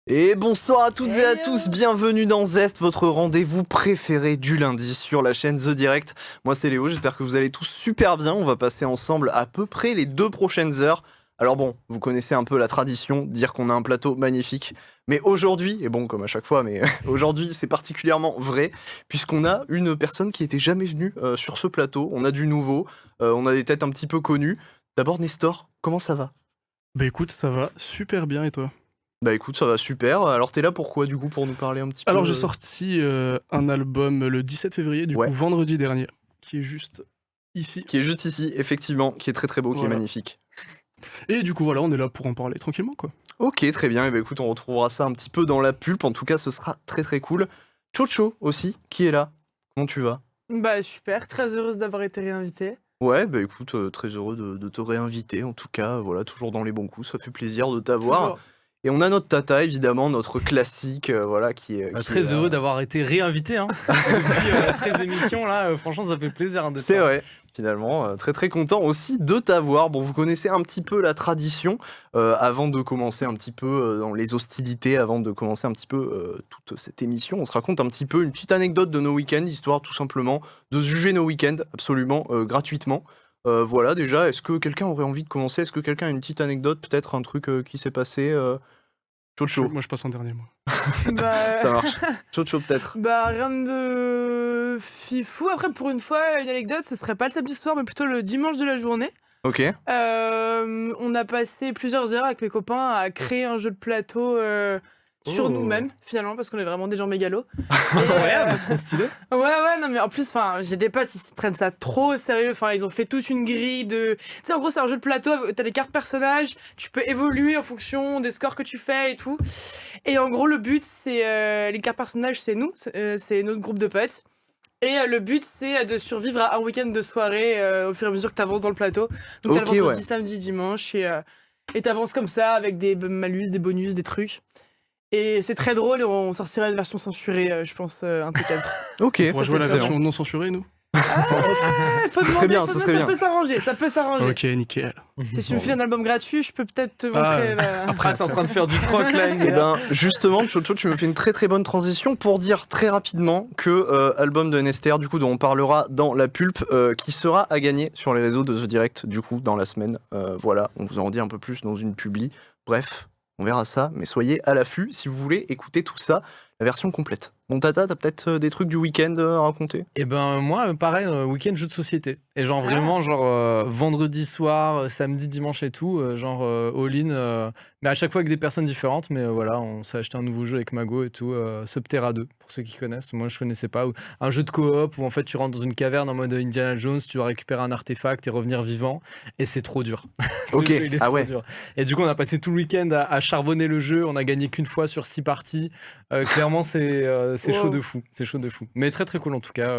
Et bonsoir à toutes et à Hey tous, bienvenue dans Zest, votre rendez-vous préféré du lundi sur la chaîne The Direct. Moi c'est Léo, j'espère que vous allez tous super bien, on va passer ensemble à peu près les 2 prochaines heures. Alors bon, vous connaissez un peu la tradition, dire qu'on a un plateau magnifique, mais aujourd'hui, et bon comme à chaque fois, mais aujourd'hui c'est particulièrement vrai, puisqu'on a une personne qui était jamais venue sur ce plateau, on a du nouveau, on a des têtes un petit peu connues. D'abord Nestor, comment ça va? Bah écoute, ça va super bien et toi? Bah écoute, ça va super. Alors t'es là pourquoi du coup pour nous parler un petit peu Alors j'ai sorti un album le 17 février, du Ouais. coup vendredi dernier, qui est juste ici. Qui est juste ici, effectivement, qui est très très beau, qui est Voilà. magnifique. Et du coup voilà, on est là pour en parler tranquillement quoi. Ok, très bien. Et bah écoute, on retrouvera ça un petit peu dans la pulpe. En tout cas, ce sera très très cool. Chocho aussi, qui est là. Comment tu vas? Bah super, très heureuse d'avoir été réinvitée. Ouais, bah écoute, très heureux de te réinviter. En tout cas, voilà, toujours dans les bons coups. Ça fait plaisir de t'avoir. Toujours. Et on a notre Tata, évidemment, notre classique, voilà, qui est. Qui Très est là. heureux d'avoir été réinvité depuis 13 émissions là, franchement ça fait plaisir d'être C'est là. vrai, finalement, très très content aussi de t'avoir. Bon, vous connaissez un petit peu la tradition, avant de commencer un petit peu dans les hostilités, avant de commencer un petit peu toute cette émission, on se raconte un petit peu une petite anecdote de nos week-ends, histoire tout simplement de se juger nos week-ends absolument gratuitement. Voilà, déjà, est-ce que quelqu'un aurait envie de commencer? Est-ce que quelqu'un a une petite anecdote, peut-être un truc qui s'est passé Chocho, Moi je passe en dernier moi. Bah, ça marche. Chocho peut-être. bah rien de fifou. Après, pour une fois, une anecdote, ce serait pas le samedi soir, mais plutôt le dimanche de la journée. Ok. On a passé plusieurs heures avec mes copains à créer un jeu de plateau sur Oh. nous-mêmes, finalement, parce qu'on est vraiment des gens mégalos. Incroyable, trop stylé. Ouais, non, mais en plus, j'ai des potes, ils prennent ça trop au sérieux. Enfin, ils ont fait toute une grille de. Tu sais, en gros, c'est un jeu de plateau, t'as des cartes personnages, tu peux évoluer en fonction des scores que tu fais et tout. Et en gros, le but, c'est. Les cartes personnages, c'est nous, c'est notre groupe de potes. Et le but, c'est de survivre à un week-end de soirée au fur et à mesure que t'avances dans le plateau. Donc, t'as Ok, le vendredi, ouais. samedi, dimanche, et t'avances comme ça avec des malus, des bonus, des trucs. Et c'est très drôle, et on sortira une version censurée, je pense, un de ces quatre. Ok, On va jouer à la excellent. version non censurée nous. Faut Ce serait demander, bien, ce serait bien. Ça peut s'arranger, ça peut s'arranger. Ok, nickel. Si tu me files un album gratuit, je peux peut-être te montrer. Après c'est en train de faire du troc là. Eh ben, justement, Chocho, tu me fais une très très bonne transition pour dire très rapidement que album de NSTR, du coup, dont on parlera dans la pulpe, qui sera à gagner sur les réseaux de The Direct, du coup, dans la semaine. Voilà, on vous en dit un peu plus dans une publi. Bref, on verra ça, mais soyez à l'affût si vous voulez écouter tout ça, la version complète. Bon, Tata, t'as peut-être des trucs du week-end à raconter? Et ben moi pareil, week-end jeu de société. Et genre vraiment vendredi soir, samedi, dimanche et tout, all-in, mais à chaque fois avec des personnes différentes. Mais voilà, on s'est acheté un nouveau jeu avec Mago et tout, Subterra 2 pour ceux qui connaissent. Moi je connaissais pas. Un jeu de coop où en fait tu rentres dans une caverne en mode Indiana Jones, tu dois récupérer un artefact et revenir vivant. Et c'est trop dur. Ce Ok, jeu, il est ah trop ouais. dur. Et du coup on a passé tout le week-end à charbonner le jeu. On a gagné qu'une fois sur 6 parties. Clairement c'est chaud Wow. de fou. C'est chaud de fou. Mais très très cool en tout cas.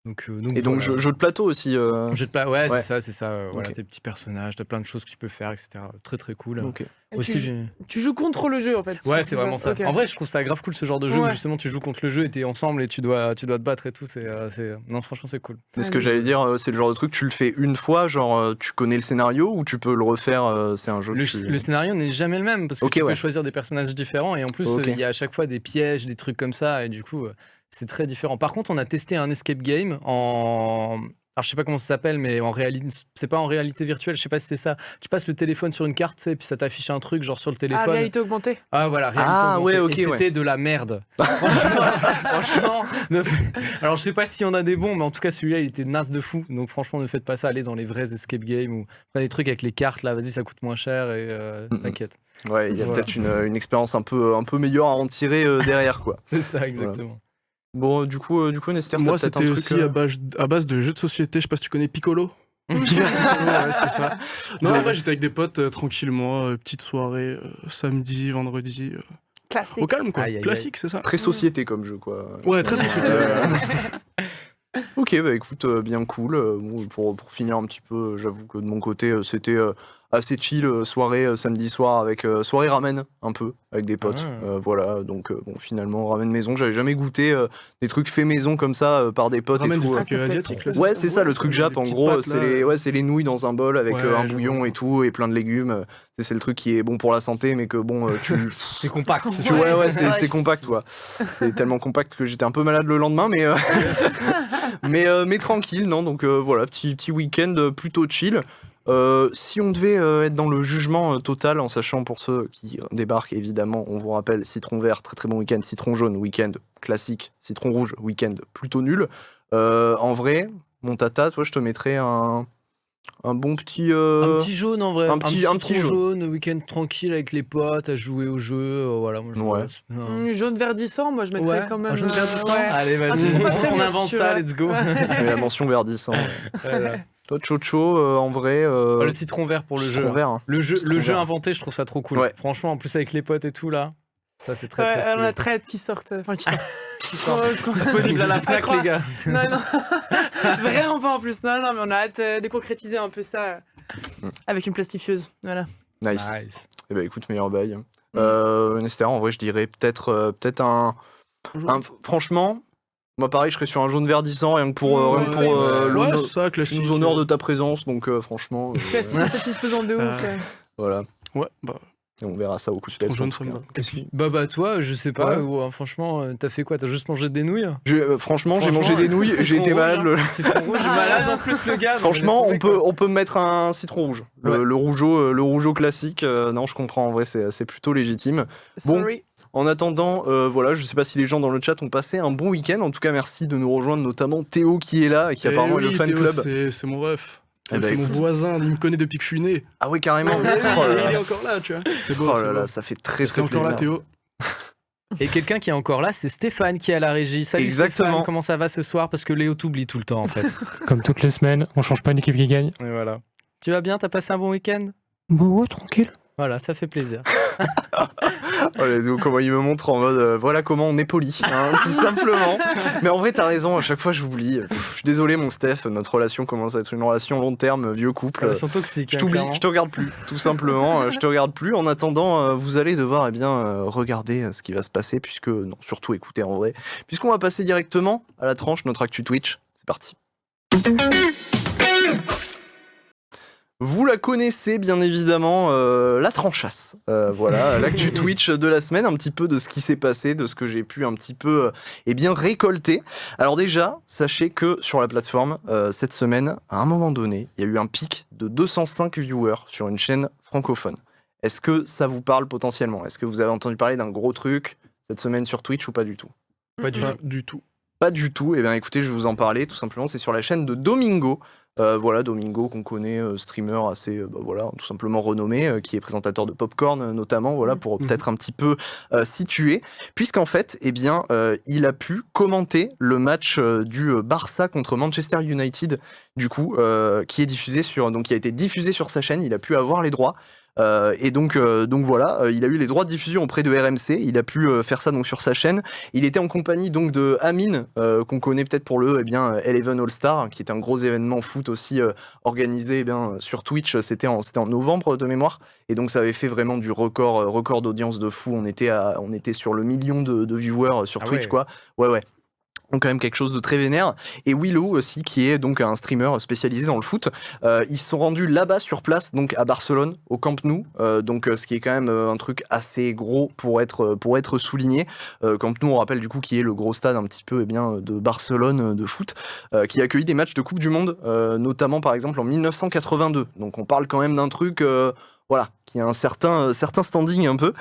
Et donc, voilà. jeu de plateau aussi. Jeu de ouais, Ouais. c'est ça. Voilà, Ok. tes petits personnages, t'as plein de choses que tu peux faire, etc. Très très cool. Ok. Et Aussi, tu joues contre le jeu en fait. ouais, c'est vraiment ça. Ok. En vrai, je trouve ça grave cool ce genre de jeu où Ouais. justement tu joues contre le jeu et t'es ensemble et tu dois te battre et tout. Non, franchement, c'est cool. Mais ce que j'allais dire, c'est le genre de truc, tu le fais une fois, genre tu connais le scénario ou tu peux le refaire, c'est un jeu Le, que tu... le scénario n'est jamais le même parce que Ok, tu ouais. peux choisir des personnages différents et en plus, Ok. il y a à chaque fois des pièges, des trucs comme ça et du coup, c'est très différent. Par contre, on a testé un escape game en. Alors, je sais pas comment ça s'appelle, mais en réalité, c'est pas en réalité virtuelle, je sais pas si c'est ça. Tu passes le téléphone sur une carte, tu sais, puis ça t'affiche un truc, genre sur le Ah, téléphone. réalité augmentée. Ah, voilà, réalité Ah, augmentée. ouais, ok, Et ouais. c'était de la merde. Franchement, alors je sais pas s'il y en a des bons, mais en tout cas, celui-là, il était naze de fou. Donc, franchement, ne faites pas ça, allez dans les vrais escape games ou prenez des trucs avec les cartes, là, vas-y, ça coûte moins cher et t'inquiète. Ouais, il y a Voilà. peut-être une expérience un peu meilleure à en tirer derrière, quoi. C'est ça, exactement. Bon, du coup, Nestor, t'as Moi peut-être un c'était truc... aussi à base de jeux de société, je sais pas si tu connais Piccolo. Piccolo, ouais, c'était ça. Non, en vrai j'étais avec des potes tranquillement, petite soirée, samedi, vendredi, Classique. au calme quoi, Aïe, aïe, aïe. classique c'est ça. Très société comme jeu, quoi. Ouais, très société. Ok, bah écoute, bien cool. Bon, pour finir un petit peu, j'avoue que de mon côté, c'était assez chill, soirée samedi soir avec soirée ramen un peu avec des potes. Voilà, donc bon, finalement ramen maison, j'avais jamais goûté des trucs faits maison comme ça par des potes Ramène et du tout. truc asiatique, là, Ouais, c'est ça, le truc jap, en petites gros, pâtes, c'est là. les nouilles dans un bol avec Ouais, un je bouillon vois. et tout, et plein de légumes. C'est le truc qui est bon pour la santé, mais que bon, tu... C'est compact. c'est compact, quoi. C'est tellement compact que j'étais un peu malade le lendemain, mais tranquille, non, donc voilà, petit week-end plutôt chill. Si on devait être dans le jugement total, en sachant pour ceux qui débarquent, évidemment, on vous rappelle, citron vert, très très bon week-end, citron jaune, week-end classique, citron rouge, week-end plutôt nul. En vrai, mon tata, toi, je te mettrais un bon petit... Un petit jaune en vrai. un petit citron jaune. jaune, week-end tranquille avec les potes, à jouer au jeu. Voilà, moi je Ouais. Jaune verdissant, moi je mettrais Ouais, quand même. un jaune verdissant. ouais. Allez, vas-y, citron pas très on mûr, invente tu ça, vois. let's go. Et la mention verdissant. Voilà. Toi, Chocho, en vrai... Le citron vert pour le citron jeu. vert, hein. Le jeu Citron vert. inventé, je trouve ça trop cool. Ouais. Franchement, en plus avec les potes et tout là, ça c'est très Ouais, très on stylé. a très hâte qu'ils sortent. Enfin, qu'ils sortent. Disponible à la Fnac, croire. les gars. Non, non. Vraiment pas en plus. Non, non, mais on a hâte de concrétiser un peu ça avec une plastifieuse. Voilà. Nice. Nice. Eh ben écoute, meilleur bail. Nester, en vrai, je dirais peut-être franchement, moi pareil, je serais sur un jaune verdissant, rien que pour Ouais, l'honneur, Ouais, ça, classique. nous honneur de ta présence, donc franchement, Classique, satisfaisant de ouf. ouais. voilà. Ouais, bah, Et on verra ça au coup de citron tête. jaune, en ça tout me cas. va. Bah toi, je sais pas, Ouais. franchement, t'as fait quoi? T'as juste mangé des nouilles? Franchement, j'ai mangé des nouilles, j'ai été malade. Citron rouge, malade en plus le gars. Franchement, on peut mettre un citron rouge. Le rougeau classique, non, je comprends, en vrai, c'est plutôt légitime. Bon. Sorry. En attendant, voilà, je sais pas si les gens dans le chat ont passé un bon week-end. En tout cas, merci de nous rejoindre, notamment Théo qui est là et qui apparemment est le fan Théo, club. c'est mon ref. Eh ben, C'est mon écoute. voisin, il me connaît depuis que je suis né. Ah oui, carrément. Il est encore là, tu vois. C'est beau, Oh c'est là beau. là, ça fait très T'es très encore plaisir. là, Théo. Et quelqu'un qui est encore là, c'est Stéphane qui est à la régie. Salut Exactement. Stéphane, comment ça va ce soir? Parce que Léo t'oublie tout le temps en fait. Comme toutes les semaines, on change pas une équipe qui gagne. Et voilà. Tu vas bien? T'as passé un bon week-end? Bah ouais, tranquille. Voilà, ça fait plaisir. Oh, let's go, comment il me montre en mode voilà comment on est poli, hein, tout simplement. Mais en vrai, t'as raison, à chaque fois j'oublie. Je suis désolé, mon Steph, notre relation commence à être une relation long terme, vieux couple. Relation toxique. Je hein, t'oublie, clairement. je te regarde plus, tout simplement. Je te regarde plus. En attendant, vous allez devoir regarder ce qui va se passer, surtout écouter en vrai, puisqu'on va passer directement à la tranche, notre actu Twitch. C'est parti. Vous la connaissez bien évidemment, la tranchasse. Voilà, l'actu Twitch de la semaine, un petit peu de ce qui s'est passé, de ce que j'ai pu un petit peu récolter. Alors déjà, sachez que sur la plateforme, cette semaine, à un moment donné, il y a eu un pic de 205 viewers sur une chaîne francophone. Est-ce que ça vous parle potentiellement? Est-ce que vous avez entendu parler d'un gros truc cette semaine sur Twitch ou pas du tout? Pas du Pas tout. du tout. Pas du tout. Eh bien, écoutez, je vais vous en parler. Tout simplement, c'est sur la chaîne de Domingo. Voilà, Domingo qu'on connaît, streamer assez, voilà, tout simplement renommé, qui est présentateur de Popcorn notamment, voilà, pour peut-être un petit peu situer. Puisqu'en fait, eh bien, il a pu commenter le match du Barça contre Manchester United, du coup, qui a été diffusé sur sa chaîne. Il a pu avoir les droits. Et donc voilà, il a eu les droits de diffusion auprès de RMC, il a pu faire ça donc sur sa chaîne. Il était en compagnie donc de Amine, qu'on connaît peut-être pour le Eleven All-Star, qui est un gros événement foot aussi organisé sur Twitch. C'était en novembre de mémoire, et donc ça avait fait vraiment du record d'audience de fou. On était sur le million de viewers sur Twitch, ouais. quoi. Ouais. Donc quand même quelque chose de très vénère. Et Willow aussi, qui est donc un streamer spécialisé dans le foot. Ils se sont rendus là-bas sur place, donc à Barcelone, au Camp Nou. Donc ce qui est quand même un truc assez gros pour être souligné. Camp Nou, on rappelle du coup, qui est le gros stade un petit peu de Barcelone de foot, qui a accueilli des matchs de Coupe du Monde, notamment par exemple en 1982. Donc on parle quand même d'un truc... Voilà, qui a un certain standing un peu,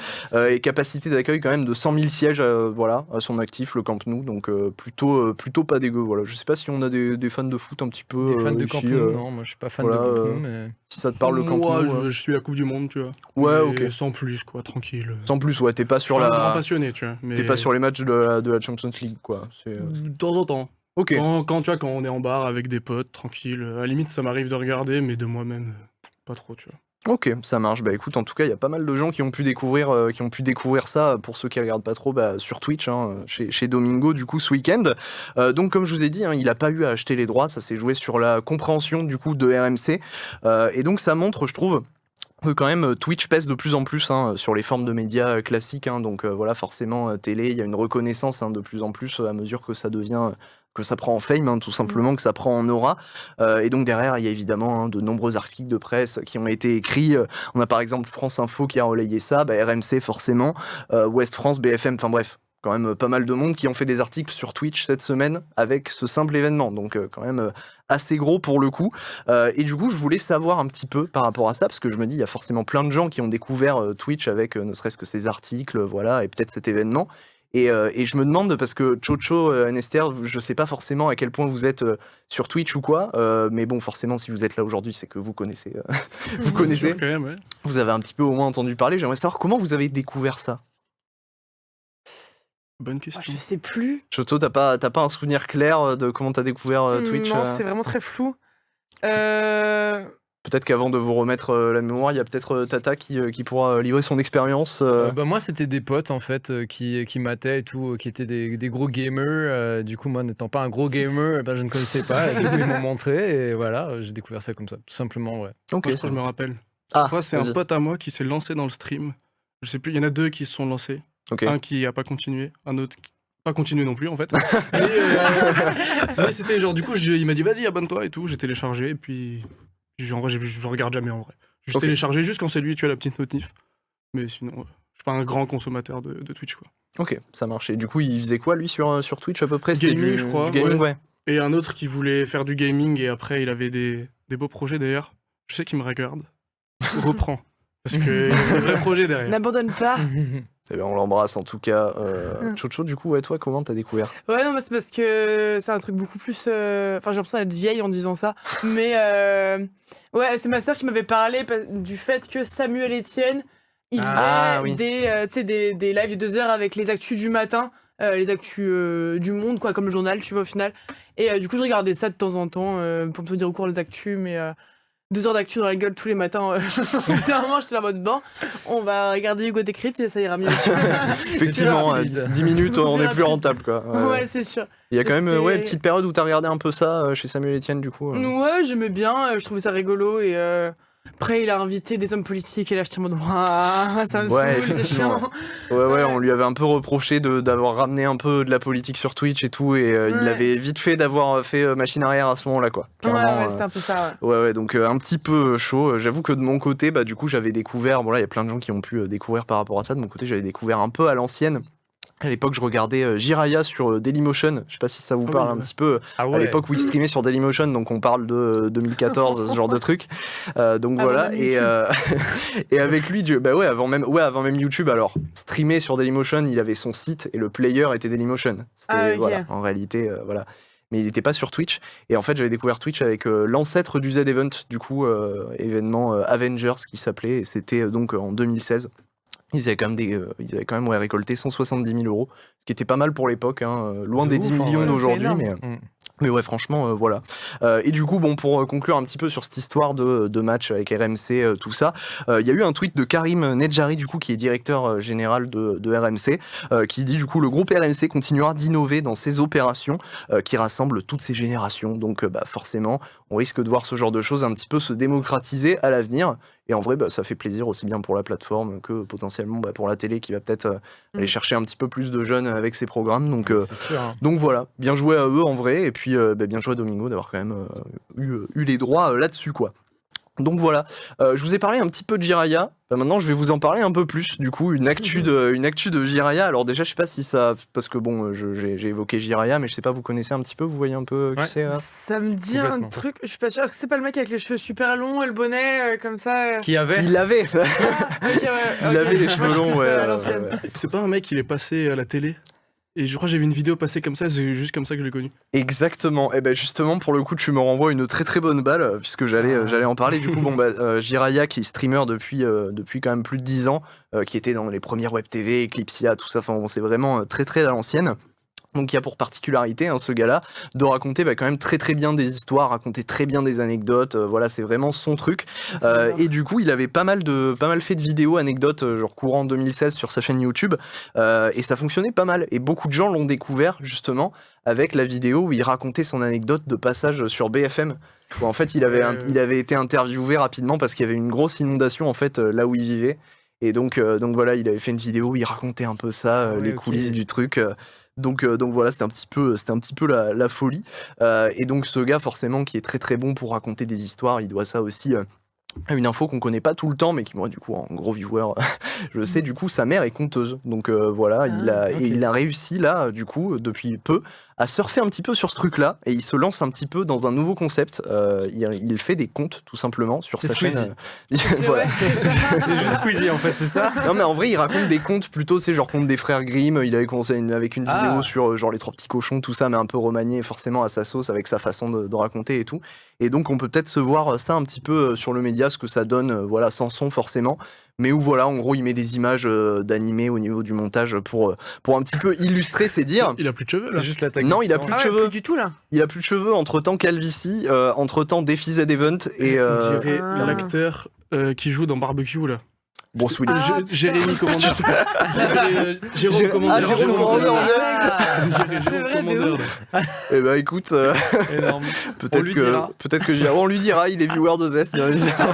et capacité d'accueil quand même de 100 000 sièges à son actif, le Camp Nou, donc plutôt pas dégueu. Voilà. Je sais pas si on a des fans de foot un petit peu. Des fans de ici, Camp Nou? Non, moi je suis pas fan voilà, de Camp Nou, mais... Si ça te parle le Camp Moi, Nou. je suis la Coupe du Monde, tu vois. Ouais, Mais ok. sans plus, quoi, tranquille. Sans plus, ouais, t'es pas sur Je suis un grand la. passionné, tu vois. Mais T'es pas sur les matchs de la Champions League, quoi. C'est, De temps en temps. Ok. Quand tu vois, quand on est en bar avec des potes, tranquille. À la limite, ça m'arrive de regarder, mais de moi-même, pas trop, tu vois. Ok, ça marche. Bah écoute, en tout cas, il y a pas mal de gens qui ont pu découvrir ça, pour ceux qui regardent pas trop, sur Twitch, hein, chez Domingo, du coup, ce week-end. Donc, comme je vous ai dit, hein, il a pas eu à acheter les droits, ça s'est joué sur la compréhension, du coup, de RMC. Et donc, ça montre, je trouve, que quand même Twitch pèse de plus en plus sur les formes de médias classiques, donc voilà, forcément télé, il y a une reconnaissance de plus en plus à mesure que ça devient que ça prend en fame, tout simplement, que ça prend en aura. Et donc derrière, il y a évidemment de nombreux articles de presse qui ont été écrits. On a par exemple France Info qui a relayé ça, RMC forcément, Ouest France, BFM, enfin bref, quand même pas mal de monde qui ont fait des articles sur Twitch cette semaine avec ce simple événement. Donc quand même assez gros pour le coup. Et du coup, je voulais savoir un petit peu par rapport à ça, parce que je me dis, il y a forcément plein de gens qui ont découvert Twitch avec ne serait-ce que ces articles, voilà, et peut-être cet événement. Et je me demande, parce que Chocho, Nester, je sais pas forcément à quel point vous êtes sur Twitch ou quoi, mais bon, forcément, si vous êtes là aujourd'hui, c'est que vous connaissez. Vous connaissez. Quand même, ouais. Vous avez un petit peu au moins entendu parler. J'aimerais savoir comment vous avez découvert ça. Bonne question. Je sais plus. Chocho, t'as pas un souvenir clair de comment t'as découvert Twitch Non, c'est vraiment très flou. Euh, Peut-être qu'avant de vous remettre la mémoire, il y a peut-être Tata qui pourra livrer son expérience. Moi, c'était des potes en fait qui mataient et tout, qui étaient des gros gamers. Du coup, moi, n'étant pas un gros gamer, je ne connaissais pas. Et du coup, ils m'ont montré et voilà, j'ai découvert ça comme ça, tout simplement. Ouais. Ok, Moi, je me rappelle. Ah, Je crois que c'est vas-y. un pote à moi qui s'est lancé dans le stream. Je sais plus, il y en a 2 qui se sont lancés. Ok. Un qui a pas continué, un autre qui pas continué non plus en fait. Mais c'était genre du coup il m'a dit vas-y abonne-toi et tout, j'ai téléchargé et puis en vrai je regarde jamais en vrai. J'ai Ok. téléchargé juste quand c'est lui tu as la petite notif. Mais sinon je suis pas un grand consommateur de Twitch quoi. Ok, ça marche. Et du coup, il faisait quoi lui sur Twitch à peu près? C'était Gaming, du, je crois, du gaming, ouais. Et un autre qui voulait faire du gaming et après il avait des beaux projets d'ailleurs. Je sais qu'il me regarde. Reprends. Parce qu'il y a des vrais projets derrière. N'abandonne pas. Eh bien, on l'embrasse en tout cas. Chocho, du coup, ouais, toi, comment t'as découvert? Ouais, non, mais c'est parce que c'est un truc beaucoup plus. Enfin, j'ai l'impression d'être vieille en disant ça. Mais ouais, c'est ma sœur qui m'avait parlé du fait que Samuel Etienne, il faisait Ah, oui. des lives de 2 heures avec les actus du matin, les actus du monde, quoi, comme le journal, tu vois, au final. Et du coup, je regardais ça de temps en temps pour me tenir au courant des actus, mais 2 heures d'actu dans la gueule tous les matins. Au bout d'un moment, j'étais là en mode bon, on va regarder Hugo Décrypte et ça ira mieux. tu vois. Effectivement, rapide. 10 minutes, on est plus Rapide. rentable, quoi. Ouais, c'est sûr. Il y a quand même C'était- une petite période où t'as regardé un peu ça chez Samuel Etienne, du coup. Ouais, j'aimais bien, je trouvais ça rigolo et après il a invité des hommes politiques et là j'étais en mode ouah, ça me Ouais, saoule, c'est effectivement. chiant. Ouais, on lui avait un peu reproché d'avoir ramené un peu de la politique sur Twitch et tout, et il Ouais. avait vite fait d'avoir fait machine arrière à ce moment-là, quoi. Ouais, Clairement, ouais, c'était un peu ça, ouais. ouais, donc un petit peu chaud. J'avoue que de mon côté, du coup, j'avais découvert. Bon, là, il y a plein de gens qui ont pu découvrir par rapport à ça. De mon côté, j'avais découvert un peu à l'ancienne. À l'époque, je regardais Jiraya sur Dailymotion. Je sais pas si ça vous Ah parle oui, un ouais. petit peu. Ah À l'époque où il streamait sur Dailymotion, donc on parle de 2014, ce genre de truc. Donc Avant voilà. même Et, et avec lui, avant même YouTube. Alors, streamer sur Dailymotion, il avait son site et le player était Dailymotion. C'était Ah, ok. voilà, en réalité, voilà. Mais il n'était pas sur Twitch. Et en fait, j'avais découvert Twitch avec l'ancêtre du Z-Event, du coup, événement Avengers qui s'appelait. Et c'était donc en 2016. Ils avaient quand même récolté 170 000 euros, ce qui était pas mal pour l'époque, loin De des ouf, 10 en millions vrai. d'aujourd'hui. C'est Mais, énorme. mais ouais, franchement, voilà. Et du coup, bon, pour conclure un petit peu sur cette histoire de match avec RMC, tout ça, il y a eu un tweet de Karim Nedjari, du coup, qui est directeur général de RMC, qui dit, du coup, le groupe RMC continuera d'innover dans ses opérations qui rassemblent toutes ces générations. Donc, forcément, on risque de voir ce genre de choses un petit peu se démocratiser à l'avenir. Et en vrai, ça fait plaisir aussi bien pour la plateforme que potentiellement pour la télé qui va peut-être aller chercher un petit peu plus de jeunes avec ses programmes. Donc, C'est sûr. Hein. donc voilà, bien joué à eux en vrai, et puis bien joué à Domingo d'avoir quand même eu les droits là-dessus, quoi. Donc voilà, je vous ai parlé un petit peu de Jiraya. Maintenant, je vais vous en parler un peu plus. Du coup, une actu de Jiraya. Alors déjà, je sais pas si ça, parce que bon, j'ai évoqué Jiraya, mais je sais pas, vous connaissez un petit peu, vous voyez un peu qui Ouais. c'est Ça me dit un Complètement. truc, je suis pas sûre, est-ce que c'est pas le mec avec les cheveux super longs et le bonnet comme ça Qui avait Il l'avait, Ok, ouais, il ok. avait les Moi, cheveux je suis longs, plus, ouais. à l'ancienne. ouais. C'est pas un mec, il est passé à la télé. Et je crois que j'ai vu une vidéo passer comme ça, c'est juste comme ça que je l'ai connu. Exactement. Et ben justement, pour le coup, tu me renvoies une très très bonne balle, puisque j'allais en parler. Du coup, Jiraya, qui est streamer depuis quand même plus de 10 ans, qui était dans les premières web TV, Eclipsia, tout ça. Enfin, bon, c'est vraiment très très à l'ancienne. Donc il y a pour particularité, hein, ce gars-là, de raconter quand même très très bien des histoires, raconter très bien des anecdotes, voilà, c'est vraiment son truc. Et du coup, il avait pas mal fait de vidéos, anecdotes, genre courant 2016 sur sa chaîne YouTube, et ça fonctionnait pas mal. Et beaucoup de gens l'ont découvert justement avec la vidéo où il racontait son anecdote de passage sur BFM. Où en fait, il avait été interviewé rapidement parce qu'il y avait une grosse inondation en fait là où il vivait. Et donc voilà, il avait fait une vidéo où il racontait un peu ça, les coulisses du truc. Donc voilà, c'était un petit peu la folie. Et donc ce gars, forcément, qui est très très bon pour raconter des histoires, il doit ça aussi à une info qu'on connaît pas tout le temps, mais qui, moi, du coup, en gros viewer, je sais, du coup, sa mère est conteuse. Donc voilà, il a réussi, là, du coup, depuis peu, à surfer un petit peu sur ce truc-là, et il se lance un petit peu dans un nouveau concept. Il fait des contes, tout simplement, sur sa chaîne. Voilà. C'est juste Squeezie en fait, c'est ça? Non, mais en vrai, il raconte des contes plutôt, c'est genre contes des frères Grimm. Il avait commencé avec une vidéo sur genre les 3 petits cochons, tout ça, mais un peu remanié forcément à sa sauce, avec sa façon de raconter et tout. Et donc, on peut peut-être se voir ça un petit peu sur le média, ce que ça donne, voilà, sans son forcément. Mais où voilà, en gros, il met des images d'animés au niveau du montage pour un petit peu illustrer ses dires. Il a plus de cheveux là. C'est juste l'attaque. Non, il a plus de cheveux. Plus du tout là. Il a plus de cheveux, entre-temps calvitie, entre-temps défi Z-Event et... On dirait l'acteur qui joue dans Barbecue là. Bruce Willis. Jérémy Commandeur. Jérôme Commandeur. Jérôme Commandeur. Jérôme Commandeur. Eh ben écoute, Énorme. peut-être que on lui dira, il est viewer de Zest, bien évidemment.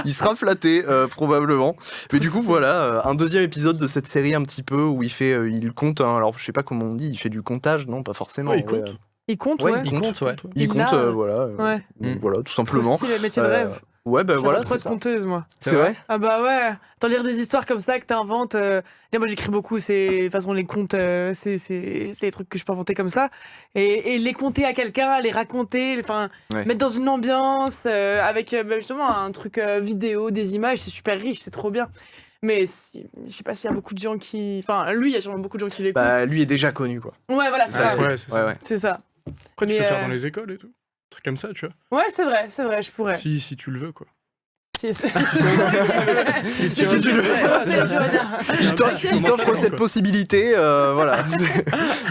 Il sera flatté, probablement. Mais du coup, voilà, un deuxième épisode de cette série un petit peu où il compte, hein, alors je sais pas comment on dit, il fait du comptage, non, pas forcément. Ouais, il compte. Il compte, Ouais, ouais. il compte, ouais. Il Il compte, a, voilà. Ouais. Voilà, tout simplement. Trop stylé, métier de rêve. Ouais, ben voilà, J'aimerais trop c'est être ça. conteuse, moi. C'est vrai. Ah bah ouais, t'en lire des histoires comme ça que t'inventes. Moi j'écris beaucoup, de toute façon les contes, c'est les trucs que je peux inventer comme ça. Et les conter à quelqu'un, les raconter, enfin Ouais. mettre dans une ambiance avec justement un truc vidéo, des images, c'est super riche, c'est trop bien. Mais je sais pas s'il y a beaucoup de gens qui... Enfin lui, il y a sûrement beaucoup de gens qui l'écoutent. Bah, lui est déjà connu, quoi. Ouais, voilà, c'est ça. Ouais, c'est ça. Ouais. C'est ça. Après, tu Mais, peux faire dans les écoles et tout. Un truc comme ça, tu vois. Ouais, c'est vrai, je pourrais. Si tu le veux, quoi. Si tu Il t'offre cette possibilité, voilà.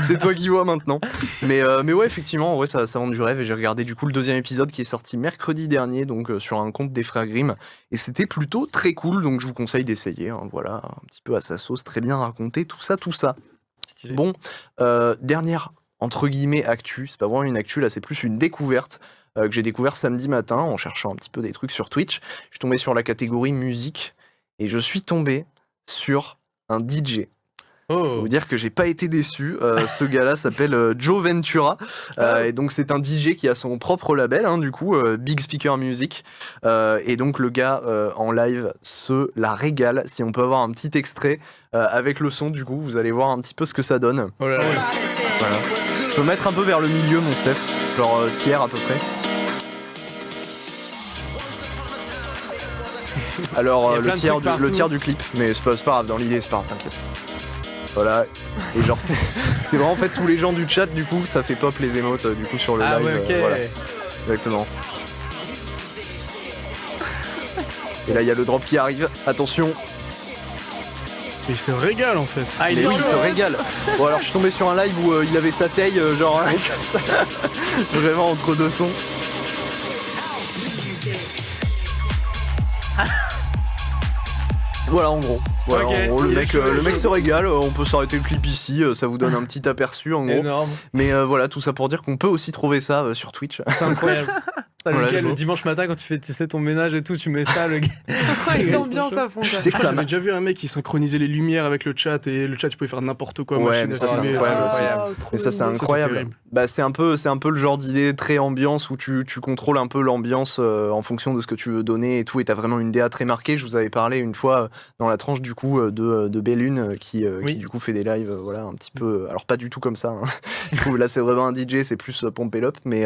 C'est toi qui vois maintenant. Mais ouais, effectivement, en vrai, ça vend du rêve. Et j'ai regardé du coup le deuxième épisode qui est sorti mercredi dernier, donc sur un compte des frères Grimm. Et c'était plutôt très cool, donc je vous conseille d'essayer. Hein, voilà, un petit peu à sa sauce, très bien raconté, tout ça. Stylé. Bon, dernière entre guillemets actu, c'est pas vraiment une actu là, c'est plus une découverte que j'ai découvert samedi matin en cherchant un petit peu des trucs sur Twitch. Je suis tombé sur la catégorie musique et je suis tombé sur un DJ. Je peux Oh. vous dire que j'ai pas été déçu. Ce gars-là s'appelle Joe Ventura. Et donc c'est un DJ qui a son propre label, hein, du coup, Big Speaker Music. Et donc le gars en live se la régale. Si on peut avoir un petit extrait avec le son, du coup, vous allez voir un petit peu ce que ça donne. Oh là là. Voilà. Je peux mettre un peu vers le milieu, mon Steph, genre tiers à peu près. Alors Il y a plein de trucs le partout. tiers du clip, mais c'est pas grave, dans l'idée c'est pas grave, t'inquiète. Voilà, et genre c'est vraiment en fait tous les gens du chat, du coup ça fait pop les émotes du coup sur le Ah live. ouais, ok. Voilà, exactement. Et là il y a le drop qui arrive, attention. Et il se régale en fait. Ah, Mais oui, il se régale. Bon alors je suis tombé sur un live où il avait sa taille genre avec vraiment entre deux sons. Voilà en gros. Voilà, Ok. en gros, le Il est mec, chaud, le il est mec chaud. se régale, on peut s'arrêter le clip ici, ça vous donne un petit aperçu en gros. Énorme. Mais voilà, tout ça pour dire qu'on peut aussi trouver ça sur Twitch. C'est incroyable. Putain, Voilà, le gars, je le vois. dimanche matin, quand tu fais ton ménage et tout, tu mets ça, le gars. Ouais, d'ambiance à fond. Tu quoi. sais que ça J'avais m'a... déjà vu un mec qui synchronisait les lumières avec le chat et le chat tu pouvais faire n'importe quoi. Ouais, machine mais à ça, c'est filmer. incroyable aussi. trop Et ça c'est mignon. incroyable. terrible. Bah c'est un peu le genre d'idée très ambiance où tu contrôles un peu l'ambiance en fonction de ce que tu veux donner et tout, et t'as vraiment une DA très marquée. Je vous avais parlé une fois dans la tranche du coup de Bellune qui du coup fait des lives voilà un petit peu, alors pas du tout comme ça. Hein. Du coup là c'est vraiment un DJ, c'est plus pompe et lop, mais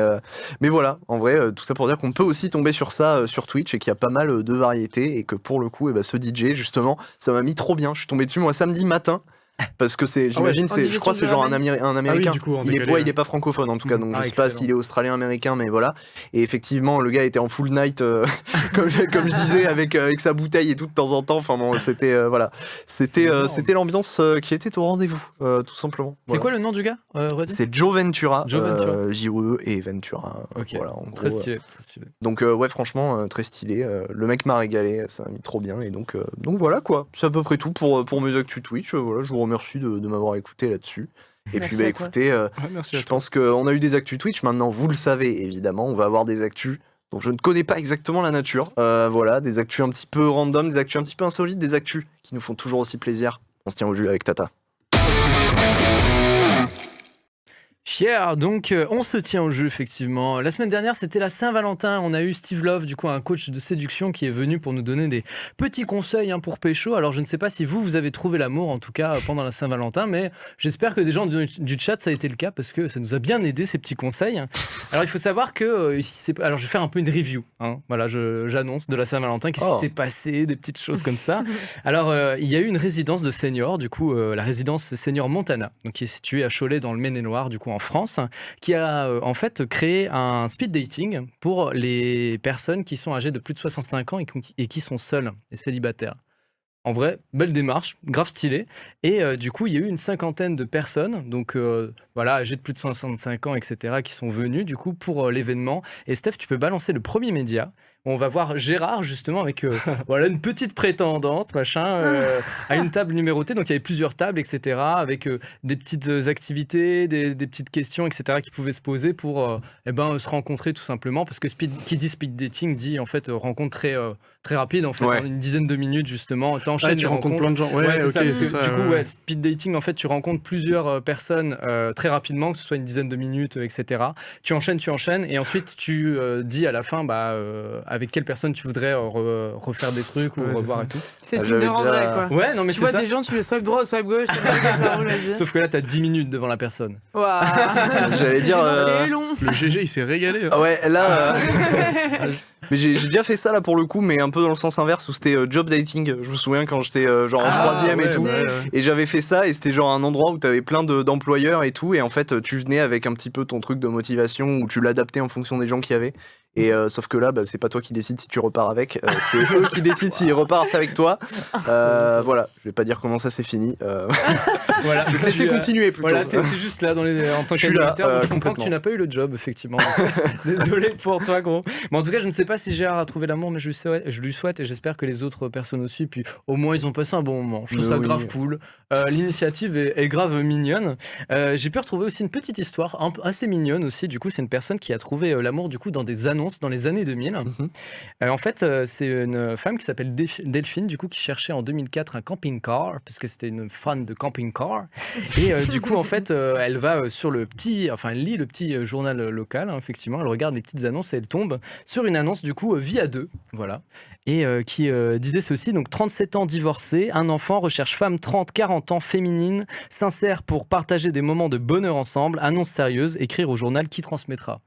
voilà, en vrai tout ça pour dire qu'on peut aussi tomber sur ça sur Twitch et qu'il y a pas mal de variétés et que pour le coup ce DJ justement ça m'a mis trop bien. Je suis tombé dessus moi samedi matin. Parce que j'imagine, en je crois que c'est digestion genre du ramen. un américain. du coup, en Il est, décalé, il est pas francophone en tout cas, donc je sais pas excellent. s'il est australien-américain, mais voilà. Et effectivement, le gars était en full night, comme je disais, avec sa bouteille et tout de temps en temps. Enfin bon, c'était voilà, C'est énorme. c'était l'ambiance qui était au rendez-vous, tout simplement. C'est quoi le nom du gars redis C'est Joe Ventura, Joe Ventura. J-O-E et Ventura. Ok. Voilà, en Très gros, stylé, très stylé. donc ouais, franchement, très stylé. Le mec m'a régalé, ça m'a mis trop bien. Et donc voilà quoi, c'est à peu près tout pour mes actus Twitch. Voilà, je vous remercie de m'avoir écouté là-dessus. Et Merci puis à toi. écoutez, Ouais, merci à je toi. pense qu'on a eu des actus Twitch. Maintenant, vous le savez évidemment, on va avoir des actus dont je ne connais pas exactement la nature. Voilà, des actus un petit peu random, des actus un petit peu insolites, des actus qui nous font toujours aussi plaisir. On se tient au jus avec Tata. Chier, donc on se tient au jeu effectivement. La semaine dernière c'était la Saint-Valentin, on a eu Steve Love, du coup un coach de séduction qui est venu pour nous donner des petits conseils pour pécho. Alors je ne sais pas si vous avez trouvé l'amour en tout cas pendant la Saint-Valentin, mais j'espère que des gens du chat ça a été le cas parce que ça nous a bien aidé ces petits conseils. Alors il faut savoir que, alors je vais faire un peu une review, hein. Voilà, j'annonce de la Saint-Valentin, qu'est-ce qui s'est passé, des petites choses comme ça. Alors il y a eu une résidence de seniors, du coup la résidence senior Montana, donc qui est située à Cholet dans le Maine-et-Loire, du coup en France, qui a en fait créé un speed dating pour les personnes qui sont âgées de plus de 65 ans et qui sont seules et célibataires. En vrai, belle démarche, grave stylé. Et du coup, il y a eu une cinquantaine de personnes, donc voilà, âgées de plus de 65 ans, etc., qui sont venues du coup pour l'événement. Et Steph, tu peux balancer le premier média. On va voir Gérard justement avec voilà une petite prétendante, machin, à une table numérotée. Donc il y avait plusieurs tables, etc., avec des petites activités, des petites questions, etc., qui pouvaient se poser pour se rencontrer tout simplement. Parce que qui dit speed dating dit en fait rencontre très rapide, en fait, Ouais. en une dizaine de minutes justement. T'enchaînes Ouais, les tu rencontres plein de gens. Ouais, c'est ok, ça, parce c'est que ça. du coup, ouais. ouais, speed dating, en fait, tu rencontres plusieurs personnes très rapidement, que ce soit une dizaine de minutes, etc. Tu enchaînes, et ensuite tu dis à la fin avec quelle personne tu voudrais refaire des trucs ou Ouais, c'est revoir ça. et tout. C'est Ah, Tinder j'avais en déjà- vrai, quoi. Ouais, non, mais Tu c'est vois ça. des gens, tu les swipe droit ou swipe gauche, t'as pas ça roule, vas-y. Sauf que là, t'as 10 minutes devant la personne. Waouh. J'allais dire, C'est long. Le GG, il s'est régalé. hein. Ah ouais, là. Mais j'ai déjà fait ça là pour le coup, mais un peu dans le sens inverse où c'était job dating. Je me souviens quand j'étais genre en troisième et ouais, tout. bah, ouais. Et j'avais fait ça et c'était genre un endroit où t'avais plein d'employeurs et tout. Et en fait, tu venais avec un petit peu ton truc de motivation où tu l'adaptais en fonction des gens qu'il y avait. Et sauf que là, c'est pas toi qui décides si tu repars avec, c'est eux qui décident s'ils repartent avec toi. Voilà, je vais pas dire comment ça s'est fini. Voilà, Je vais te laisser continuer plutôt. Voilà, t'es juste là en tant Je suis là, qu'animateur, donc je comprends que complètement. tu n'as pas eu le job, effectivement. Désolé pour toi, gros. Mais en tout cas, je ne sais pas si Gérard a trouvé l'amour, mais je lui souhaite et j'espère que les autres personnes aussi. Puis au moins, ils ont passé un bon moment. Je trouve ça Oui. grave cool. L'initiative est grave mignonne. J'ai pu retrouver aussi une petite histoire assez mignonne aussi. Du coup, c'est une personne qui a trouvé l'amour du coup dans des annonces dans les années 2000. En fait, c'est une femme qui s'appelle Delphine, du coup, qui cherchait en 2004 un camping-car, parce que c'était une fan de camping-car. Et du coup, en fait, elle va sur elle lit le petit journal local, hein, effectivement, elle regarde les petites annonces et elle tombe sur une annonce, du coup, vie à deux, voilà. Et qui disait ceci, donc 37 ans divorcé, un enfant, recherche femme 30-40 ans, féminine, sincère pour partager des moments de bonheur ensemble, annonce sérieuse, écrire au journal qui transmettra.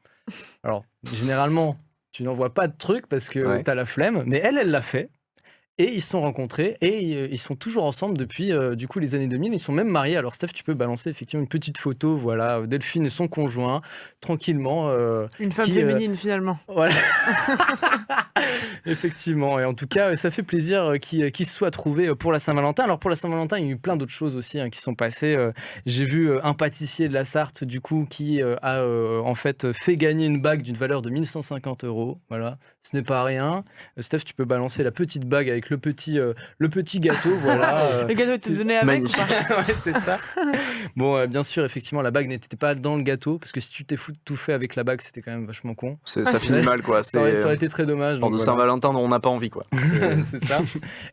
Alors, généralement, tu n'envoies pas de trucs parce que Ouais. t'as la flemme, mais elle l'a fait. Et ils se sont rencontrés et ils sont toujours ensemble depuis du coup les années 2000. Ils sont même mariés. Alors Steph, tu peux balancer effectivement une petite photo, voilà, Delphine et son conjoint, tranquillement. Une femme qui, féminine, finalement. Voilà. Effectivement. Et en tout cas, ça fait plaisir qu'ils se soient trouvés pour la Saint-Valentin. Alors pour la Saint-Valentin, il y a eu plein d'autres choses aussi qui sont passées. J'ai vu un pâtissier de la Sarthe, du coup, qui a en fait fait gagner une bague d'une valeur de 1150 €. Voilà. Ce n'est pas rien. Steph, tu peux balancer la petite bague avec le petit gâteau. Voilà. Le gâteau était donné avec ou magnifique. pas? Ouais, c'est ça. Bon, bien sûr, effectivement, la bague n'était pas dans le gâteau, parce que si tu t'es tout fait avec la bague, c'était quand même vachement con. Ça Ah, finit mal quoi. Ça aurait C'est été très dommage. genre donc de voilà. Saint-Valentin dont on n'a pas envie quoi. C'est ça.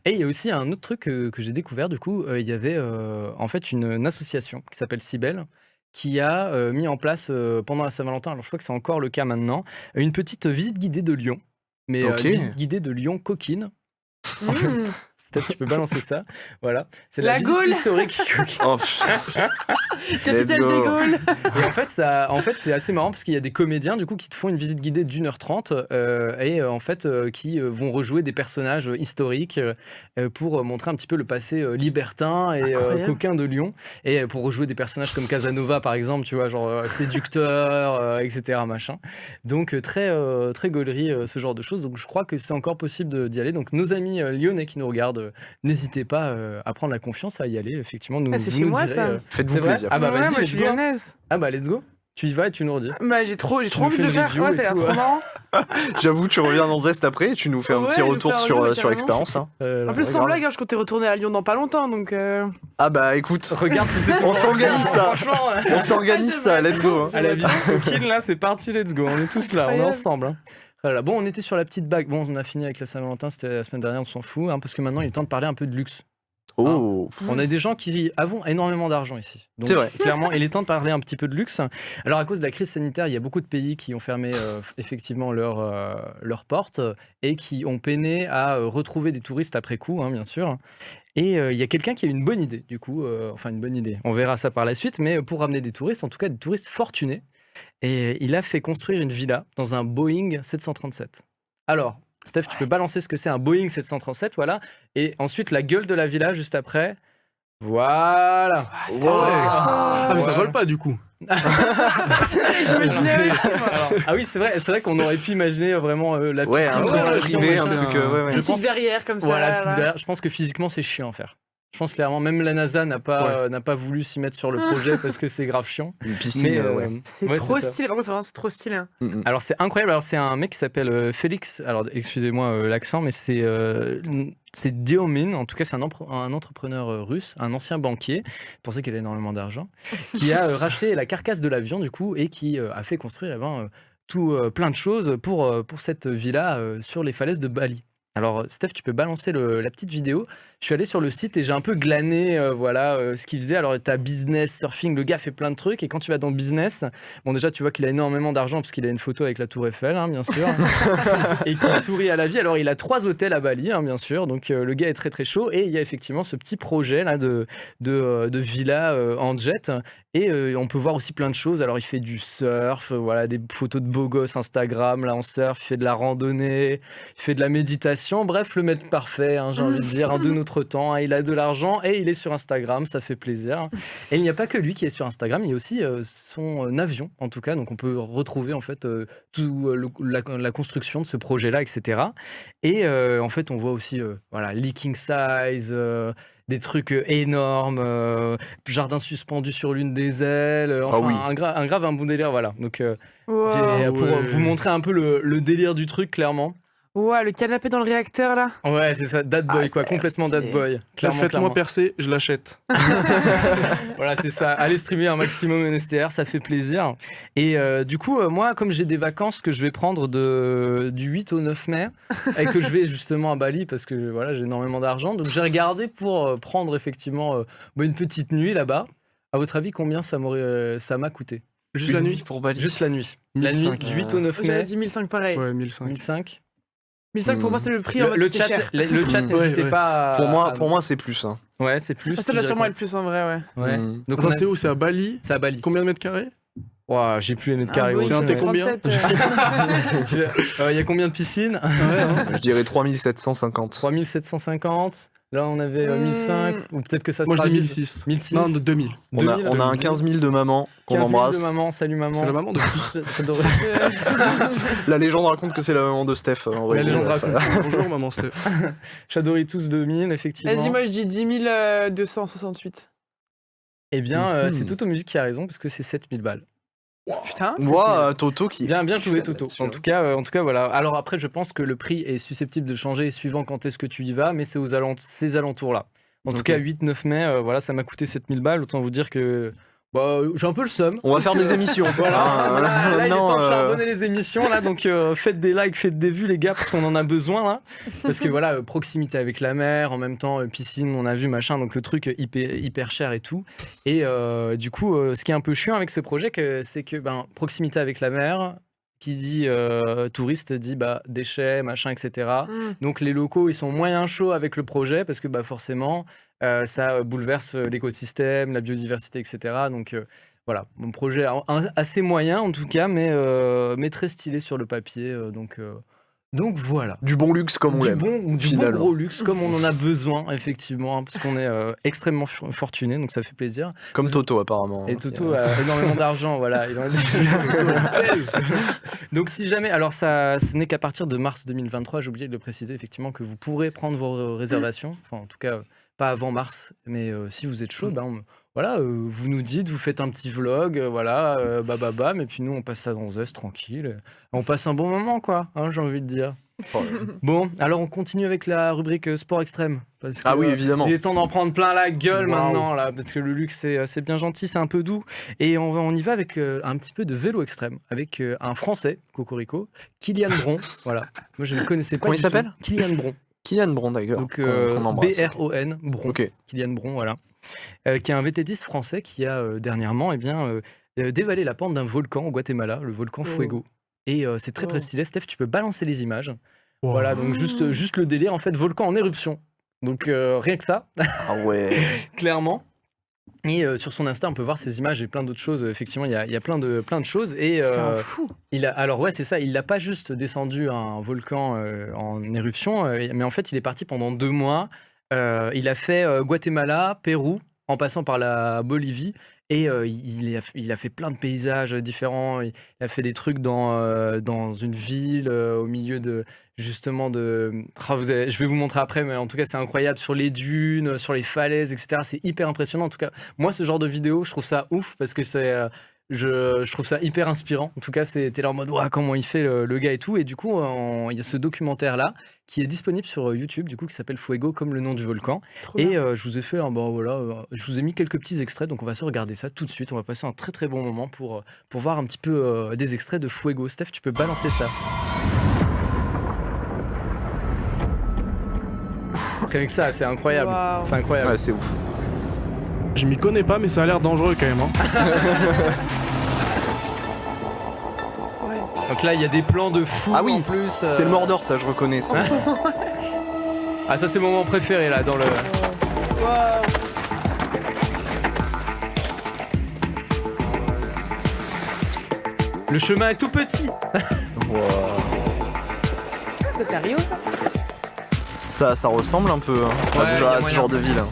Et il y a aussi un autre truc que j'ai découvert, du coup, il y avait en fait une association qui s'appelle Cybelle, qui a mis en place pendant la Saint-Valentin, alors je crois que c'est encore le cas maintenant, une petite visite guidée de Lyon. Mais Ok. une visite guidée de Lyon coquine. Mmh. Steph, tu peux balancer ça. Voilà. C'est La visite Gaule. historique. Oh, Capitale go. des Gaules. Et en fait, c'est assez marrant parce qu'il y a des comédiens du coup qui te font une visite guidée d'1h30 en fait qui vont rejouer des personnages historiques pour montrer un petit peu le passé libertin et Incroyable. coquin de Lyon et pour rejouer des personnages comme Casanova par exemple, tu vois, genre séducteur, etc. machin. Donc très gaulerie ce genre de choses. Donc je crois que c'est encore possible d'y aller. Donc nos amis lyonnais qui nous regardent, n'hésitez pas à prendre la confiance à y aller. Effectivement, C'est vous chez nous moi, direz, ça. Faites-vous c'est vrai plaisir. Ah bah Ouais, vas-y, moi, je let's suis go. lyonnaise. Ah bah let's go. Tu y vas et tu nous redis. Bah, j'ai trop nous envie de fais le une faire. review Ouais, et ça a l'air tout, trop ouais. marrant. J'avoue, tu reviens dans Zest après et tu nous fais un Ouais, petit je vais retour faire un sur, review, sur carrément. l'expérience. Hein. En plus, sans blague, hein, je comptais retourner à Lyon dans pas longtemps, donc. Ah bah écoute, Regarde si c'est on s'organise ça. Franchement, On s'organise ça, let's go. Hein. à la visite coquine, là, c'est parti, let's go. On est tous là, on est Incroyable. ensemble. Hein. Voilà. Bon, on était sur la petite bague. Bon, on a fini avec la Saint-Valentin, c'était la semaine dernière, on s'en fout, hein, parce que maintenant il est temps de parler un peu de luxe. Oh, On a des gens qui avons énormément d'argent ici. Donc, C'est vrai. clairement, il est temps de parler un petit peu de luxe. Alors, à cause de la crise sanitaire, il y a beaucoup de pays qui ont fermé effectivement leurs portes et qui ont peiné à retrouver des touristes après coup, hein, bien sûr. Et il y a quelqu'un qui a une bonne idée, du coup. Enfin, une bonne idée. On verra ça par la suite. Mais pour ramener des touristes, en tout cas des touristes fortunés. Et il a fait construire une villa dans un Boeing 737. Alors, Steph, tu peux balancer ce que c'est un Boeing 737, voilà. Et ensuite, la gueule de la villa juste après. Voilà. Ah, mais ça Ouais. vole pas du coup. J'imaginais aussi, moi. Ah oui, c'est vrai qu'on aurait pu imaginer vraiment la ouais, piscine un dans truc la privé, piscine, un machin. truc. Ouais, ouais. Je Une petite pense- verrière comme ça. Voilà, là. petite verrière. Je pense que physiquement, c'est chiant à faire. Je pense clairement, même la NASA n'a pas voulu s'y mettre sur le projet parce que c'est grave chiant. Une piscine, Mais ouais. C'est ouais, trop c'est ça. stylé. Par contre, c'est trop stylé. Hein. Mm, mm. Alors c'est incroyable. Alors c'est un mec qui s'appelle Félix. Alors excusez-moi l'accent, mais c'est Diomin. En tout cas, c'est un entrepreneur russe, un ancien banquier. C'est pour ça qu'il a énormément d'argent, qui a racheté la carcasse de l'avion du coup et qui a fait construire plein de choses pour cette villa sur les falaises de Bali. Alors, Steph, tu peux balancer la petite vidéo. Je suis allé sur le site et j'ai un peu glané ce qu'il faisait. Alors, tu as business, surfing, le gars fait plein de trucs. Et quand tu vas dans business, bon, déjà, tu vois qu'il a énormément d'argent parce qu'il a une photo avec la Tour Eiffel, hein, bien sûr. Et qu'il sourit à la vie. Alors, il a 3 hôtels à Bali, hein, bien sûr. Donc, le gars est très, très chaud. Et il y a effectivement ce petit projet là de villa en jet. Et on peut voir aussi plein de choses. Alors, il fait du surf, voilà, des photos de beaux gosses Instagram, là, en surf. Il fait de la randonnée, il fait de la méditation. Bref, le maître parfait, hein, j'ai envie de dire, de notre temps. Hein. Il a de l'argent et il est sur Instagram, ça fait plaisir. Et il n'y a pas que lui qui est sur Instagram, il y a aussi son avion, en tout cas. Donc, on peut retrouver, en fait, la construction de ce projet-là, etc. Et en fait, on voit aussi, voilà, leaking size... des trucs énormes, jardin suspendu sur l'une des ailes, enfin oui. un bon délire, voilà. Donc Wow. pour ouais. vous montrer un peu le délire du truc, clairement. Ouais, le canapé dans le réacteur là. Ouais, c'est ça, dad boy, Ah, quoi, c'est complètement stylé. dad boy. Clairement, Faites-moi clairement. percer, je l'achète. Voilà, c'est ça. Allez streamer un maximum NSTR, ça fait plaisir. Et du coup, moi, comme j'ai des vacances que je vais prendre du 8 au 9 mai et que je vais justement à Bali parce que voilà, j'ai énormément d'argent, donc j'ai regardé pour prendre effectivement une petite nuit là-bas. À votre avis, combien ça m'a coûté? Juste la nuit pour Bali. Juste la nuit. La nuit 1005. du 8 au 9 J'avais mai. dit 1005 pareil. Ouais, 1005. 1005. 1005 pour moi, c'est le prix en mode Le c'est chat, cher. le chat, n'hésitez ouais. pas. Pour moi, c'est plus. Hein. Ouais, c'est plus. Ça tu doit dirais sûrement quoi? être plus en vrai, ouais. Ouais. Mm. Donc Attends, on c'est où? C'est à Bali? C'est à Bali. Combien de mètres carrés? Ouah, j'ai plus les mètres Ah, carrés. Boeing c'est un gros. T combien 737, Il y a combien de piscines? Je dirais 3750. 3750. Là, on avait 1005. Ou peut-être que ça Moi, je sera dis vite. 1006. 1006. Non, de 2000. On a 2000, un 15 000 de maman qu'on 15 000 embrasse. de maman. Salut maman. C'est la maman de Ça devrait- La légende raconte que c'est la maman de Steph. En vrai. La légende raconte. Bonjour, maman Steph. Shadoritus 2000, effectivement. Vas-y, moi je dis 10 268. Eh bien, Mhm. c'est Toto Musique qui a raison, parce que c'est 7000 balles. Putain. Moi, Toto qui. Bien qui joué, excelle Toto. là-dessus, En hein. tout cas, voilà. Alors après, je pense que le prix est susceptible de changer suivant quand est-ce que tu y vas, mais c'est ces alentours-là. En tout Ok. cas, 8-9 mai, voilà, ça m'a coûté 7000 balles. Autant vous dire que j'ai un peu le seum. On va faire des émissions. Voilà, Hein, voilà, là, il est maintenant, temps de charbonner les émissions, là, donc faites des likes, faites des vues, les gars, parce qu'on en a besoin, là. Parce que voilà, proximité avec la mer, en même temps, piscine, on a vu, machin, donc le truc hyper cher et tout. Et du coup, ce qui est un peu chiant avec ce projet, c'est que proximité avec la mer, qui dit touriste dit déchets, machin, etc. Mm. Donc les locaux, ils sont moyen chauds avec le projet parce que forcément, ça bouleverse l'écosystème, la biodiversité, etc. Donc voilà, mon projet assez moyen en tout cas, mais très stylé sur le papier. Donc voilà. Du bon luxe comme on Du l'aime. bon finalement. gros luxe, comme on en a besoin, effectivement, hein, parce qu'on est extrêmement fortuné, donc ça fait plaisir. Comme Toto apparemment. Et hein, qui Toto a énormément d'argent, voilà. Il en a donc si jamais, alors ça, ce n'est qu'à partir de mars 2023, j'ai oublié de le préciser, effectivement, que vous pourrez prendre vos réservations, enfin en tout cas pas avant mars, mais si vous êtes chaud, voilà, vous nous dites, vous faites un petit vlog, voilà, mais puis nous on passe ça dans Zest tranquille, on passe un bon moment quoi, hein, j'ai envie de dire. Bon, alors on continue avec la rubrique sport extrême. Parce que, Ah oui, évidemment. il est temps d'en prendre plein la gueule Waouh. maintenant, là, parce que le luxe, c'est bien gentil, c'est un peu doux. Et on y va avec un petit peu de vélo extrême, avec un Français, Cocorico, Kylian Bron. Voilà. Moi, je ne connaissais pas. Comment du il s'appelle tout. Kylian Bron. Kylian Bron d'ailleurs. Donc, qu'on embrasse. B-R-O-N, Bron. Ok. Kylian Bron, voilà. Qui est un VTTiste français qui a dernièrement dévalé la pente d'un volcan au Guatemala, le volcan Fuego. Et c'est très très stylé. Steph, tu peux balancer les images. Voilà, donc juste le délire, en fait, volcan en éruption. Donc rien que ça, Ah ouais. clairement. Et sur son Insta, on peut voir ces images et plein d'autres choses. Effectivement, il y a plein de choses. Et C'est un fou. alors ouais, c'est ça. Il n'a pas juste descendu un volcan en éruption, mais en fait, il est parti pendant 2 mois. Il a fait Guatemala, Pérou, en passant par la Bolivie. Et il a fait plein de paysages différents. Il a fait des trucs dans une ville, au milieu de justement de. Je vais vous montrer après, mais en tout cas, c'est incroyable sur les dunes, sur les falaises, etc. C'est hyper impressionnant. En tout cas, moi, ce genre de vidéo, je trouve ça ouf parce que je trouve ça hyper inspirant. En tout cas, t'es là en mode, ouah, comment il fait le gars et tout. Et du coup, il y a ce documentaire-là qui est disponible sur YouTube, du coup, qui s'appelle Fuego, comme le nom du volcan. Trop Et bien. je vous ai fait je vous ai mis quelques petits extraits, donc on va se regarder ça tout de suite. On va passer un très très bon moment pour voir un petit peu des extraits de Fuego. Steph, tu peux balancer ça. Rien que ça, c'est incroyable. Waouh. C'est incroyable. Ouais, c'est ouf. Je m'y connais pas, mais ça a l'air dangereux quand même. Hein. Ouais. Donc là, il y a des plans de fou Ah oui, en plus. C'est le Mordor, ça, je reconnais. Ça. Ah, ça, c'est mon moment préféré là dans le. Waouh. Le chemin est tout petit. Wow. C'est sérieux ça Ça ressemble un peu hein, Ouais, à y a ce moyen. genre de ville. hein.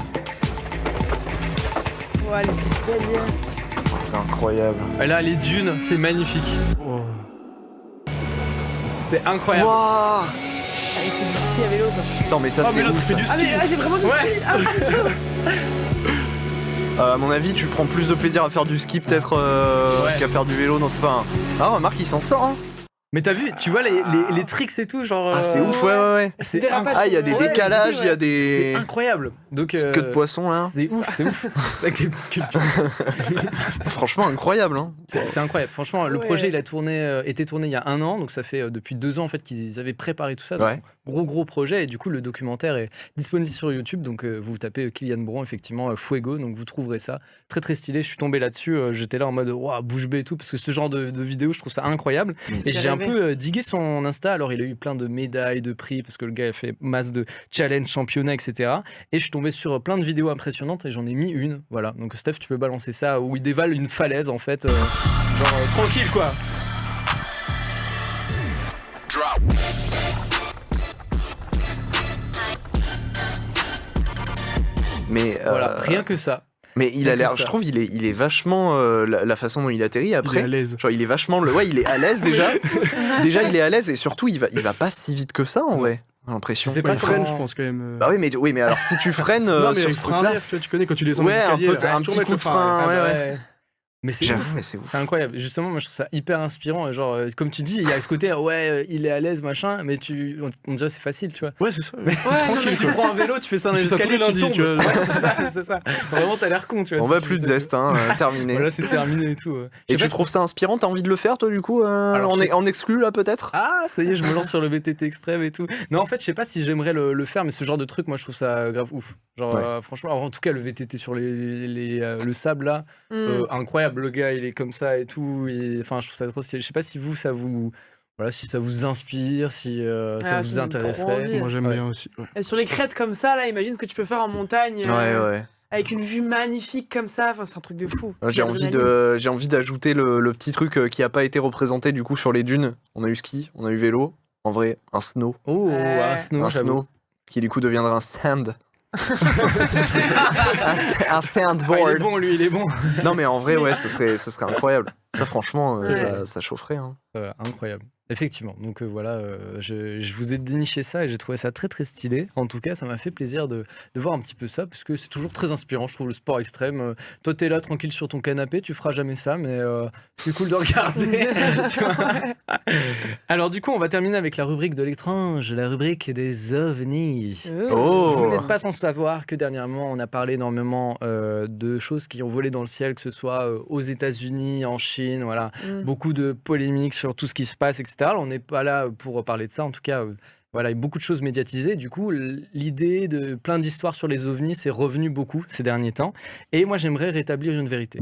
Ouais, les escaliers. Oh, c'est incroyable. Et là, les dunes, c'est magnifique. Oh. C'est incroyable. Waouh. Ah, il fait du ski à vélo quoi. Attends, mais ça Ah, c'est mais là, tu ouf. fais du Ah, mais ski. j'ai vraiment du Ouais. ski. Ah, putain. À mon avis, tu prends plus de plaisir à faire du ski peut-être Ouais. qu'à faire du vélo. Non, c'est pas. Ah, remarque, il s'en sort. Hein. Mais t'as vu, tu vois les tricks et tout, genre. Ah, c'est ouf, ouais. C'est Dérapage. Ah, il y a des Ouais, décalages, il y a C'est des incroyable. Donc. petites queues de poisson là. C'est ouf, c'est ouf. C'est avec des petites queues de poisson. Franchement, incroyable. Hein. C'est incroyable. Franchement, le Ouais. projet, il a été tourné il y a 1 an, donc ça fait depuis 2 ans en fait qu'ils avaient préparé tout ça. Donc, Ouais. gros projet, et du coup le documentaire est disponible sur YouTube. Donc vous tapez Kylian Bron, effectivement Fuego, donc vous trouverez ça très très stylé. Je suis tombé là-dessus, j'étais là en mode waouh, bouche bée et tout, parce que ce genre de vidéo, je trouve ça incroyable. Et j'ai un rêvé. peu digué son Insta. Alors il a eu plein de médailles, de prix, parce que le gars a fait masse de challenge, championnats, etc. Et je suis tombé sur plein de vidéos impressionnantes et j'en ai mis une. Voilà. Donc Steph, tu peux balancer ça où il dévale une falaise en fait, tranquille quoi. Mais Voilà, rien que ça. Mais il Rien a que l'air, ça. je trouve, il est vachement la façon dont il atterrit Il est après. à l'aise. Genre, il est vachement ouais, il est à l'aise déjà. Déjà, il est à l'aise et surtout, il va pas si vite que ça en vrai. J'ai l'impression. Je sais Pas pas il freine, comment- je pense quand même. Bah oui, mais alors si tu freines non, mais sur avec ce frein truc-là, arrière, tu connais quand tu descends Ouais, les un escaliers, peu, là, un toujours petit mettre coup le de frein, frein, ouais. ouais. Mais c'est j'avoue, ouf. mais c'est ouf. C'est incroyable. Justement, moi je trouve ça hyper inspirant. Et genre, comme tu dis, il y a ce côté, il est à l'aise, machin, mais on dirait que c'est facile, tu vois. Ouais, c'est ça. Mais tranquille, tu prends un vélo, tu fais ça dans Tu les fais ça tous escaliers, les tu lundis, tombes. tu vois. Ouais, c'est ça. Vraiment, t'as l'air con, tu vois. On si va tu plus de fais ça. zeste, hein, terminé. Voilà, c'est terminé et tout. Et Je sais tu pas trouves ça inspirant? T'as envie de le faire, toi, du coup Alors, je sais- en exclu, là, peut-être? Ah, ça y est, je me lance sur le VTT extrême et tout. Non, en fait, je sais pas si j'aimerais le faire, mais ce genre de truc, moi, je trouve ça grave ouf. Genre, Ouais. franchement, en tout cas, le VTT sur le sable là, Mm. incroyable. incroyable, le gars, il est comme ça et tout. Enfin, je trouve ça trop stylé. Je sais pas si vous, si ça vous inspire, si ça Ah, vous ça me donne trop intéresserait. envie. Moi j'aime Ouais. bien aussi. Ouais. Et sur les crêtes comme ça, là, imagine ce que tu peux faire en montagne. Ouais. Avec une vue magnifique comme ça, enfin, c'est un truc de fou. J'ai envie d'ajouter le petit truc qui a pas été représenté du coup sur les dunes. On a eu ski, on a eu vélo. En vrai, un snow. Oh, Ouais. un snow, Un j'avoue. snow qui du coup deviendra un sand. un Ah, il est sandboard. bon, lui, il est bon. Non mais en vrai, ouais, ce serait incroyable. Ça franchement, Ouais. ça chaufferait. Hein. Incroyable. Effectivement. Donc voilà, je vous ai déniché ça et j'ai trouvé ça très très stylé. En tout cas, ça m'a fait plaisir de voir un petit peu ça parce que c'est toujours très inspirant. Je trouve le sport extrême. Toi, t'es là tranquille sur ton canapé, tu feras jamais ça, mais c'est cool de regarder. Tu vois. Alors du coup, on va terminer avec la rubrique de l'étrange, la rubrique des ovnis. Oh. Vous n'êtes pas sans savoir que dernièrement, on a parlé énormément de choses qui ont volé dans le ciel, que ce soit aux États-Unis, en Chine, voilà. Beaucoup de polémiques sur tout ce qui se passe, etc. On n'est pas là pour parler de ça, en tout cas. Voilà, il y a beaucoup de choses médiatisées. Du coup, l'idée de plein d'histoires sur les ovnis c'est revenu beaucoup ces derniers temps. Et moi, j'aimerais rétablir une vérité,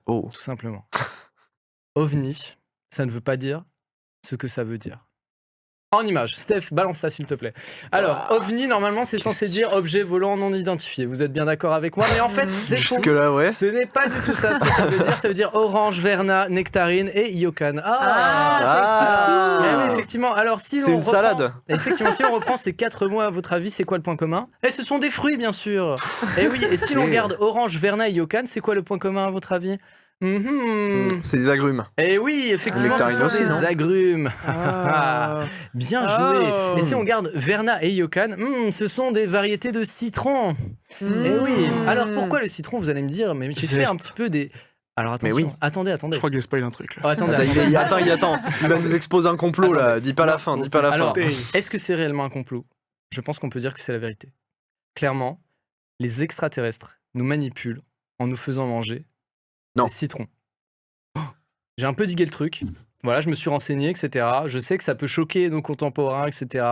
Oh. tout simplement. OVNI, ça ne veut pas dire ce que ça veut dire. En image, Steph, balance ça s'il te plaît. Alors, OVNI, normalement, c'est censé dire objet volant non identifié. Vous êtes bien d'accord avec moi? Mais en fait, c'est faux. Jusque là, ouais. Ce n'est pas du tout ça ce que ça veut dire. Ça veut dire orange, verna, nectarine et yokan. ça explique tout. Eh oui, effectivement. Alors, si C'est on une reprend- salade. Effectivement, si on reprend ces 4 mots, à votre avis, c'est quoi le point commun? Et ce sont des fruits, bien sûr. Et oui, et si Ok. on regarde orange, verna et yokan, c'est quoi le point commun, à votre avis? C'est des agrumes. Et oui, effectivement, ce Nectarine sont aussi, des non agrumes. Ah. Bien joué. Oh. Et si on regarde verna et yokan, ce sont des variétés de citron. Eh oui. Alors pourquoi le citron, vous allez me dire, mais j'ai fait Zeste. un petit peu des... Alors Mais attention, oui. attendez. Je crois que je spoil un truc là. Oh, attendez. Attends, il attend. Il va nous exposer un complot là. Dis pas la fin, dis pas la fin. Alors, est-ce que c'est réellement un complot? Je pense qu'on peut dire que c'est la vérité. Clairement, les extraterrestres nous manipulent en nous faisant manger Non. des citrons. J'ai un peu digué le truc. Voilà, je me suis renseigné, etc. Je sais que ça peut choquer nos contemporains, etc.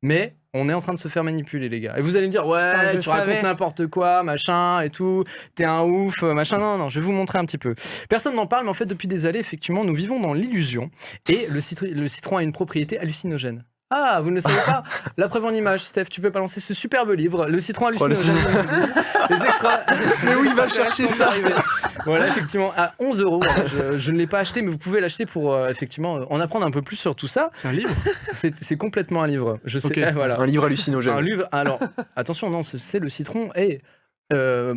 Mais on est en train de se faire manipuler, les gars. Et vous allez me dire, ouais, Putain, je tu racontes savais. n'importe quoi, machin, et tout. T'es un ouf, machin. Non, je vais vous montrer un petit peu. Personne n'en parle, mais en fait, depuis des années, effectivement, nous vivons dans l'illusion. Et le citron a une propriété hallucinogène. Ah, vous ne le savez pas? La preuve en image, Steph, tu peux balancer ce superbe livre, Le citron Citron hallucinogène. Les extra... Mais où il va chercher ça? Voilà, effectivement, à 11 €. Je ne l'ai pas acheté, mais vous pouvez l'acheter pour effectivement en apprendre un peu plus sur tout ça. C'est un livre? C'est complètement un livre. Je sais, Ok. voilà. Un livre hallucinogène. Un livre. Alors, attention, non, c'est le citron. Et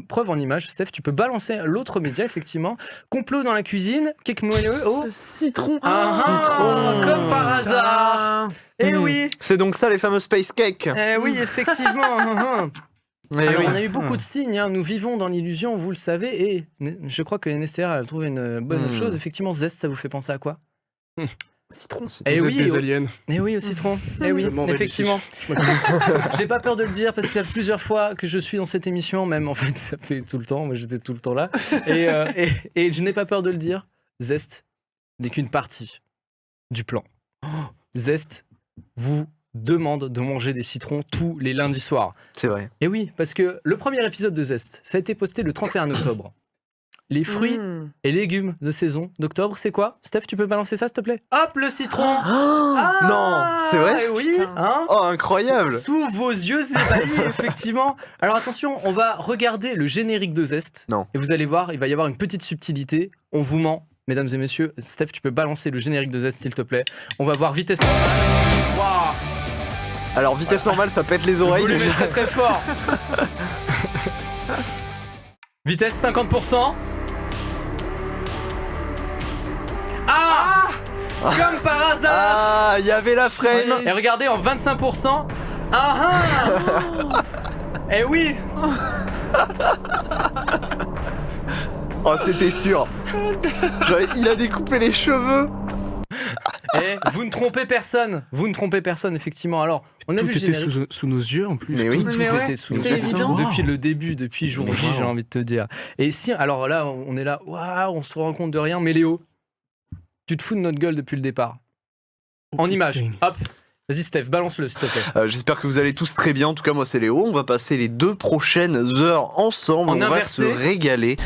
preuve en image, Steph, tu peux balancer l'autre média, effectivement. Complot dans la cuisine, cake moelleux. Oh, Citron. citron, comme par hasard. Eh oui, C'est donc ça les fameux space cakes. oui, effectivement. Eh Alors, oui. on a eu beaucoup de signes, hein. Nous vivons dans l'illusion, vous le savez, et je crois que NSTR a trouvé une bonne chose. Effectivement, Zest, ça vous fait penser à quoi? Citron. Eh Vous êtes oui, des oh. aliens. Eh oui, au citron. Eh oui, Je m'en vais effectivement. d'ici. Je m'accuse. J'ai pas peur de le dire parce qu'il y a plusieurs fois que je suis dans cette émission, même en fait, ça fait tout le temps, moi j'étais tout le temps là. Et je n'ai pas peur de le dire, Zest n'est qu'une partie du plan. Zest vous demande de manger des citrons tous les lundis soirs. C'est vrai. Et oui, parce que le premier épisode de Zest, ça a été posté le 31 octobre. Les fruits et légumes de saison d'octobre, c'est quoi? Steph, tu peux balancer ça, s'il te plaît? Hop, le citron! Non, c'est vrai? Eh oui, hein? Oh, incroyable. Sous vos yeux ébahis, effectivement. Alors attention, on va regarder le générique de Zest. Non. Et vous allez voir, il va y avoir une petite subtilité. On vous ment, mesdames et messieurs. Steph, tu peux balancer le générique de Zest, s'il te plaît. On va voir vitesse normale. Waouh! Alors vitesse normale, ça pète les oreilles. Vous le déjà. mettez très fort. Vitesse 50%. Ah! Comme par hasard! Ah, il y avait la frame. Et regardez, en 25%. Ah ah! Eh oui! Oh, c'était sûr. Genre, il a découpé les cheveux. Eh, vous ne trompez personne. Vous ne trompez personne, effectivement. Alors, on a Tout vu le était générique. sous nos yeux en plus. Mais oui. Tout Mais ouais, était sous c'était nos yeux. évident. Depuis le début, depuis jour Mais J, wow. j'ai envie de te dire. Et si, alors là, on est là, waouh, on se rend compte de rien. Mais Léo, tu te fous de notre gueule depuis le départ. En image. Hop. Vas-y, Steph, balance-le, s'il te plaît. J'espère que vous allez tous très bien. En tout cas, moi, c'est Léo. On va passer les 2 prochaines heures ensemble. En On va inversé. se régaler.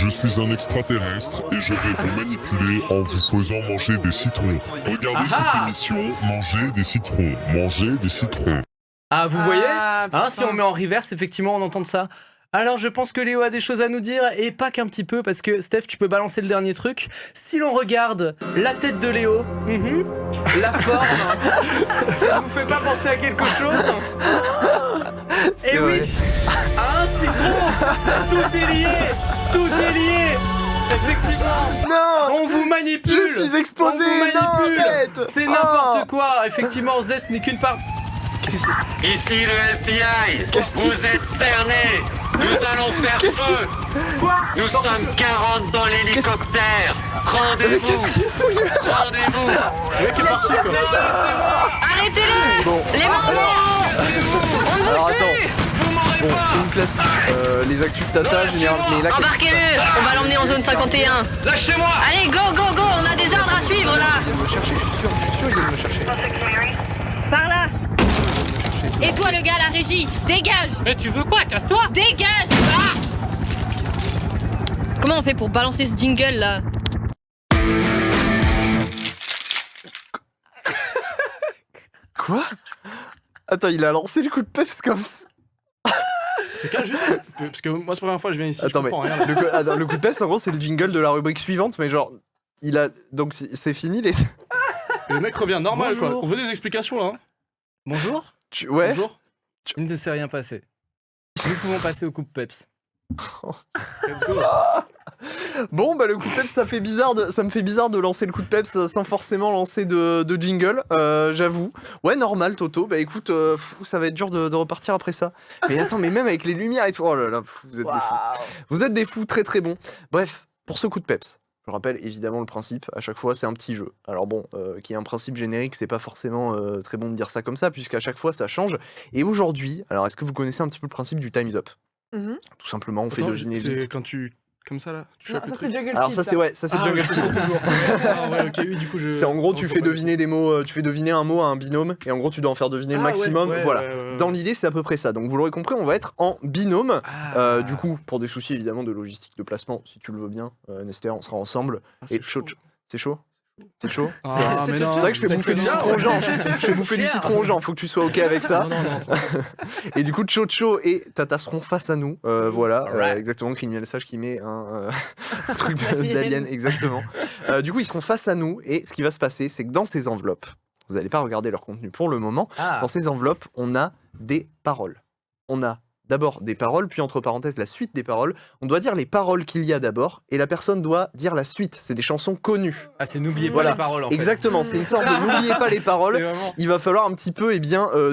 Je suis un extraterrestre et je vais vous manipuler en vous faisant manger des citrons. Regardez cette émission, manger des citrons, manger des citrons. Ah, vous voyez putain. Si on met en reverse, effectivement, on entend ça. Alors, je pense que Léo a des choses à nous dire, et pas qu'un petit peu, parce que Steph, tu peux balancer le dernier truc. Si l'on regarde la tête de Léo, la forme, ça ne vous fait pas penser à quelque chose? C'est Et vrai. oui, à un citron, tout est lié, tout est lié. Effectivement, Non, on vous manipule. je suis exposé. On vous Non, manipule. arrête. C'est Oh. n'importe quoi. Effectivement, Zest n'est qu'une part. Ici le FBI. Vous êtes cernés. Nous allons faire feu. Nous sommes 40 dans l'hélicoptère. Rendez-vous. Rendez-vous. Le mec est parti quoi. Arrêtez-le. Bon, Les morts. alors attends. Bon, une classique. Les actus de Tata, généralement. Mais là, Embarquez-le. On va l'emmener en zone 51. Lâchez-moi. Allez, go, go, go. On a des ordres à suivre là. il vient de me chercher, je suis sûr, il vient de me chercher. Par là. Et toi le gars, la régie, dégage. Mais tu veux quoi? Casse-toi! Dégage. Comment on fait pour balancer ce jingle là? Quoi? Attends, il a lancé le coup de peps comme ça. Quelqu'un juste. Parce que moi, c'est la première fois que je viens ici. Attends, je mais comprends rien. Là. le coup de peps, en gros, c'est le jingle de la rubrique suivante, mais genre, il a. Donc, c'est fini les. Et le mec revient normal quoi. Bonjour. On veut des explications là. Hein. Bonjour. Ouais. Bonjour. Il ne s'est rien passé. Nous pouvons passer au coup de peps. Let's go. Bon, bah, le coup de peps, ça me fait bizarre de lancer le coup de peps sans forcément lancer de jingle, j'avoue. Ouais, normal, Toto. Bah, écoute, ça va être dur de repartir après ça. Mais attends, mais même avec les lumières et tout, oh là là, vous êtes des fous. Vous êtes des fous très très bons. Bref, pour ce coup de peps. Je rappelle évidemment le principe, à chaque fois c'est un petit jeu. Alors bon, qu'il y ait un principe générique, c'est pas forcément très bon de dire ça comme ça, puisqu'à chaque fois ça change. Et aujourd'hui, alors est-ce que vous connaissez un petit peu le principe du Time's Up? Tout simplement, on fait Attends, deviner c'est vite. quand tu. Comme ça là. Tu Non, chopes le ça c'est truc. Jungle Alors Feed, ça c'est ouais, ça c'est Ah, Jungle ouais, Feed. toujours. Ah ouais, ok, oui, du coup je. C'est en gros, Non, tu faut fais pas- deviner des mots, tu fais deviner un mot à un binôme, et en gros, tu dois en faire deviner le Ah, ouais, maximum. ouais, Voilà. ouais, ouais, ouais. Dans l'idée, c'est à peu près ça. Donc, vous l'aurez compris, on va être en binôme. Ah. Du coup, pour des soucis évidemment de logistique de placement, si tu le veux bien, Nestor, on sera ensemble. Ah, Et c'est chaud. c'est chaud. C'est chaud. Ah, C'est mais c'est non, vrai que je fais ça bouffer fait du bien, citron aux ouais. gens. Je fais bouffer du Cher. citron aux gens. Faut que tu sois ok avec ça. Non, non, non. Et du coup, Chocho et Tata seront face à nous. Voilà, Alright. exactement. Criminel Sage qui met un truc d'alien, exactement. Du coup, ils seront face à nous. Et ce qui va se passer, c'est que dans ces enveloppes, vous n'allez pas regarder leur contenu pour le moment. Ah. Dans ces enveloppes, on a des paroles. On a d'abord des paroles, puis entre parenthèses la suite des paroles. On doit dire les paroles qu'il y a d'abord, et la personne doit dire la suite. C'est des chansons connues. Ah, c'est n'oubliez pas Voilà. les paroles en fait. Exactement, c'est une sorte de n'oubliez pas les C'est paroles. vraiment- Il va falloir un petit peu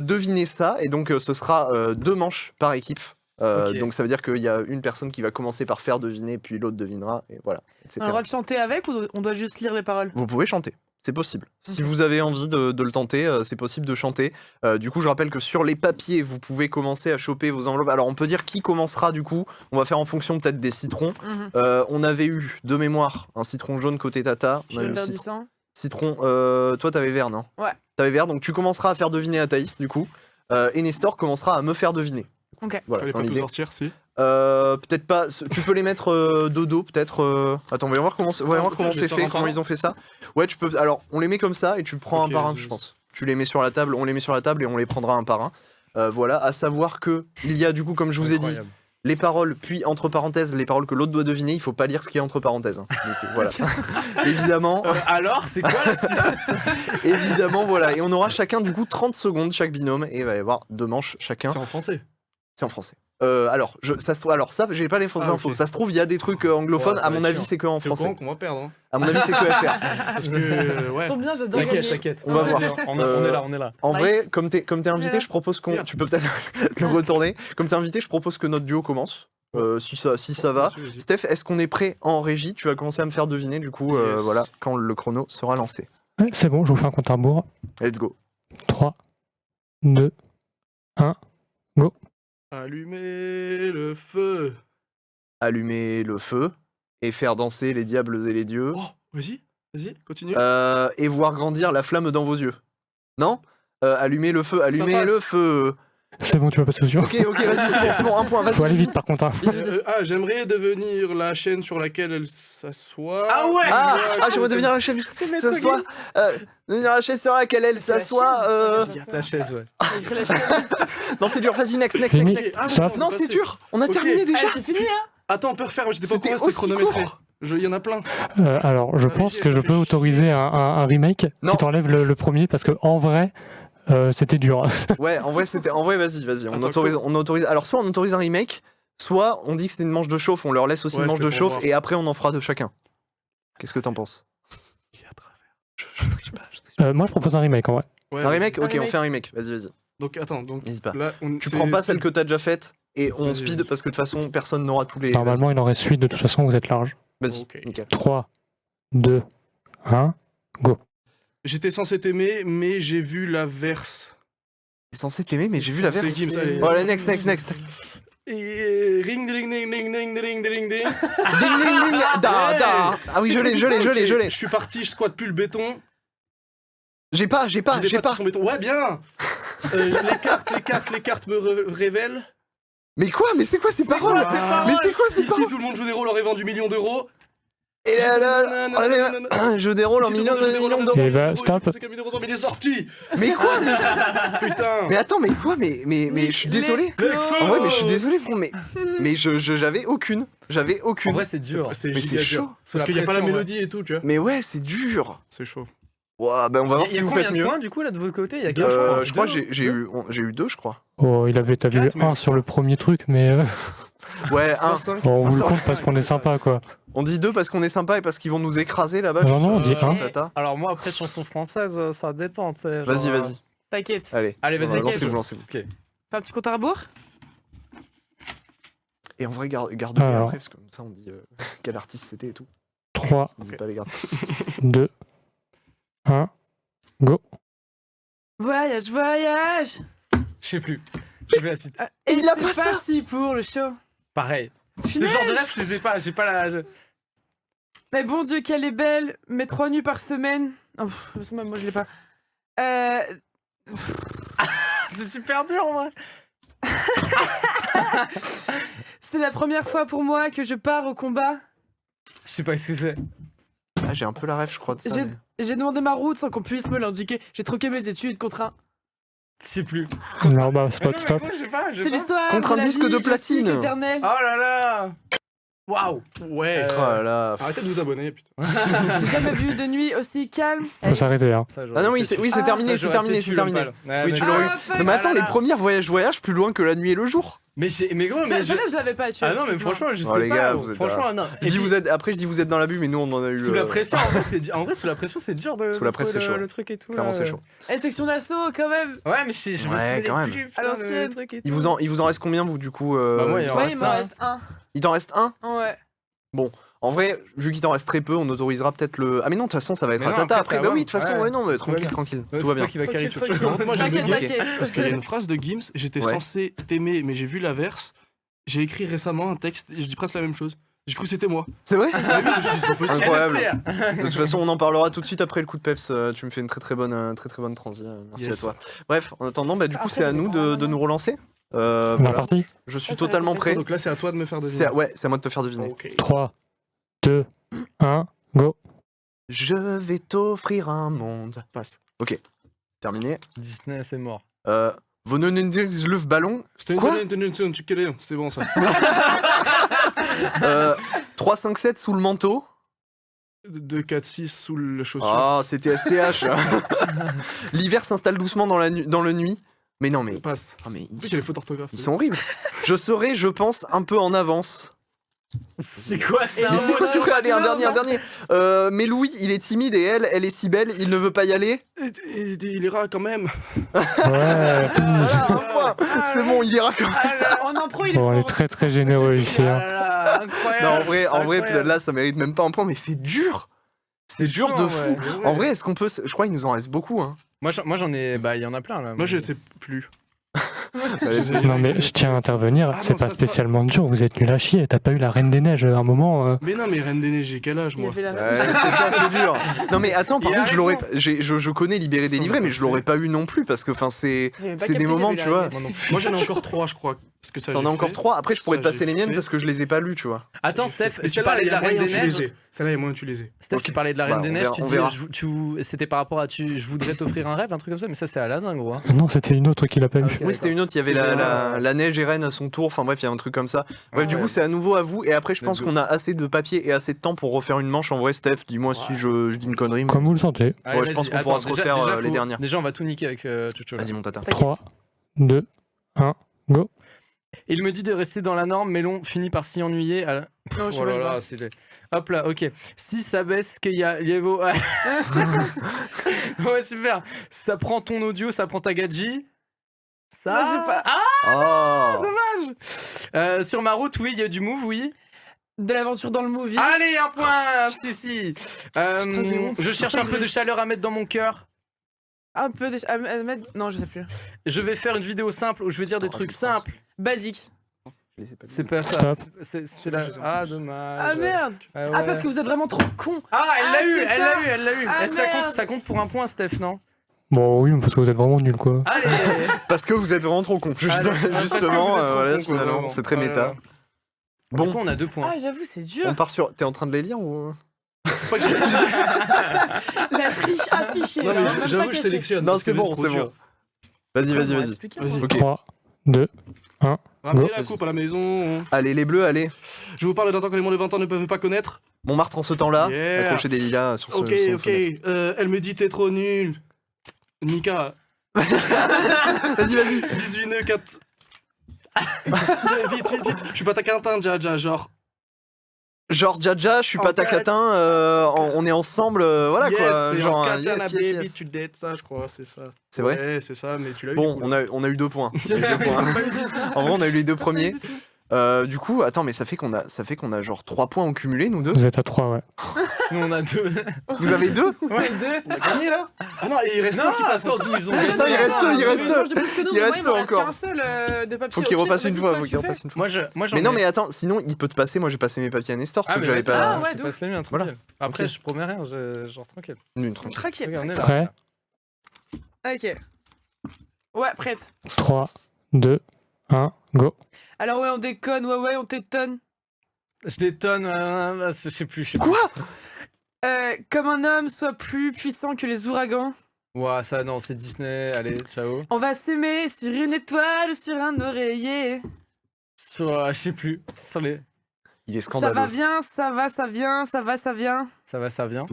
deviner ça, et donc ce sera 2 manches par équipe. Ok. Donc ça veut dire qu'il y a une personne qui va commencer par faire deviner, puis l'autre devinera, et voilà, etc. On a le droit de chanter avec ou on doit juste lire les paroles? Vous pouvez chanter, c'est possible. Si Ok. vous avez envie de le tenter, c'est possible de chanter. Du coup, je rappelle que sur les papiers, vous pouvez commencer à choper vos enveloppes. Alors, on peut dire qui commencera du coup. On va faire en fonction peut-être des citrons. On avait eu, de mémoire, un citron jaune côté Tata. On Je avait suis eu le verdissant. citron. Toi, t'avais vert, non? Ouais. T'avais vert, donc tu commenceras à faire deviner à Thaïs, du coup. Et Nestor commencera à me faire deviner. Ok. Voilà, Fallait dans pas tout l'idée. sortir, si. Peut-être pas. Tu peux les mettre de dos, peut-être. Attends, voyons voir comment je les c'est sors fait, un par comment un. ils ont fait ça. Ouais, tu peux. Alors, on les met comme ça et tu prends Ok, un par un, vas-y. je pense. Tu les mets sur la table, on les met sur la table et on les prendra un par un. Voilà, à savoir que il y a du coup, comme je vous ai dit, Incroyable. les paroles, puis entre parenthèses, les paroles que l'autre doit deviner. Il faut pas lire ce qu'il y a entre parenthèses. Hein. Du coup, voilà. Évidemment, Alors, c'est quoi la suite? évidemment, voilà. Et on aura chacun du coup 30 secondes chaque binôme et il va y avoir 2 manches chacun. C'est en français. C'est en français. Alors, ça se trouve, alors ça, j'ai pas les fausses Ah, infos. ok. Ça se trouve, il y a des trucs anglophones. Ouais, ça à va mon être avis, chiant. c'est que en C'est au courant français. qu'on va perdre. Hein. À mon avis, c'est que FR. Parce que, ouais. Tombe bien, j'adore T'inquiète, gagner. t'inquiète. On va voir. On est là, on est là. En Nice. vrai, comme t'es invité, je propose qu'on. Merde. Tu peux peut-être le retourner. Comme t'es invité, je propose que notre duo commence. Si ça va. Vas-y. Steph, est-ce qu'on est prêt en régie? Tu vas commencer à me faire deviner, du coup, Yes. voilà, quand le chrono sera lancé. Ouais, c'est bon, je vous fais un compte à rebours. Let's go. 3, 2, Allumer le feu. Allumer le feu et faire danser les diables et les dieux. Oh, vas-y, continue. Et voir grandir la flamme dans vos yeux. Non? Allumer le feu, allumer passe. le feu. C'est bon, tu vas passer au suivant. Ok, vas-y, c'est bon, un point, vas-y. Faut aller vite par contre. Hein. J'aimerais devenir la chaîne sur laquelle elle s'assoit. Ah ouais J'aimerais devenir la chaîne s'assoit. Devenir la chaise sur laquelle elle s'assoit. La chaise, ouais. Non, c'est dur, vas-y, next. Limite, stop. Non, c'est dur, on a Ok. terminé déjà. C'est fini, hein. Attends, on peut refaire, j'étais pas au C'était courant, c'était aussi chronométré. court. Il y en a plein. Alors, je pense que je peux autoriser un remake Non. si t'enlèves le premier, parce que en vrai, c'était dur. Ouais, en vrai, vas-y, on Attends, autorise. Alors, soit on autorise un remake, soit on dit que c'est une manche de chauffe, on leur laisse aussi Ouais, une manche de c'était pour chauffe, voir. et après on en fera de chacun. Qu'est-ce que t'en penses? Je triche pas. Moi, je propose un remake en vrai. Ouais, Un remake? Un Ok, on remake. fait un remake, vas-y. Donc attends, donc N'hésite pas. là, Tu prends pas celle que t'as déjà faite, et on Vas-y, speed, vas-y. parce que de toute façon, personne n'aura tous les... Normalement, il en reste 8, de toute façon, vous êtes large. Vas-y, Ok. nickel. 3, 2, 1. J'étais censé t'aimer, mais j'ai vu l'averse. T'es censé t'aimer, mais j'ai vu la C'est verse. Gims, allez. Voilà, next. Et ring ding ding ding ding ding ding ding. Ding, ding, ding. Da. Ah oui, je l'ai. Je suis parti, je squatte plus le béton. J'ai pas. J'ai pas son béton. Ouais, bien. Les cartes me révèlent. Mais quoi? Mais c'est quoi ces paroles? Mais c'est quoi ces Ici, paroles? tout le monde joue des rôles en rêvant du million d'euros. Et là, je déroule en millions d'euros. Et bah, stop. Mais il est sorti. Mais quoi? Putain. Mais attends, mais quoi? Mais je suis désolé. En vrai, mais je suis désolé, frère, mais j'avais aucune. En vrai, c'est dur. C'est Mais c'est giga chaud. dur. Parce qu'il y a pas la pression, mélodie et tout, tu vois. Mais ouais, c'est dur. C'est chaud. Ouah, ben on va voir Il si y a vous combien faites de mieux. points du coup là de votre côté? Il y a qu'un, Je crois que deux, j'ai eu 2, je crois. Oh, t'avais eu Quatre, mais- 1 sur le premier truc, mais Ouais, un. on vous le compte parce qu'on est sympa, quoi. On dit 2 parce qu'on est sympa et parce qu'ils vont nous écraser là-bas. Non, non, on dit un. Tata. Alors moi après chanson française ça dépend, tu sais. genre, Vas-y. T'inquiète. Allez. Allez, vas-y, Lancez-vous. Fais un petit compte à rebours. Et en vrai, garde-le Alors. après, parce que comme ça on dit quel artiste c'était et tout. 3, N'hésitez pas à les garder. 2, 1. Voyage. Je sais plus. Je fais la suite. Et il a c'est pas ça. parti pour le show. Pareil. Ce Punaise. genre de rêve, je les ai pas. J'ai pas la. Mais bon Dieu, qu'elle est belle. Mais 3 nuits par semaine. Oh, pff, moi je l'ai pas. C'est super dur en vrai. C'est la première fois pour moi que je pars au combat. Je sais pas ce que c'est. Ah, j'ai un peu la rêve, je crois. De ça, J'ai mais- j'ai demandé ma route sans qu'on puisse me l'indiquer. J'ai troqué mes études contre un. Je sais plus. Non, bah, spot, stop. Je sais pas. C'est l'histoire. Contre un de la disque vie, de le platine. cycle éternel. Oh là là. Waouh. Ouais. Oh là là. Arrêtez de vous abonner, putain. J'ai jamais vu de nuit aussi calme. Faut s'arrêter, hein. Ah non, oui, c'est terminé, c'est terminé. Oui, tu l'aurais eu. fuck. Non, mais attends, Ah là les là. premières voyage plus loin que la nuit et le jour. Mais gros, mais Celle-là, je l'avais pas, tu vois. Ah non, mais typiquement. franchement, je sais Oh, les pas. gars, vous êtes Franchement, non. Je dis après, je dis vous êtes dans l'abus, mais nous on en a eu. Sous la pression, en vrai, en vrai, sous la pression, c'est dur de. Sous la pression, trouver c'est chaud. Le truc et tout. Clairement, là. c'est chaud. Eh, section d'assaut, quand même. Ouais, mais je me Ouais, souviens quand même. plus. À putain, l'ancienne. le truc et Il tout. vous en reste combien, vous, du coup Bah, moi, il en Ouais, reste il m'en un. reste un. Il t'en reste un? Ouais. En vrai, vu qu'il t'en reste très peu, on autorisera peut-être le. Ah, mais non, de toute façon, ça va être Mais à non, Tata après, après. ça Bah va. oui, de toute façon, Ouais. ouais, non, mais Tout va bien. tranquille. Ouais, Tout va c'est bien. toi qui va carrer Tranquille, tout le tranquille. Moi, j'ai T'inquiète, bugué. t'inquiète. Parce qu'il y a une phrase de Gims, j'étais Ouais. censé t'aimer, mais j'ai vu l'averse. J'ai écrit récemment un texte et je dis presque la même chose. J'ai cru que c'était moi. C'est vrai? Ah oui, je me suis dit, c'est pas possible. Incroyable. De toute façon, on en parlera tout de suite après le coup de peps. Tu me fais une très bonne transi. Merci Yes. à toi. Bref, en attendant, bah, du coup, Après, c'est à je nous vais prendre de un nous relancer. On est Voilà. parti. Je suis Ça va totalement être prêt. Donc là, c'est à toi de me faire deviner. C'est à moi de te faire deviner. Ok. 3, 2, 1, go. Je vais t'offrir un monde. Passe. Terminé. Disney, c'est mort. Le ballon. C'était Quoi c'est bon ça. 357 sous le manteau. 2, 4, 6 sous le chaussure. Ah, c'était SCH. L'hiver s'installe doucement dans le nuit. Mais non, mais. Passe. Ah, mais En plus, il y a les fautes d'orthographe. ils sont horribles. Je serai, je pense, un peu en avance. C'est quoi Mais c'est quoi ce truc? Allez, un dernier. Mais Louis, il est timide et elle est si belle, il ne veut pas y aller. Il ira quand même. Ouais. Ah, un point. C'est bon, il ira quand même. En impro, il est Bon, on est fort. très très généreux ici, hein. Incroyable. Non, en vrai, Incroyable. là, ça mérite même pas un point, mais c'est dur. C'est dur de chiant, fou. ouais. En vrai, est-ce qu'on peut. Je crois qu'il nous en reste beaucoup. Hein. Moi, j'en ai. Bah, il y en a plein là. Moi, je sais plus. Non mais je tiens à intervenir, Ah c'est non, pas ça- spécialement dur, vous êtes nul à chier, t'as pas eu la Reine des Neiges à un moment Mais non, mais Reine des Neiges, j'ai quel âge, Il moi? avait la Ouais, c'est ça, c'est dur. Non mais attends, par Il a contre, je l'aurais, raison. je connais Libéré, délivré, mais je l'aurais pas eu non plus parce que, enfin, c'est J'avais pas des capté qu'il y moments, avait tu la vois. Reine des Moi non plus. Moi, j'en ai encore 3, je crois. Parce que ça, T'en j'ai as encore fait. 3. Après, je pourrais te Ça, passer j'ai les miennes fait. parce que je les ai pas lues, tu vois. Attends, J'ai Steph, fait. Mais tu parlais de la Reine des Neiges. Celle-là, il y a moyen que tu les aies. Steph, Ok. tu parlais de la Reine Bah, des on Neiges, verra- tu on dis, verra. c'était par rapport à je voudrais t'offrir un rêve, un truc comme ça, mais ça c'est Aladdin, gros. Hein. Non, c'était une autre qui l'a pas eu. Ok, Oui, c'était d'accord. une autre. Il y avait la neige et reine à son tour. Enfin bref, il y a un truc comme ça. Bref, du coup, c'est à nouveau à vous. Et après, je pense Let's go. qu'on a assez de papier et assez de temps pour refaire une manche. En vrai, Steph, dis-moi si je dis une connerie. mais- Comme vous le sentez. Allez, Ouais, je pense vas-y. qu'on pourra Attends, se refaire, les faut- dernières. Déjà, on va tout niquer avec Chucho. là. Vas-y, mon tata. 3, 2, 1, go. Il me dit de rester dans la norme, Mélon finit par s'y ennuyer. Non, je sais Oh pas, là je là, vois. c'est hop là, ok. Si ça baisse, qu'il y a Lievo. Ouais, super. Ça prend ton audio, ça prend ta gadget. Ça. Non, j'ai pas- Ah, Oh. sur ma route, oui, il y a du move, oui. De l'aventure dans le movie. Allez, un point, si. j'ai honte. Je cherche un peu de chaleur à mettre dans mon cœur. Un peu de... à mettre- Non, je sais plus. Je vais faire une vidéo simple où je vais dire des Oh, trucs je pense. simples. Basique. C'est pas ça. Stop. C'est là. Ah, dommage. Ah merde. Ah, Ah, ouais. parce que vous êtes vraiment trop cons. Ah, elle l'a Ah, eu, c'est elle ça. l'a eu, elle l'a eu. Ah, Eh, merde. ça compte pour un point, Steph, non? Bon, oui, parce que vous êtes vraiment nuls, quoi. Allez. Parce que vous êtes vraiment trop con. Allez, parce que vous êtes Justement, trop voilà, con, quoi, finalement, vraiment. c'est très Oh là méta. là. Du Bon, coup, on a 2 points. Ah, j'avoue, c'est dur. on part sur. T'es en train de les lire ou La triche affichée. Non, là, mais même pas j'avoue, je cachée. sélectionne. Non, parce c'est que bon, trop c'est dur. bon. Vas-y, vas-y, Comment vas-y. expliquer, Vas-y. moi Ok. 3, 2, Ramenez Go. la coupe à la maison. Allez, les bleus, allez. Je vous parle d'un temps que les moins de 20 ans ne peuvent pas connaître. Montmartre en ce temps-là. Yeah. Accrocher des lilas sur ce. Ok, sur le ok. fenêtre. Elle me dit t'es trop nul. Nika. Vas-y, vas-y. 18 nœuds, 4. Vite. Je suis pas ta quintin, Jaja, genre. Genre, Jaja, je suis pas En ta quatre. catin, on est ensemble, voilà yes, quoi. c'est Genre, en katana, yes, yes, baby, yes. tu dates ça, je crois, c'est ça. C'est vrai. Ouais, c'est ça, mais tu l'as eu. Bon, du coup, on a eu 2 points. On a eu deux points. En vrai, on a eu les 2 premiers. Du coup, attends, mais ça fait qu'on a genre 3 points en cumulé, nous deux. vous êtes à 3, ouais. Nous, on a 2. Vous avez 2 Ouais, deux. On a gagné là. Ah non, et il reste Non, un qui passe. attends, d'où ils ont gagné. Attends, il reste Attends, il mais reste mange de plus que nous, il mais moi, reste il me reste encore. qu'un seul de papier. Faut qu'il Au pire, repasse une vas-y, fois, toi, faut tu qu'il fais. repasse une fois. Moi, j'en Mais non, ai- mais attends, sinon il peut te passer. Moi j'ai passé mes papiers à Nestor parce Ah, que mais j'avais vas-y. pas. Ah, ouais, je te de passe les miens, Voilà. tranquille. Après, Ok. je promets rien, genre tranquille. Nul, tranquille. Tranquille. Regarde, on est là. Prêt? Ok. Ouais, prête. 3, 2, 1, go. Alors ouais, on déconne, ouais, on t'étonne. Je détonne, je sais plus. Quoi? Comme un homme soit plus puissant que les ouragans. Ouah, ça, non, c'est Disney. Allez, ciao. On va s'aimer sur une étoile, sur un oreiller. Sur, je sais plus. Sur les. Il est Ça va scandaleux. bien, ça va, ça vient, ça va, ça vient. Ça vient.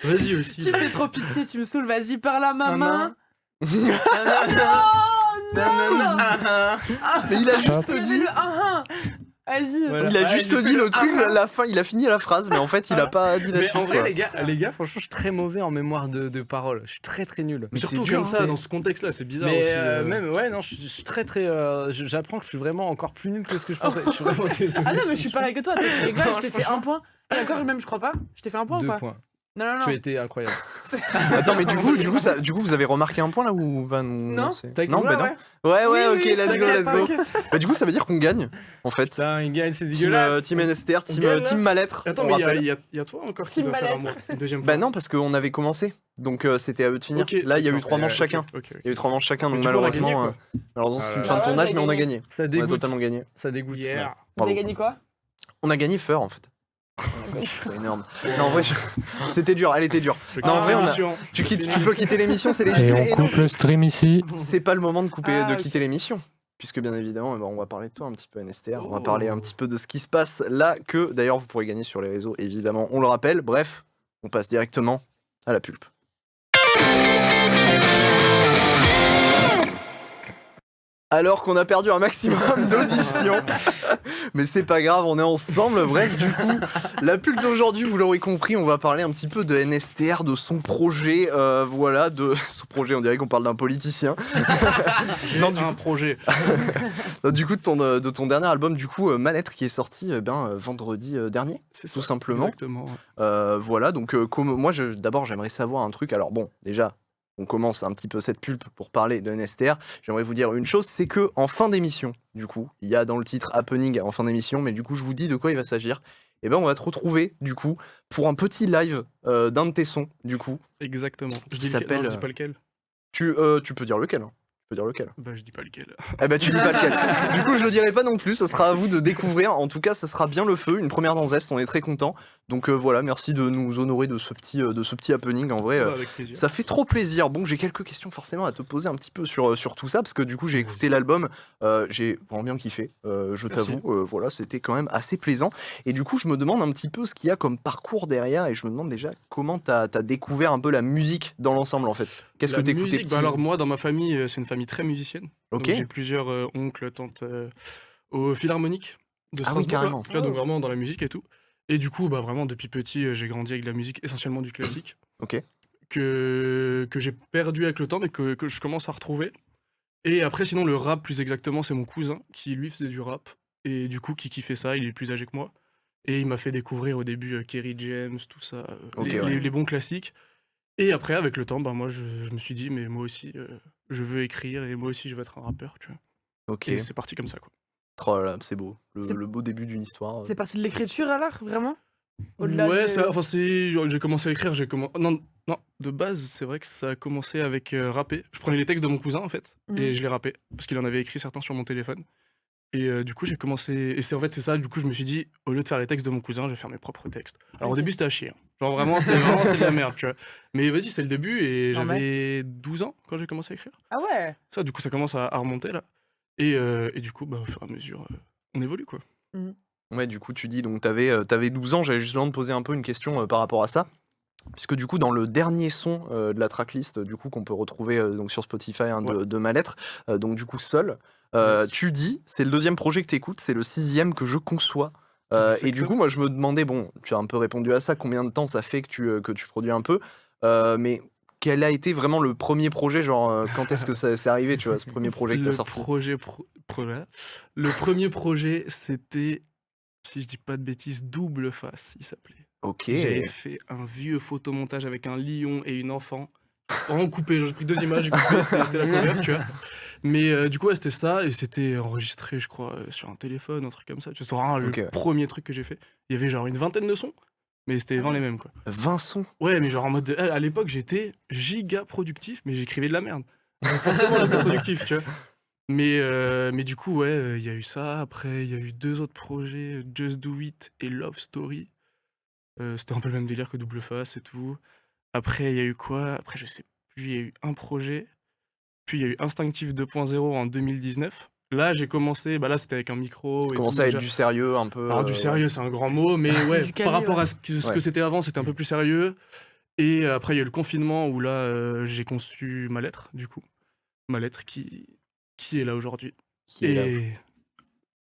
Vas-y aussi. Tu fais trop pitié, tu me saoules, vas-y par là, ma main. Mais il a Stop. juste Il y avait dit. le 1-1. Vas-y. Voilà. Il a Ouais, juste j'ai dit fait le le truc, la fin, il a fini la phrase, mais en fait il a pas dit la Mais suite. en vrai, quoi. les gars, franchement, je suis très mauvais en mémoire de paroles. Je suis très nul. Mais Surtout c'est dur, comme ça, c'est- dans ce contexte-là, c'est bizarre Mais aussi. même, ouais, non, je suis très. J'apprends que je suis vraiment encore plus nul que ce que je pensais. Je suis vraiment désolé. Ah non, mais je suis pareil que toi. Tu rigoles, je t'ai fait Franchement. 1 point. Et encore, même, je crois pas. Je t'ai fait 1 point ou 2 pas? points. Non. Tu as été incroyable. Attends, mais du coup, vous avez remarqué un point là ou pas? Non. c'est- T'as non, gagné, bah ouais. non. Ouais, Oui, ok, oui, let's go. Bah, du coup, ça veut dire qu'on gagne, en fait. Putain, il gagne, c'est Team, dégueulasse. team NSTR, On gagne, là team Mal-être. Attends, on mais rappelle. il y a toi encore qui Team doit faire un Malette. mois. Une deuxième Bah fois. non, parce qu'on avait commencé, donc c'était à eux de finir. Ok, Là, il y a eu d'accord. 3 manches Ok, chacun. ok. Il y a eu 3 manches chacun, Mais donc du coup, on a malheureusement, gagné, quoi. malheureusement, c'est Ah une là fin de là. tournage, Ouais, mais on a j'ai gagné. Ça On a dégoûte. totalement gagné. Ça dégoûte. Yeah. Vous Bravo. avez gagné quoi? On a gagné Feur en fait. C'est énorme. Non, en vrai, c'était dur, elle était dure. Non, en vrai, on a- Attention. tu peux quitter l'émission, c'est Et légitime. on Et non, coupe le stream ici. c'est pas le moment de Ah, ok. quitter l'émission. Puisque bien évidemment, on va parler de toi un petit peu NSTR, on va Oh. parler un petit peu de ce qui se passe là, que d'ailleurs vous pourrez gagner sur les réseaux, évidemment, on le rappelle. Bref, on passe directement à la pulpe. Alors qu'on a perdu un maximum d'auditions, mais c'est pas grave, on est ensemble. Bref, du coup, la pulpe d'aujourd'hui, vous l'aurez compris, on va parler un petit peu de NSTR, de son projet, voilà, de son projet. On dirait qu'on parle d'un politicien. J'ai un projet. Du coup, de ton dernier album, du coup, Mal-être, qui est sorti vendredi dernier, C'est tout ça, simplement. Exactement. Voilà, donc moi, d'abord, j'aimerais savoir un truc. Alors bon, déjà, on commence un petit peu cette pulpe pour parler de NSTR, j'aimerais vous dire une chose, c'est que en fin d'émission, du coup, il y a dans le titre Happening en fin d'émission, mais du coup, je vous dis de quoi il va s'agir. Et ben, on va te retrouver, du coup, pour un petit live d'un de tes sons, du coup. Exactement. Je Qui dis lequel- non, s'appelle, je dis pas lequel. Tu peux dire lequel, hein. Tu peux dire lequel. Bah, je dis pas lequel. Eh ben, tu dis pas lequel. Du coup, je le dirai pas non plus, ce sera à vous de découvrir. En tout cas, ça sera bien le feu, une première dans Zest, on est très contents. Donc voilà, merci de nous honorer de ce petit happening. En vrai, Bah, avec plaisir. ça fait trop plaisir. Bon, j'ai quelques questions forcément à te poser un petit peu sur tout ça, parce que du coup, j'ai écouté l'album, j'ai vraiment bien kiffé, je Merci. t'avoue. Voilà, c'était quand même assez plaisant. Et du coup, je me demande un petit peu ce qu'il y a comme parcours derrière, et je me demande déjà comment t'as découvert un peu la musique dans l'ensemble, en fait. Qu'est-ce que La t'écoutais musique, petit bah alors moi, dans ma famille, c'est une famille très musicienne. Ok. Donc, j'ai plusieurs oncles, tantes au Philharmonique de Ah oui, Strasbourg. carrément. Tu vois, donc vraiment dans la musique et tout. Et du coup, bah vraiment depuis petit, j'ai grandi avec de la musique, essentiellement du classique. Ok. Que j'ai perdu avec le temps, mais que je commence à retrouver. Et après, sinon, le rap, plus exactement, c'est mon cousin qui lui faisait du rap. Et du coup, qui kiffait ça, il est plus âgé que moi. Et il m'a fait découvrir au début Kerry James, tout ça, Ok, les, ouais. les bons classiques. Et après, avec le temps, bah, moi, je me suis dit, mais moi aussi, je veux écrire et moi aussi, je veux être un rappeur, tu vois. Ok. Et c'est parti comme ça, quoi. Oh là là, c'est beau. C'est- Le beau début d'une histoire. C'est parti de l'écriture alors, vraiment? Au-delà Ouais, de- enfin, j'ai commencé à écrire, non, de base, c'est vrai que ça a commencé avec rapper. Je prenais les textes de mon cousin, en fait, et Mhm. je les rappais, parce qu'il en avait écrit certains sur mon téléphone. Et du coup, j'ai commencé. Et c'est ça, du coup, je me suis dit, au lieu de faire les textes de mon cousin, je vais faire mes propres textes. Alors au Ok. début, c'était à chier, hein. Genre vraiment, c'était de la merde, tu vois. Mais vas-y, c'est le début, et Normal. j'avais 12 ans quand j'ai commencé à écrire. Ah ouais. Ça, du coup, ça commence à remonter, là. Et du coup, bah, au fur et à mesure, on évolue, quoi. Ouais, du coup, tu dis, donc t'avais 12 ans, j'allais justement te poser un peu une question par rapport à ça. Puisque du coup, dans le dernier son de la tracklist, du coup, qu'on peut retrouver donc sur Spotify hein, de Ma Lettre, donc du coup, Seul, Yes. tu dis, c'est le deuxième projet que t'écoutes, c'est le 6e que je conçois. Et du Exactement. coup, moi, je me demandais, bon, tu as un peu répondu à ça, combien de temps ça fait que tu produis un peu, mais quel a été vraiment le premier projet, genre, quand est-ce que ça s'est arrivé, tu vois, ce premier projet que t'as Le sorti? le premier projet, c'était, si je dis pas de bêtises, Double Face, il s'appelait. Ok. J'avais fait un vieux photomontage avec un lion et une enfant. Vraiment coupé, j'ai pris 2 images, j'ai coupé, c'était la cover, tu vois. Mais du coup, ouais, c'était ça, et c'était enregistré, je crois, sur un téléphone, un truc comme ça. C'est vraiment le Ok, ouais. premier truc que j'ai fait. Il y avait genre une vingtaine de sons, mais c'était vraiment les mêmes, quoi. 20 sons. Ouais, mais genre en mode. À l'époque, j'étais giga productif, mais j'écrivais de la merde. Donc forcément, j'étais productif, tu vois. Mais du coup, ouais, il y a eu ça. Après, il y a eu 2 autres projets, Just Do It et Love Story. C'était un peu le même délire que Double Face et tout. Après, il y a eu quoi? Après, je sais plus, il y a eu un projet. Puis il y a eu Instinctive 2.0 en 2019. Là, j'ai commencé, bah là, c'était avec un micro et Commence tout, à être déjà. du sérieux un peu. Alors, du sérieux, c'est un grand mot, mais ouais, Du quali, par rapport ouais. à ce que Ouais. c'était avant, c'était un peu plus sérieux. Et après, il y a eu le confinement où là, j'ai conçu Ma Lettre, du coup. Ma Lettre qui est là aujourd'hui. Qui est là. Et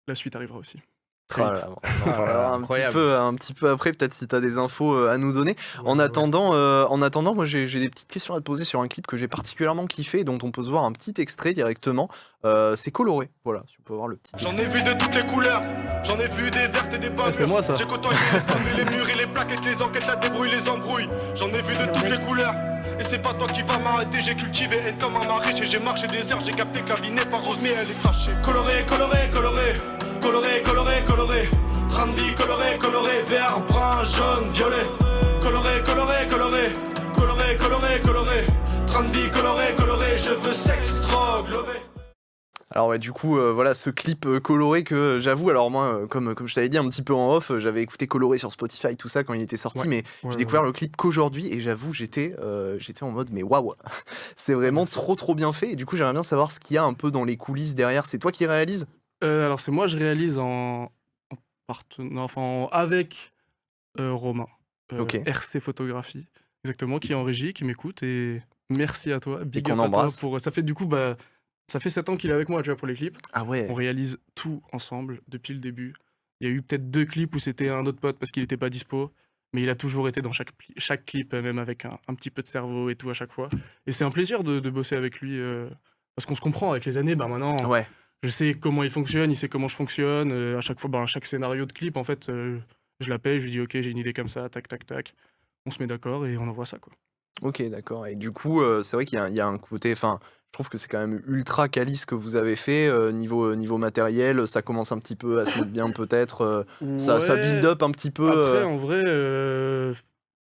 la suite arrivera aussi. Oh Très là vite. là, on en parlera Incroyable. un petit peu après, peut-être si tu as des infos à nous donner. En attendant, moi j'ai des petites questions à te poser sur un clip que j'ai particulièrement kiffé, dont on peut se voir un petit extrait directement. C'est coloré, voilà, si on peut voir le petit. J'en ai vu de toutes les couleurs, j'en ai vu des vertes et des pas Ah, c'est moi, ça. J'ai côtoyé les femmes et les murs et les plaquettes, les enquêtes, la débrouille, les embrouilles. J'en ai vu de toutes les couleurs, et c'est pas toi qui vas m'arrêter. J'ai cultivé haine comme un maraîcher, j'ai marché des heures, j'ai capté que la vie n'est pas rose mais elle est fâchée. Coloré, coloré, coloré, coloré, coloré, coloré. Trendy, coloré, coloré, vert, brun, jaune, violet. Coloré, coloré, coloré, coloré, coloré, coloré. Trendy, coloré, coloré, je veux sexe, drogue, lové. Alors ouais, du coup, voilà ce clip coloré que j'avoue, alors moi, comme je t'avais dit un petit peu en off, j'avais écouté coloré sur Spotify, tout ça quand il était sorti, Ouais. mais j'ai découvert le clip qu'aujourd'hui et j'avoue, j'étais en mode mais waouh, c'est vraiment trop bien fait. Et du coup, j'aimerais bien savoir ce qu'il y a un peu dans les coulisses derrière. C'est toi qui réalises? Alors, c'est moi, je réalise avec Romain. Ok. RC Photographie, exactement, qui est en régie, qui m'écoute. Et merci à toi. Big qu'on up à toi embrasse. pour. Ça fait du coup, bah, ça fait 7 ans qu'il est avec moi, tu vois, pour les clips. Ah ouais. On réalise tout ensemble depuis le début. Il y a eu peut-être 2 clips où c'était un autre pote parce qu'il n'était pas dispo, mais il a toujours été dans chaque clip, même avec un petit peu de cerveau et tout à chaque fois. Et c'est un plaisir de bosser avec lui parce qu'on se comprend avec les années. Bah maintenant, Ouais. je sais comment il fonctionne, il sait comment je fonctionne. À chaque fois, à chaque scénario de clip, en fait, je l'appelle, je lui dis ok, j'ai une idée comme ça, tac, tac, tac. On se met d'accord et on envoie ça, quoi. Ok, d'accord. Et du coup, c'est vrai qu'il y a un côté, enfin, je trouve que c'est quand même ultra quali ce que vous avez fait, niveau matériel, ça commence un petit peu à se mettre bien peut-être, ça build Ouais, up un petit peu, après, en vrai,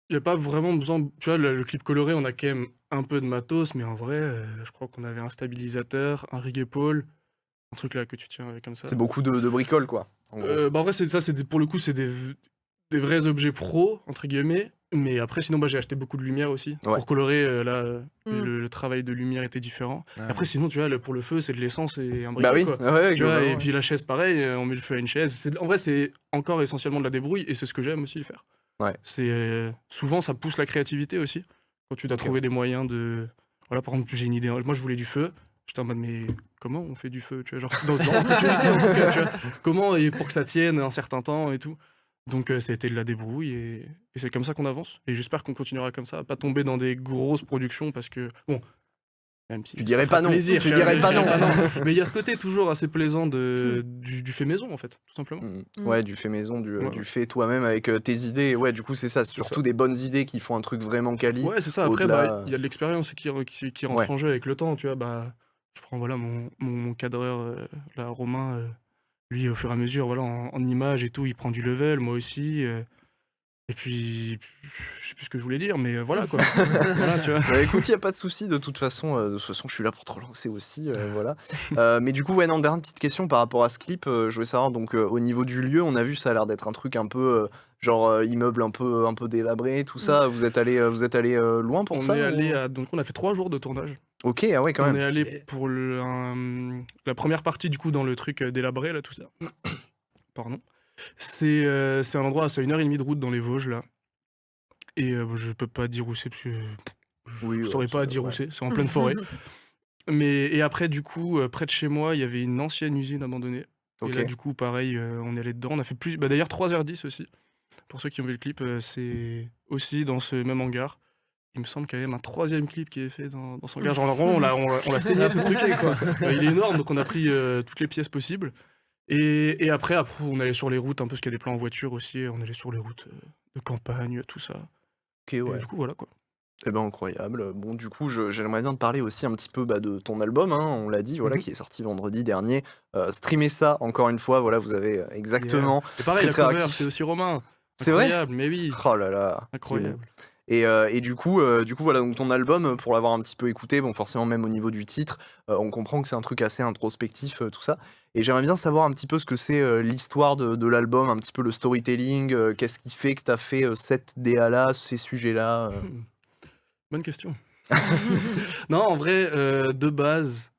y a pas vraiment besoin. Tu vois, le clip coloré, on a quand même un peu de matos, mais en vrai, je crois qu'on avait un stabilisateur, un rig épaule, un truc là que tu tiens comme ça. c'est beaucoup de bricoles, quoi, en gros. Bah, en vrai, pour le coup, c'est des vrais objets pro, entre guillemets. Mais après, sinon, bah, j'ai acheté beaucoup de lumière aussi. Ouais. Pour colorer, là, Mm. le travail de lumière était différent. Ah Après, sinon, tu vois, pour le feu, c'est de l'essence et un Bah briquet, oui, quoi. ouais, Tu vois, globalement, et ouais. puis la chaise, pareil, on met le feu à une chaise. En vrai, c'est encore essentiellement de la débrouille et c'est ce que j'aime aussi faire. Ouais. Souvent, ça pousse la créativité aussi. Quand tu dois Ok. trouver des moyens de. Voilà, par exemple, j'ai une idée. Moi, je voulais du feu. J'étais en mode, mais comment on fait du feu, tu vois, genre, en sécurité, en tout cas, tu vois. Comment, et pour que ça tienne un certain temps et tout. Donc, ça a été de la débrouille et c'est comme ça qu'on avance. Et j'espère qu'on continuera comme ça, à pas tomber dans des grosses productions parce que, bon, même si Tu ça dirais fera pas non, plaisir, tu tu vois, dirais mais pas je dirais non. Mais il y a ce côté toujours assez plaisant du fait maison, en fait, tout simplement. Ouais, du fait maison, Ouais. du fait toi-même avec, tes idées. Ouais, du coup, c'est ça, surtout ça. des bonnes idées qui font un truc vraiment quali. Ouais, c'est ça. Après, bah, Au-delà, il y a de l'expérience qui rentre ouais. en jeu avec le temps, tu vois. Bah, je prends voilà mon cadreur, là, Romain, lui, au fur et à mesure, voilà, en images et tout, il prend du level, moi aussi. Et puis, je sais plus ce que je voulais dire, mais voilà quoi. Voilà, tu vois. Bah, écoute, il y a pas de souci, de toute façon, je suis là pour te relancer aussi, voilà. Mais du coup, ouais, non, dernière petite question par rapport à ce clip, je voulais savoir donc, au niveau du lieu, on a vu ça a l'air d'être un truc un peu, genre, immeuble un peu délabré, tout ça. Vous êtes allés, loin pour On ça est ou? allé donc on a fait 3 jours de tournage. OK, ah ouais, quand On même. est allé Stylé. pour la première partie du coup dans le truc, délabré là, tout ça. Pardon. C'est un endroit, c'est à 1h30 de route dans les Vosges là. Et je peux pas dire où c'est parce que Oui, je saurais pas dire où ouais. c'est en pleine forêt. Et après du coup, près de chez moi, il y avait une ancienne usine abandonnée. Et là OK. du coup pareil, on est allé dedans, on a fait d'ailleurs 3h10 aussi. Pour ceux qui ont vu le clip, c'est aussi dans ce même hangar. Il me semble qu'il y a même un 3e clip qui est fait dans ce hangar. Genre vraiment on l'a saigné ce truc. quoi. Il est énorme donc on a pris, toutes les pièces possibles. Et après on allait sur les routes un peu parce qu'il y a des plans en voiture aussi, on allait sur les routes, de campagne, tout ça. OK, Et ouais. du coup voilà quoi. Eh ben, incroyable. Bon, du coup, j'aimerais bien te parler aussi un petit peu, bah, de ton album, hein, on l'a dit, voilà, Mmh. qui est sorti vendredi dernier. Streamez ça, encore une fois, voilà, vous avez, Yeah. exactement, Et pareil, très, la très cover, réactif. c'est aussi Romain. C'est vrai? Incroyable, mais oui, Oh là là, qui bon. incroyable. Et du coup, voilà, donc ton album, pour l'avoir un petit peu écouté, bon, forcément, même au niveau du titre, on comprend que c'est un truc assez introspectif, tout ça. Et j'aimerais bien savoir un petit peu ce que c'est, l'histoire de l'album, un petit peu le storytelling, qu'est-ce qui fait que tu as fait, cette DA-là, ces sujets-là? Mmh. Bonne question. Non, en vrai, de base,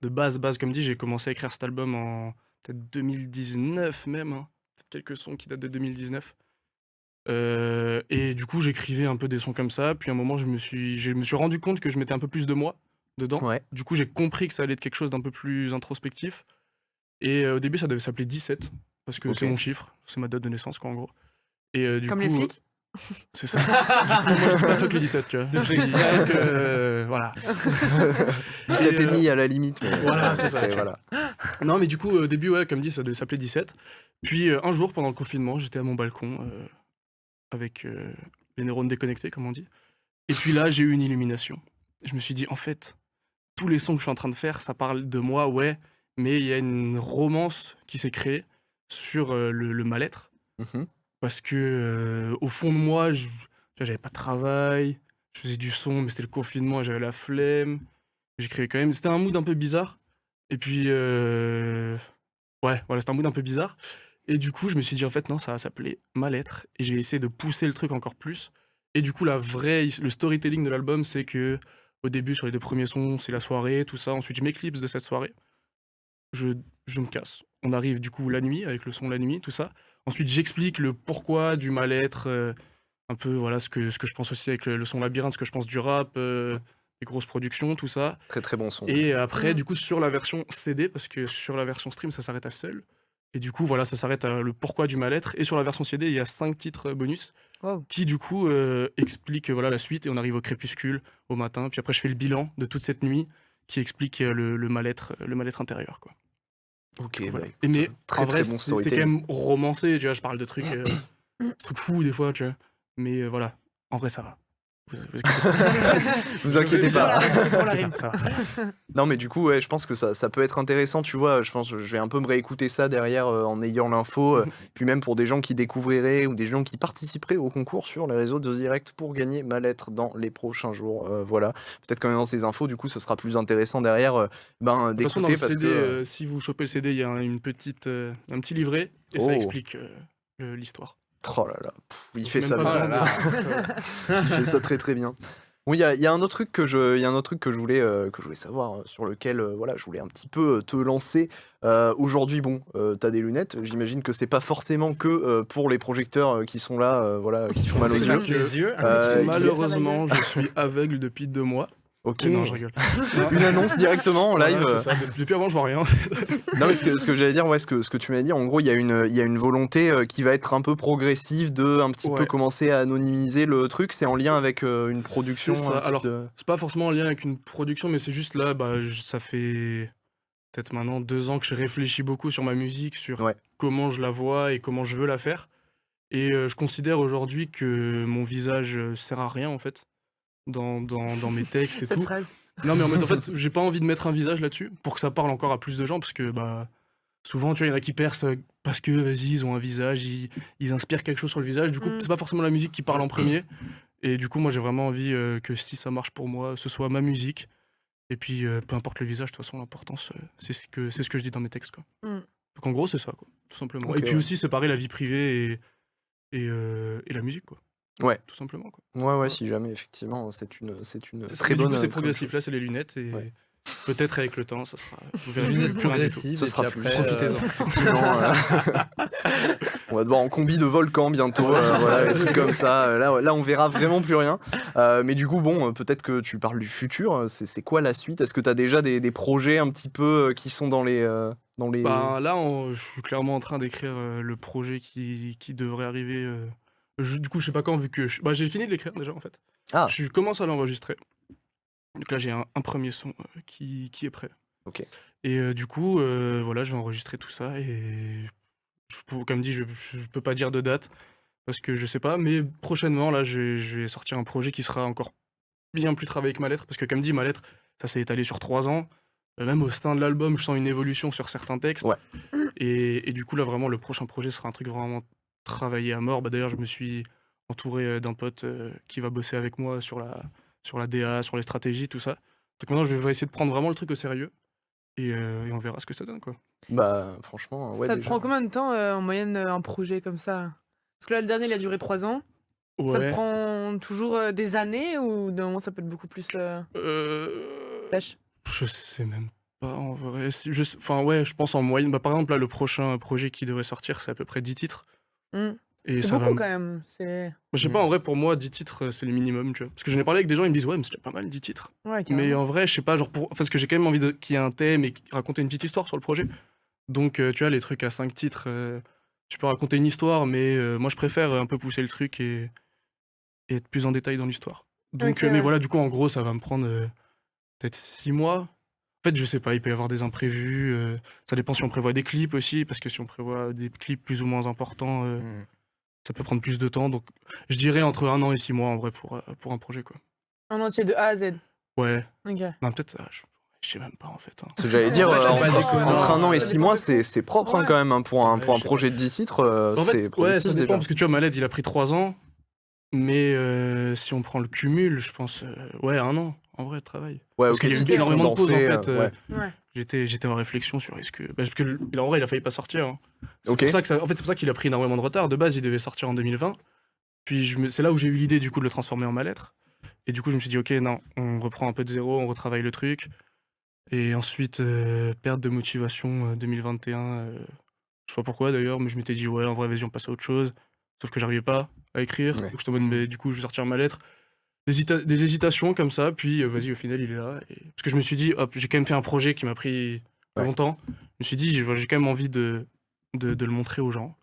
comme dit, j'ai commencé à écrire cet album en peut-être 2019 même, hein. Peut-être quelques sons qui datent de 2019. Et du coup, j'écrivais un peu des sons comme ça, puis à un moment, je me suis rendu compte que je mettais un peu plus de moi dedans. Ouais. Du coup, j'ai compris que ça allait être quelque chose d'un peu plus introspectif. Et au début, ça devait s'appeler 17, parce que c'est OK. mon chiffre, c'est ma date de naissance, quoi, en gros. Et du Comme coup, les flics. c'est ça. Du coup, moi, je dis pas fuck les 17, tu vois. C'est Je dis que, voilà. 17 Et, et demi à la limite, mais voilà, c'est ça, tu vois. voilà. Non, mais du coup, au début, ouais, comme dit, ça devait s'appeler 17. Puis un jour, pendant le confinement, j'étais à mon balcon avec les neurones déconnectés, comme on dit. Et puis là, j'ai eu une illumination. Je me suis dit, en fait, tous les sons que je suis en train de faire, ça parle de moi, ouais, mais il y a une romance qui s'est créée sur le mal-être. Mmh. Parce que au fond de moi, j'avais pas de travail, je faisais du son, mais c'était le confinement et j'avais la flemme. J'écrivais quand même. C'était un mood un peu bizarre. Et puis, ouais, voilà, c'était un mood un peu bizarre. Et du coup, je me suis dit, en fait, non, ça va s'appeler Mal-être. Et j'ai essayé de pousser le truc encore plus. Et du coup, le storytelling de l'album, c'est que au début, sur les 2 premiers sons, c'est la soirée, tout ça. Ensuite, je m'éclipse de cette soirée. Je, je me casse. On arrive du coup la nuit, avec le son La Nuit, tout ça. Ensuite, j'explique le pourquoi du mal-être, un peu voilà ce que je pense aussi avec le son Labyrinthe, ce que je pense du rap, des grosses productions, tout ça. Très, très bon son. Et après, Mmh. du coup, sur la version CD, parce que sur la version stream, ça s'arrête à Seul. Et du coup, voilà, ça s'arrête à le pourquoi du mal-être. Et sur la version CD, il y a 5 titres bonus Wow. qui, du coup, expliquent voilà, la suite. Et on arrive au crépuscule, au matin. Puis après, je fais le bilan de toute cette nuit qui explique le mal-être intérieur, quoi. OK, Voilà. bah, Et mais très, en vrai, très bon c'est quand storytelling. même romancé, tu vois. Je parle de trucs, trucs fous des fois, tu vois. Mais voilà, en vrai, ça va. Vous inquiétez pas. C'est pour la C'est rime. ça, ça va. Non, mais du coup, ouais, je pense que ça peut être intéressant, tu vois. Je pense que je vais un peu me réécouter ça derrière en ayant l'info. Puis même pour des gens qui découvriraient ou des gens qui participeraient au concours sur les réseaux de direct pour gagner ma lettre dans les prochains jours. Voilà. Peut-être qu'en ayant ces infos, du coup, ce sera plus intéressant derrière De toute façon, dans d'écouter le parce CD, que. si vous chopez le CD, il y a un petit livret et Oh. ça explique l'histoire. Oh là là, il Donc fait même ça pas bien. besoin de- Il fait ça très très bien. Oui, il y a un autre truc que je voulais savoir, sur lequel voilà, je voulais un petit peu te lancer. Aujourd'hui, bon, tu as des lunettes. J'imagine que c'est pas forcément que pour les projecteurs qui sont là, voilà, qui font mal aux C'est yeux. ça. Les yeux. Malheureusement, je suis aveugle depuis 2 mois. Ok. Non, je rigole. Une annonce directement en Voilà, live. c'est ça. Depuis avant, je vois rien. Non, mais ce que j'allais dire, ouais, ce que tu m'as dit, en gros, il y a une volonté qui va être un peu progressive de un petit peu Ouais. commencer à anonymiser le truc. C'est en lien avec une production. C'est ça. un type Alors, de- c'est pas forcément en lien avec une production, mais c'est juste là, ça fait peut-être maintenant 2 ans que je réfléchis beaucoup sur ma musique, sur Ouais. comment je la vois et comment je veux la faire. Et je considère aujourd'hui que mon visage sert à rien en fait, dans mes textes et Cette tout. phrase. Non, mais en fait, j'ai pas envie de mettre un visage là-dessus pour que ça parle encore à plus de gens, parce que souvent, tu vois, il y en a qui percent parce que, vas-y, ils ont un visage, ils inspirent quelque chose sur le visage. Du coup, c'est pas forcément la musique qui parle en premier. Et du coup, moi, j'ai vraiment envie que si ça marche pour moi, ce soit ma musique. Et puis, peu importe le visage, de toute façon, l'importance, c'est ce que je dis dans mes textes, quoi. Mm. Donc, en gros, c'est ça, quoi, tout simplement. Ok, et puis ouais. aussi, séparer la vie privée et la musique, quoi. Ouais. Tout simplement, quoi. Ouais, si jamais, effectivement, c'est une C'est ça. très Mais du bonne. coup, c'est très bonne progressif. chose. Là, c'est les lunettes. Et Ouais. peut-être avec le temps, ça sera. Vous verrez Lunettes plus rien du tout. progressives, Ce et sera puis plus. après, Profitez-en. Effectivement, on va devoir en combi de volcan bientôt, voilà, des trucs comme ça. Là, on verra vraiment plus rien. Mais du coup, bon, peut-être que tu parles du futur. C'est quoi la suite? Est-ce que tu as déjà des projets un petit peu qui sont dans les. Là, je suis clairement en train d'écrire le projet qui devrait arriver. Du coup, je sais pas quand, vu que j'ai fini de l'écrire déjà en fait. Ah. Je commence à l'enregistrer. Donc là, j'ai un premier son qui est prêt. Ok. Et du coup, voilà, je vais enregistrer tout ça. Et comme dit, je peux pas dire de date parce que je sais pas. Mais prochainement, là, je vais sortir un projet qui sera encore bien plus travaillé que ma lettre. Parce que, comme dit, ma lettre, ça s'est étalé sur 3 ans. Même au sein de l'album, je sens une évolution sur certains textes. Ouais. Et du coup, là, vraiment, le prochain projet sera un truc vraiment travaillé à mort. D'ailleurs, je me suis entouré d'un pote qui va bosser avec moi sur la DA, sur les stratégies, tout ça. Donc maintenant, je vais essayer de prendre vraiment le truc au sérieux. Et on verra ce que ça donne, quoi. Franchement, ouais, Ça te déjà. prend combien de temps en moyenne un projet comme ça? Parce que là, le dernier, il a duré 3 ans. Ça te Ouais. prend toujours des années ou d'un moment, ça peut être beaucoup plus flash? Je sais même pas en vrai. Enfin, ouais, je pense en moyenne. Par exemple, là, le prochain projet qui devrait sortir, c'est à peu près 10 titres. Mm. Et C'est ça beaucoup va. quand même. C'est... Je sais pas, en vrai, pour moi, 10 titres, c'est le minimum, tu vois. Parce que j'en ai parlé avec des gens, ils me disent, ouais, mais c'est déjà pas mal, 10 titres. Ouais, Mais carrément. en vrai, je sais pas, parce que j'ai quand même envie qu'il y ait un thème et raconter une petite histoire sur le projet. Donc, tu vois, les trucs à 5 titres, tu peux raconter une histoire, mais moi, je préfère un peu pousser le truc et être plus en détail dans l'histoire. Donc, Ok, mais ouais. voilà, du coup, en gros, ça va me prendre peut-être 6 mois. En fait, je sais pas, il peut y avoir des imprévus. Ça dépend si on prévoit des clips aussi, parce que si on prévoit des clips plus ou moins importants, ça peut prendre plus de temps. Donc, je dirais entre 1 an et 6 mois en vrai pour un projet, quoi. Un entier de A à Z. Ouais. Ok. Non, peut-être, je sais même pas en fait. Ce que j'allais dire, Ouais, c'est pas entre déconnant. 1 an et Ça 6 dépend mois, des coups. c'est propre Ouais. quand même, hein, pour un Ouais, je sais projet de 10 titres, En c'est fait, ouais, productif ça dépend, déjà. parce que tu vois, Maled, il a pris 3 ans. Mais si on prend le cumul, je pense, ouais, 1 an en vrai de travail. Ouais, Parce ok, qu'il y a si eu tu énormément de pauses en condensais, fait. ouais. Ouais. J'étais en réflexion sur est-ce que. Parce que en vrai, il a failli pas sortir. Hein. C'est Ok. pour ça que en fait, c'est pour ça qu'il a pris énormément de retard. De base, il devait sortir en 2020. Puis c'est là où j'ai eu l'idée du coup de le transformer en ma lettre. Et du coup, je me suis dit, ok, non, on reprend un peu de zéro, on retravaille le truc. Et ensuite, perte de motivation 2021. Je sais pas pourquoi d'ailleurs, mais je m'étais dit, ouais, en vrai, vas-y, on passe à autre chose. Sauf que j'arrivais pas à écrire. Ouais. Donc j'étais en mode, mais du coup, je vais sortir ma lettre. Des hésitations comme ça, puis vas-y, au final, il est là. Parce que je me suis dit, hop, j'ai quand même fait un projet qui m'a pris Ouais. longtemps. Je me suis dit, j'ai quand même envie de le montrer aux gens,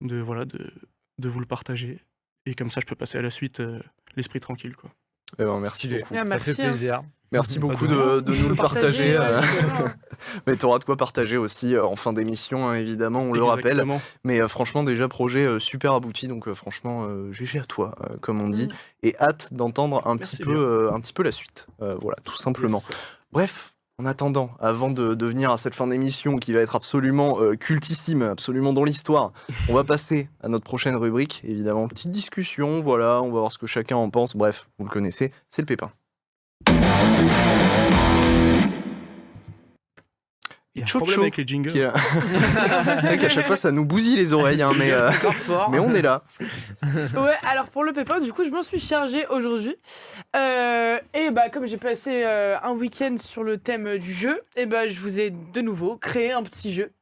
de vous le partager. Et comme ça, je peux passer à la suite l'esprit tranquille, quoi. Eh ben, merci Stylé. beaucoup. Ah, Ça merci, fait hein. plaisir. Merci Pas beaucoup de de nous le partager. ouais, justement. Mais tu auras de quoi partager aussi en fin d'émission, hein, évidemment, on le rappelle. Exactement. Mais franchement, déjà, projet super abouti, donc franchement, GG à toi, comme on dit. Et hâte d'entendre un petit peu la suite. Voilà, tout simplement. Yes. Bref, en attendant, avant de venir à cette fin d'émission qui va être absolument cultissime, absolument dans l'histoire, on va passer à notre prochaine rubrique. Évidemment, petite discussion, voilà, on va voir ce que chacun en pense. Bref, vous le connaissez, c'est le pépin. Il y a un Chaud problème avec les jingles. Qui est là. C'est vrai qu'à chaque fois, ça nous bousille les oreilles, hein, mais on est là. Ouais, alors pour le pépin, du coup, je m'en suis chargée aujourd'hui. Et bah, comme j'ai passé un week-end sur le thème du jeu, et bah, je vous ai de nouveau créé un petit jeu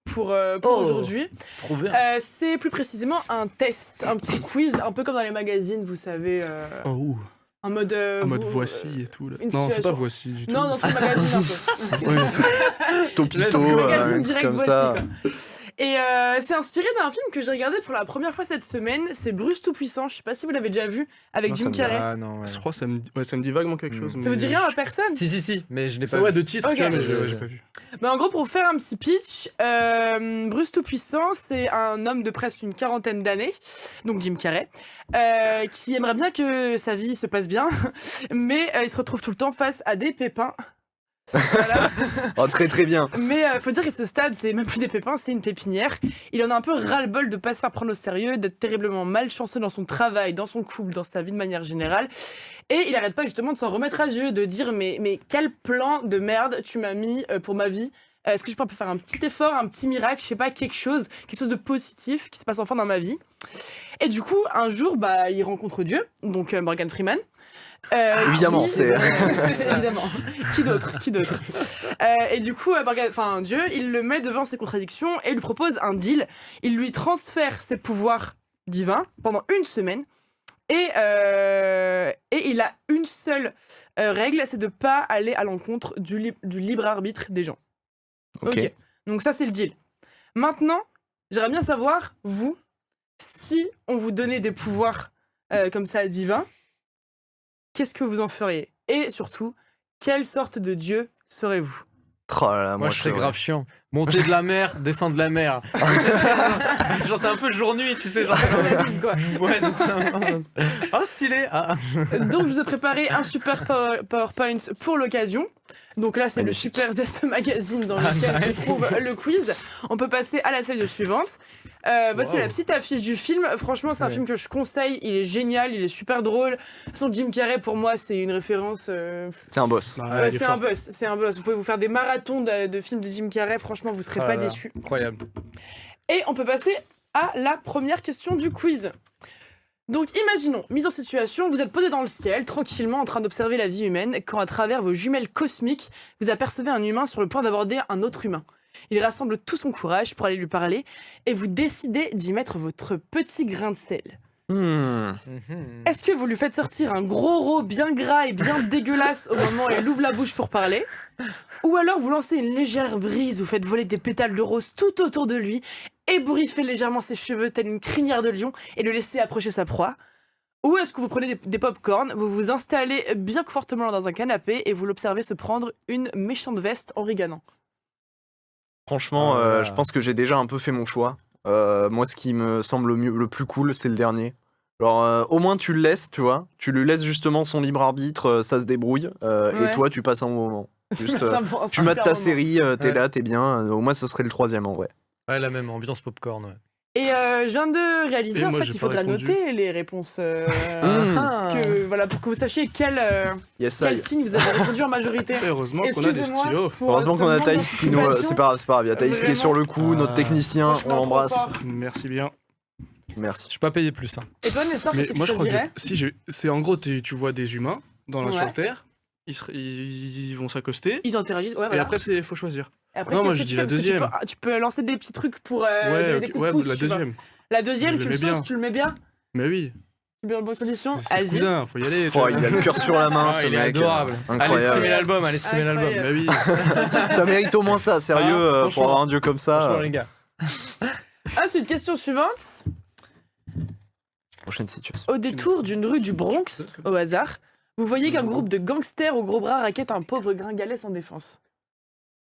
pour aujourd'hui. Trop bien. C'est plus précisément un test, un petit quiz, un peu comme dans les magazines, vous savez, Oh, en mode. en mode voici et tout. Là. une Non, c'est pas situation. voici du tout. Non, dans tout le magazine un peu. Ouais, Topito, C'est le magazine un truc direct comme Voici, ça. quoi. Et c'est inspiré d'un film que j'ai regardé pour la première fois cette semaine. C'est Bruce Tout-Puissant. Je sais pas si vous l'avez déjà vu avec Non, ça Jim me dit Carrey. Ah non, ouais. je crois que ça me dit vaguement quelque chose. Ça vous dit rien à personne? Si, mais je l'ai Ça, pas ouais, vu. de titre, Ok. tu vois, mais j'ai pas vu. Mais en gros, pour vous faire un petit pitch, Bruce Tout-Puissant, c'est un homme de presque une quarantaine d'années, donc Jim Carrey, qui aimerait bien que sa vie se passe bien, mais il se retrouve tout le temps face à des pépins. Voilà. Oh, très très bien. Mais faut dire qu'à ce stade, c'est même plus des pépins, c'est une pépinière. Il en a un peu ras-le-bol de pas se faire prendre au sérieux, d'être terriblement malchanceux dans son travail, dans son couple, dans sa vie de manière générale. Et il arrête pas justement de s'en remettre à Dieu, de dire mais quel plan de merde tu m'as mis pour ma vie. Est-ce que je peux faire un petit effort, un petit miracle, je sais pas, quelque chose de positif qui se passe enfin dans ma vie. Et du coup, un jour, bah, il rencontre Dieu, donc Morgan Freeman. Évidemment, qui- c'est- évidemment. Qui d'autre Et du coup, Dieu, il le met devant ses contradictions et lui propose un deal. Il lui transfère ses pouvoirs divins pendant une semaine. Et il a une seule règle, c'est de pas aller à l'encontre du libre arbitre des gens. Ok. Donc ça, c'est le deal. Maintenant, j'aimerais bien savoir, vous, si on vous donnait des pouvoirs comme ça divins, qu'est-ce que vous en feriez? Et surtout, quelle sorte de dieu serez-vous? Oh là là, Moi, je serais c'est grave chiant. Monter de la mer, descendre de la mer. Genre, c'est un peu jour-nuit, tu sais. Genre... ouais, c'est ça. Ah, stylé. Ah. Donc, je vous ai préparé un super PowerPoint pour l'occasion. Donc là, c'est le Magnifique. Super Zest Magazine dans lequel se trouve le quiz. On peut passer à la slide suivante. Voici Wow. la petite affiche du film. Franchement, c'est un Ouais. film que je conseille. Il est génial, il est super drôle. De toute façon, Jim Carrey, pour moi, c'est une référence. C'est un boss. Ouais, Ouais, il est c'est fort. un boss, c'est un boss. Vous pouvez vous faire des marathons de films de Jim Carrey. Franchement, vous serez Ah pas là là, déçus. Incroyable. Et on peut passer à la première question du quiz. Donc imaginons, mise en situation, vous êtes posé dans le ciel, tranquillement en train d'observer la vie humaine, quand à travers vos jumelles cosmiques, vous apercevez un humain sur le point d'aborder un autre humain. Il rassemble tout son courage pour aller lui parler, et vous décidez d'y mettre votre petit grain de sel. Est-ce que vous lui faites sortir un gros rot bien gras et bien dégueulasse au moment où elle ouvre la bouche pour parler? Ou alors vous lancez une légère brise, vous faites voler des pétales de rose tout autour de lui, ébouriffez légèrement ses cheveux telle une crinière de lion et le laissez approcher sa proie? Ou est-ce que vous prenez des pop-corn, vous vous installez bien confortablement dans un canapé et vous l'observez se prendre une méchante veste en riganant? Franchement, Ah. je pense que j'ai déjà un peu fait mon choix. Moi, ce qui me semble le plus cool, c'est le dernier. Alors, au moins, tu le laisses, tu vois. Tu lui laisses justement son libre arbitre, ça se débrouille. Ouais. Et toi, tu passes un bon moment. Juste, C'est un bon- tu c'est un mates ta super moment. série, t'es Ouais. là, t'es bien. Au moins, ce serait le troisième en vrai. Ouais, la même ambiance popcorn. Ouais. Et je viens de réaliser, Et en moi, fait, j'ai il pas faudra répondu. noter les réponses. Voilà, pour que vous sachiez quel Yes, I. signe vous avez répondu en majorité. Heureusement qu'on a des Excusez-moi stylos. pour Heureusement ce qu'on a manque Thaïs qui nous. d'anticipation. C'est pas grave. Il y a Thaïs qui est sur le coup, notre Ah. technicien, on Franchement, trop l'embrasse. fort. Merci bien. Merci. Je suis pas payé plus. Hein. Et toi, Nestor, Mais qu'est-ce que moi, tu je crois choisirais que c'est en gros, tu vois des humains sur Ouais. la Terre, ils vont s'accoster, Ils interagissent, ouais, et voilà. après, il faut choisir. Et après, non, moi, qu'est-ce je que dis tu la fais? Parce que deuxième. tu peux lancer des petits trucs pour donner Ouais, des ok, coups de ouais, pouce, la tu vois. deuxième. La deuxième, Je tu le le mets bien. sauces, tu le mets bien. Mais oui, Tu mets en bonne condition. c'est le Vas-y. cousin, faut y aller. tu Oh, vois. il a le cœur sur la main, Ah, ce il est mec. adorable. Allez streamer Incroyable. l'album, allez streamer l'album. Incroyable. Mais oui. Ça mérite au moins ça, sérieux, Ah, pour franchement. avoir un dieu comme ça. Franchement, les gars. Ensuite, question suivante. Prochaine situation. Au détour d'une rue du Bronx, au hasard, Vous voyez qu'un groupe de gangsters aux gros bras raquette un pauvre gringalet sans défense.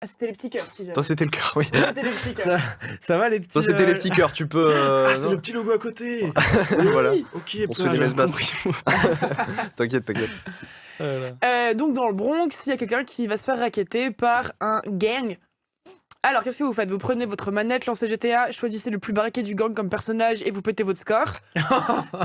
Ah, c'était les petits cœurs, si jamais. Toi, c'était le cœur, oui. C'était les petits cœurs. Ça va les petits. Toi, c'était les petits cœurs, tu peux. Ah, c'est non. le petit logo à côté. Voilà. Ok, On se fait des messes basses. T'inquiète. Donc dans le Bronx, il y a quelqu'un qui va se faire racketter par un gang. Alors qu'est-ce que vous faites? Vous prenez votre manette, lancez GTA, choisissez le plus baraqué du gang comme personnage et vous pétez votre score.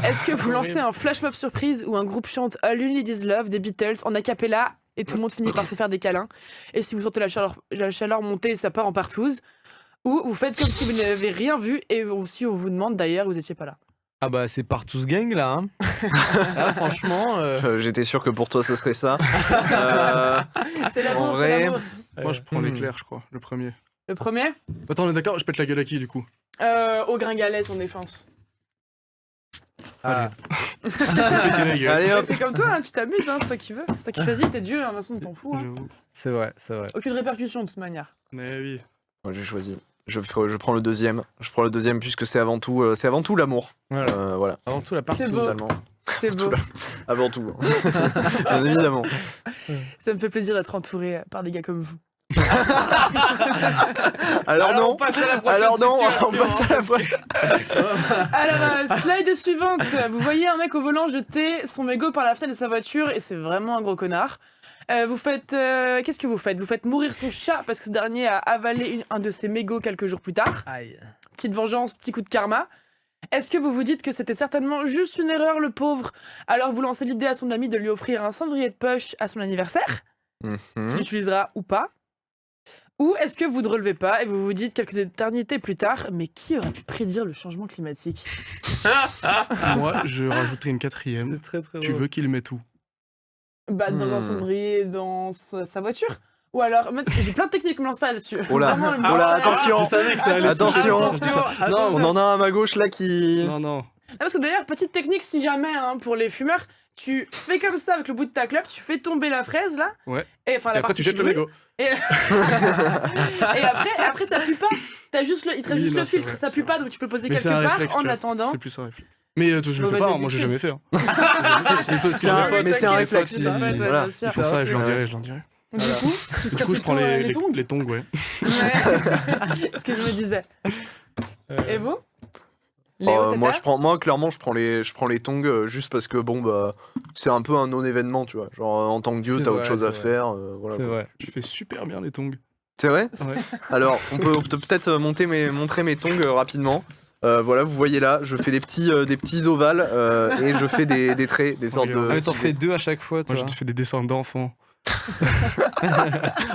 Est-ce que vous lancez un flash mob surprise où un groupe chante All You Need Is Love des Beatles en a cappella et tout le monde finit par se faire des câlins? Et si vous sentez la chaleur monter, ça part en partouze. Ou vous faites comme si vous n'avez rien vu et si on vous demande d'ailleurs, vous étiez pas là. Ah bah c'est partout ce gang là. Hein. Là, franchement. J'étais sûr que pour toi, ce serait ça. C'est l'amour, en c'est vrai, l'amour. Moi, je prends l'éclair, je crois, le premier. Le premier Attends, on est d'accord, je pète la gueule à qui, du coup? Au gringalet, son défense. Ah. Péter la gueule. allez hop. C'est comme toi, hein, tu t'amuses, hein, c'est toi qui veux. C'est toi qui choisis, t'es Dieu, hein, de toute façon, t'en fous. Hein. J'avoue. C'est vrai. Aucune répercussion de toute manière. Mais oui. Moi, j'ai choisi. Je prends le deuxième. Je prends le deuxième puisque c'est avant tout l'amour. Voilà. Voilà. Avant tout la partie. C'est beau. Totalement. C'est beau. Avant tout. Bien évidemment. Ça me fait plaisir d'être entouré par des gars comme vous. Alors non. on passe à la prochaine Alors non. situation, On passe à la prochaine. Alors, slide suivante. Vous voyez un mec au volant jeter son mégot par la fenêtre de sa voiture et c'est vraiment un gros connard. Vous faites... Qu'est-ce que vous faites? Vous faites mourir son chat parce que ce dernier a avalé un de ses mégots quelques jours plus tard. Aïe. Petite vengeance, petit coup de karma. Est-ce que vous vous dites que c'était certainement juste une erreur, le pauvre? Alors vous lancez l'idée à son ami de lui offrir un cendrier de poche à son anniversaire, s'il utilisera ou pas. Ou est-ce que vous ne relevez pas et vous vous dites quelques éternités plus tard, mais qui aurait pu prédire le changement climatique? Moi, je rajouterai une quatrième. C'est très très Tu veux qu'il mette où? Bah dans un cendrier, dans sa voiture. Ou alors, j'ai plein de techniques, me lance pas là-dessus. Oh là, Vraiment, oh là, attention. Je savais que ça allait. Attention. Attention. On en a un à ma gauche là qui. Non. Ah, parce que d'ailleurs, petite technique si jamais, hein, pour les fumeurs, tu fais comme ça avec le bout de ta clope, tu fais tomber la fraise là. Ouais. Et, enfin, Et la après, partie tu jettes qui le brûle. mégot. Et après ça pue pas. Il te reste Oui, juste non, le c'est filtre, vrai, ça c'est pue vrai. pas, donc tu peux le poser Mais quelque c'est un part réflexe, en tu vois. attendant. C'est plus un réflexe. Mais je le fais pas, moi j'ai jamais fait. Hein. C'est un réflexe. C'est un réflexe, Voilà. bien sûr. Il faut ça et je leur dirai. Du coup, Du coup, je prends les tongs, ouais. Ouais. Ce que je me disais. Et vous Léo, moi clairement je prends les tongs juste parce que bon bah c'est un peu un non-événement, tu vois. Genre en tant que dieu C'est t'as vrai, autre chose à c'est faire, voilà. C'est quoi. vrai. Tu fais super bien les tongs. C'est vrai. Ouais. Alors on peut peut-être montrer mes tongs rapidement. Voilà, vous voyez là, je fais des petits ovales et je fais des traits, des sortes de. Ah mais t'en fais deux à chaque fois, toi. Moi, je te fais des dessins d'enfants.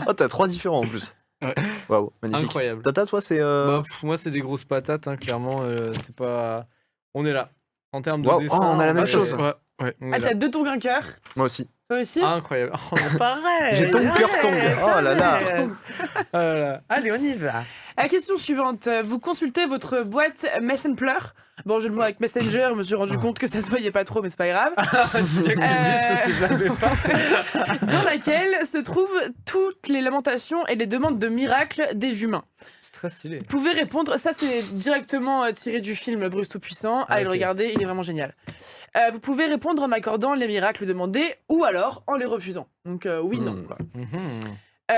Oh, t'as 3 différents en plus. Ouais. Waouh, magnifique. Incroyable. Tata, toi, c'est. Bah, moi, c'est des grosses patates, hein, clairement. C'est pas. On est là. En termes de Waouh, dessin. oh, on a la même patate, chose. Ouais. on est Ah, là. t'as 2 tongs un cœur. Moi aussi. Toi aussi Incroyable. Oh, pareil. J'ai ton cœur tong. Oh là là. Oh là là. Allez, on y va. La question suivante. Vous consultez votre boîte Messenger. Bon, j'ai le mot avec Messenger, je me suis rendu compte que ça se voyait pas trop, mais c'est pas grave. C'est bien que tu me dises parce que je l'avais pas. Dans laquelle se trouvent toutes les lamentations et les demandes de miracles des humains. C'est très stylé. Vous pouvez répondre, ça c'est directement tiré du film Bruce Tout-Puissant, allez le ok. regarder, il est vraiment génial. Vous pouvez répondre en accordant les miracles demandés ou alors en les refusant. Donc oui, non. Quoi.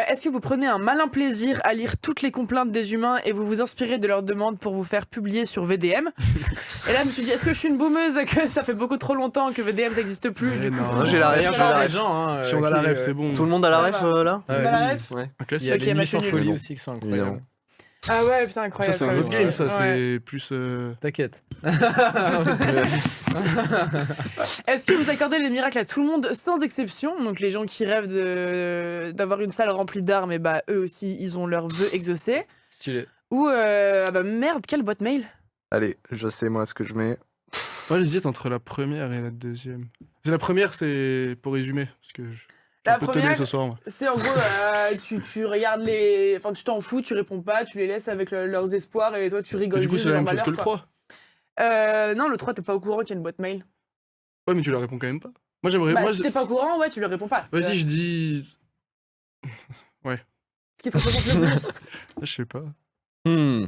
Est-ce que vous prenez un malin plaisir à lire toutes les complaintes des humains et vous vous inspirez de leurs demandes pour vous faire publier sur VDM? Et là, je me suis dit, est-ce que je suis une boumeuse, que ça fait beaucoup trop longtemps que VDM n'existe plus? Mais Du coup, non. J'ai la ref, Il y a j'ai la plein de ref. gens, hein, Si on a la qui, rêve, c'est bon. Tout le monde a la Ça ref va. là T'as la ref Ouais. Un classique. Il y a Ok, les bah, nuits c'est sans nul. folie aussi qui sont incroyables. Évidemment. Ah ouais, putain, Ça, incroyable. c'est un autre aussi. game, ça, Ouais. c'est plus. T'inquiète. Est-ce que vous accordez les miracles à tout le monde sans exception? Donc les gens qui rêvent d'avoir une salle remplie d'armes, et bah eux aussi, ils ont leurs vœux exaucés. Stylé. Ou ah bah merde, quelle boîte mail? Allez, je sais moi ce que je mets. Moi, j'hésite entre la première et la deuxième. La première, c'est pour résumer. Parce que j'ai La un peu première, teubé ce soir. Moi. c'est en gros, tu regardes les... Enfin, tu t'en fous, tu réponds pas, tu les laisses avec leurs espoirs et toi, tu rigoles Mais du coup, juste c'est de la leur même chose que le malheur, 3. quoi. Non, le 3, t'es pas au courant qu'il y a une boîte mail. Ouais, mais tu la réponds quand même pas. Moi, j'aimerais. Bah, moi, si t'es pas au courant, ouais, tu le réponds pas. Vas-y, je dis. Ce qui te représente le plus. Ah, je sais pas. Un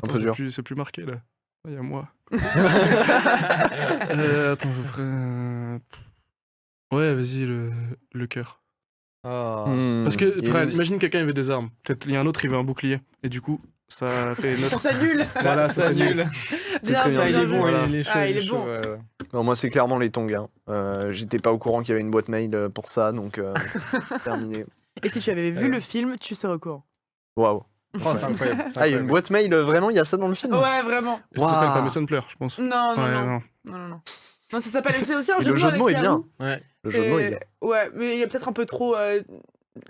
Attends, peu dur. c'est plus marqué là. Il y a moi. Attends, à peu près. Ouais, vas-y, le cœur. Ah. Parce que, Il y a frère, une- imagine quelqu'un il veut des armes. Peut-être il y a un autre, il veut un bouclier. Et du coup, ça fait Ça notre. s'annule. Voilà, ça ça annule. Bien très vu, bien. Il bien est vu. bon, Voilà. il est chaud. Ah, il est chaud, bon. ouais. Non, moi, c'est clairement les tongs. J'étais pas au courant qu'il y avait une boîte mail pour ça, donc terminé. Et si tu avais vu le film, tu serais au courant. Waouh. Oh, c'est incroyable. c'est Ah, il y a une incroyable. boîte mail, vraiment, il y a ça dans le film Ouais, vraiment. Ça s'appelle Waouh. pas Mason Pleure, je pense. Non, non, Ouais, non. non. Non, ça s'appelle. C'est aussi un Et jeu le jeu de mots est bien. Yahoo. Ouais. Le jeu de mots est bien. Ouais, mais il est peut-être un peu trop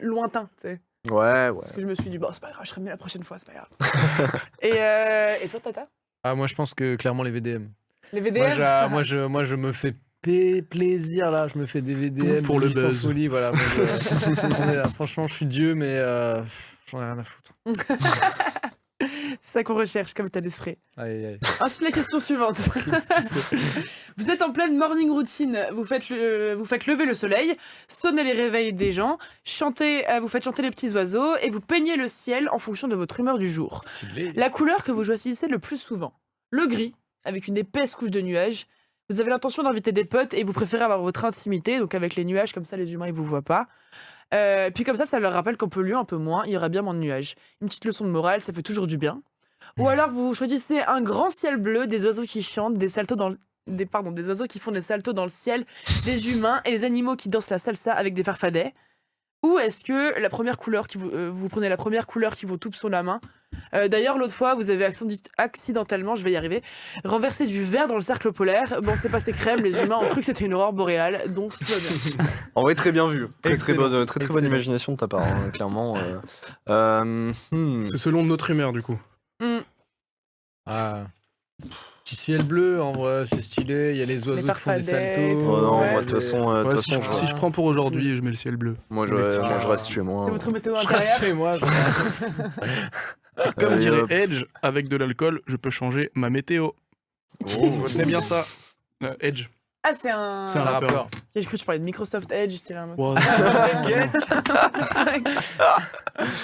lointain, tu sais. Ouais. Parce que je me suis dit, bon, c'est pas grave, je serai mieux la prochaine fois, c'est pas grave. Et toi, Tata? Ah, moi, je pense que clairement les VDM. Les VDM? Moi, je me fais plaisir là. Je me fais des VDM Tout pour le des nuits sans buzz. folie, voilà. Moi, j'en ai, franchement, je suis Dieu, mais j'en ai rien à foutre. C'est ça qu'on recherche comme état d'esprit. Aïe, aïe. Ensuite, la question suivante. Vous êtes en pleine morning routine, vous faites lever le soleil, sonnez les réveils des gens, vous faites chanter les petits oiseaux et vous peignez le ciel en fonction de votre humeur du jour. Stylé. La couleur que vous choisissez le plus souvent, le gris, avec une épaisse couche de nuages. Vous avez l'intention d'inviter des potes et vous préférez avoir votre intimité, donc avec les nuages, comme ça les humains ils vous voient pas. Puis comme ça leur rappelle qu'en polluant un peu moins, il y aura bien moins de nuages. Une petite leçon de morale, ça fait toujours du bien. Ou alors vous choisissez un grand ciel bleu, des oiseaux qui chantent, des oiseaux qui font des saltos dans le ciel, des humains et les animaux qui dansent la salsa avec des farfadets. Ou est-ce que la première couleur vous prenez la première couleur qui vous toupe sur la main. D'ailleurs, l'autre fois, vous avez accidentellement, je vais y arriver, renversé du verre dans le cercle polaire. Bon, c'est passé crème, les humains ont cru que c'était une aurore boréale, donc tout va bien. En vrai, très bien vu. Très Excellent. bonne Excellent. imagination de ta part, clairement. C'est selon notre humeur, du coup. Ah. Petit ciel bleu, en vrai, c'est stylé. Il y a les oiseaux qui font des farfadets, saltos. tout. Oh non, Ouais. moi, de toute façon, Ouais, si je prends pour aujourd'hui, je mets le ciel bleu. moi, Le petit- je reste chez moi. C'est votre météo Je reste intérieure. chez moi. Comme Allez, dirait hop. Edge, avec de l'alcool, je peux changer ma météo. C'est bien ça. Edge. Ah, c'est un. C'est un rappeur. J'ai cru que tu parlais de Microsoft Edge, j'étais là en mode. Wow.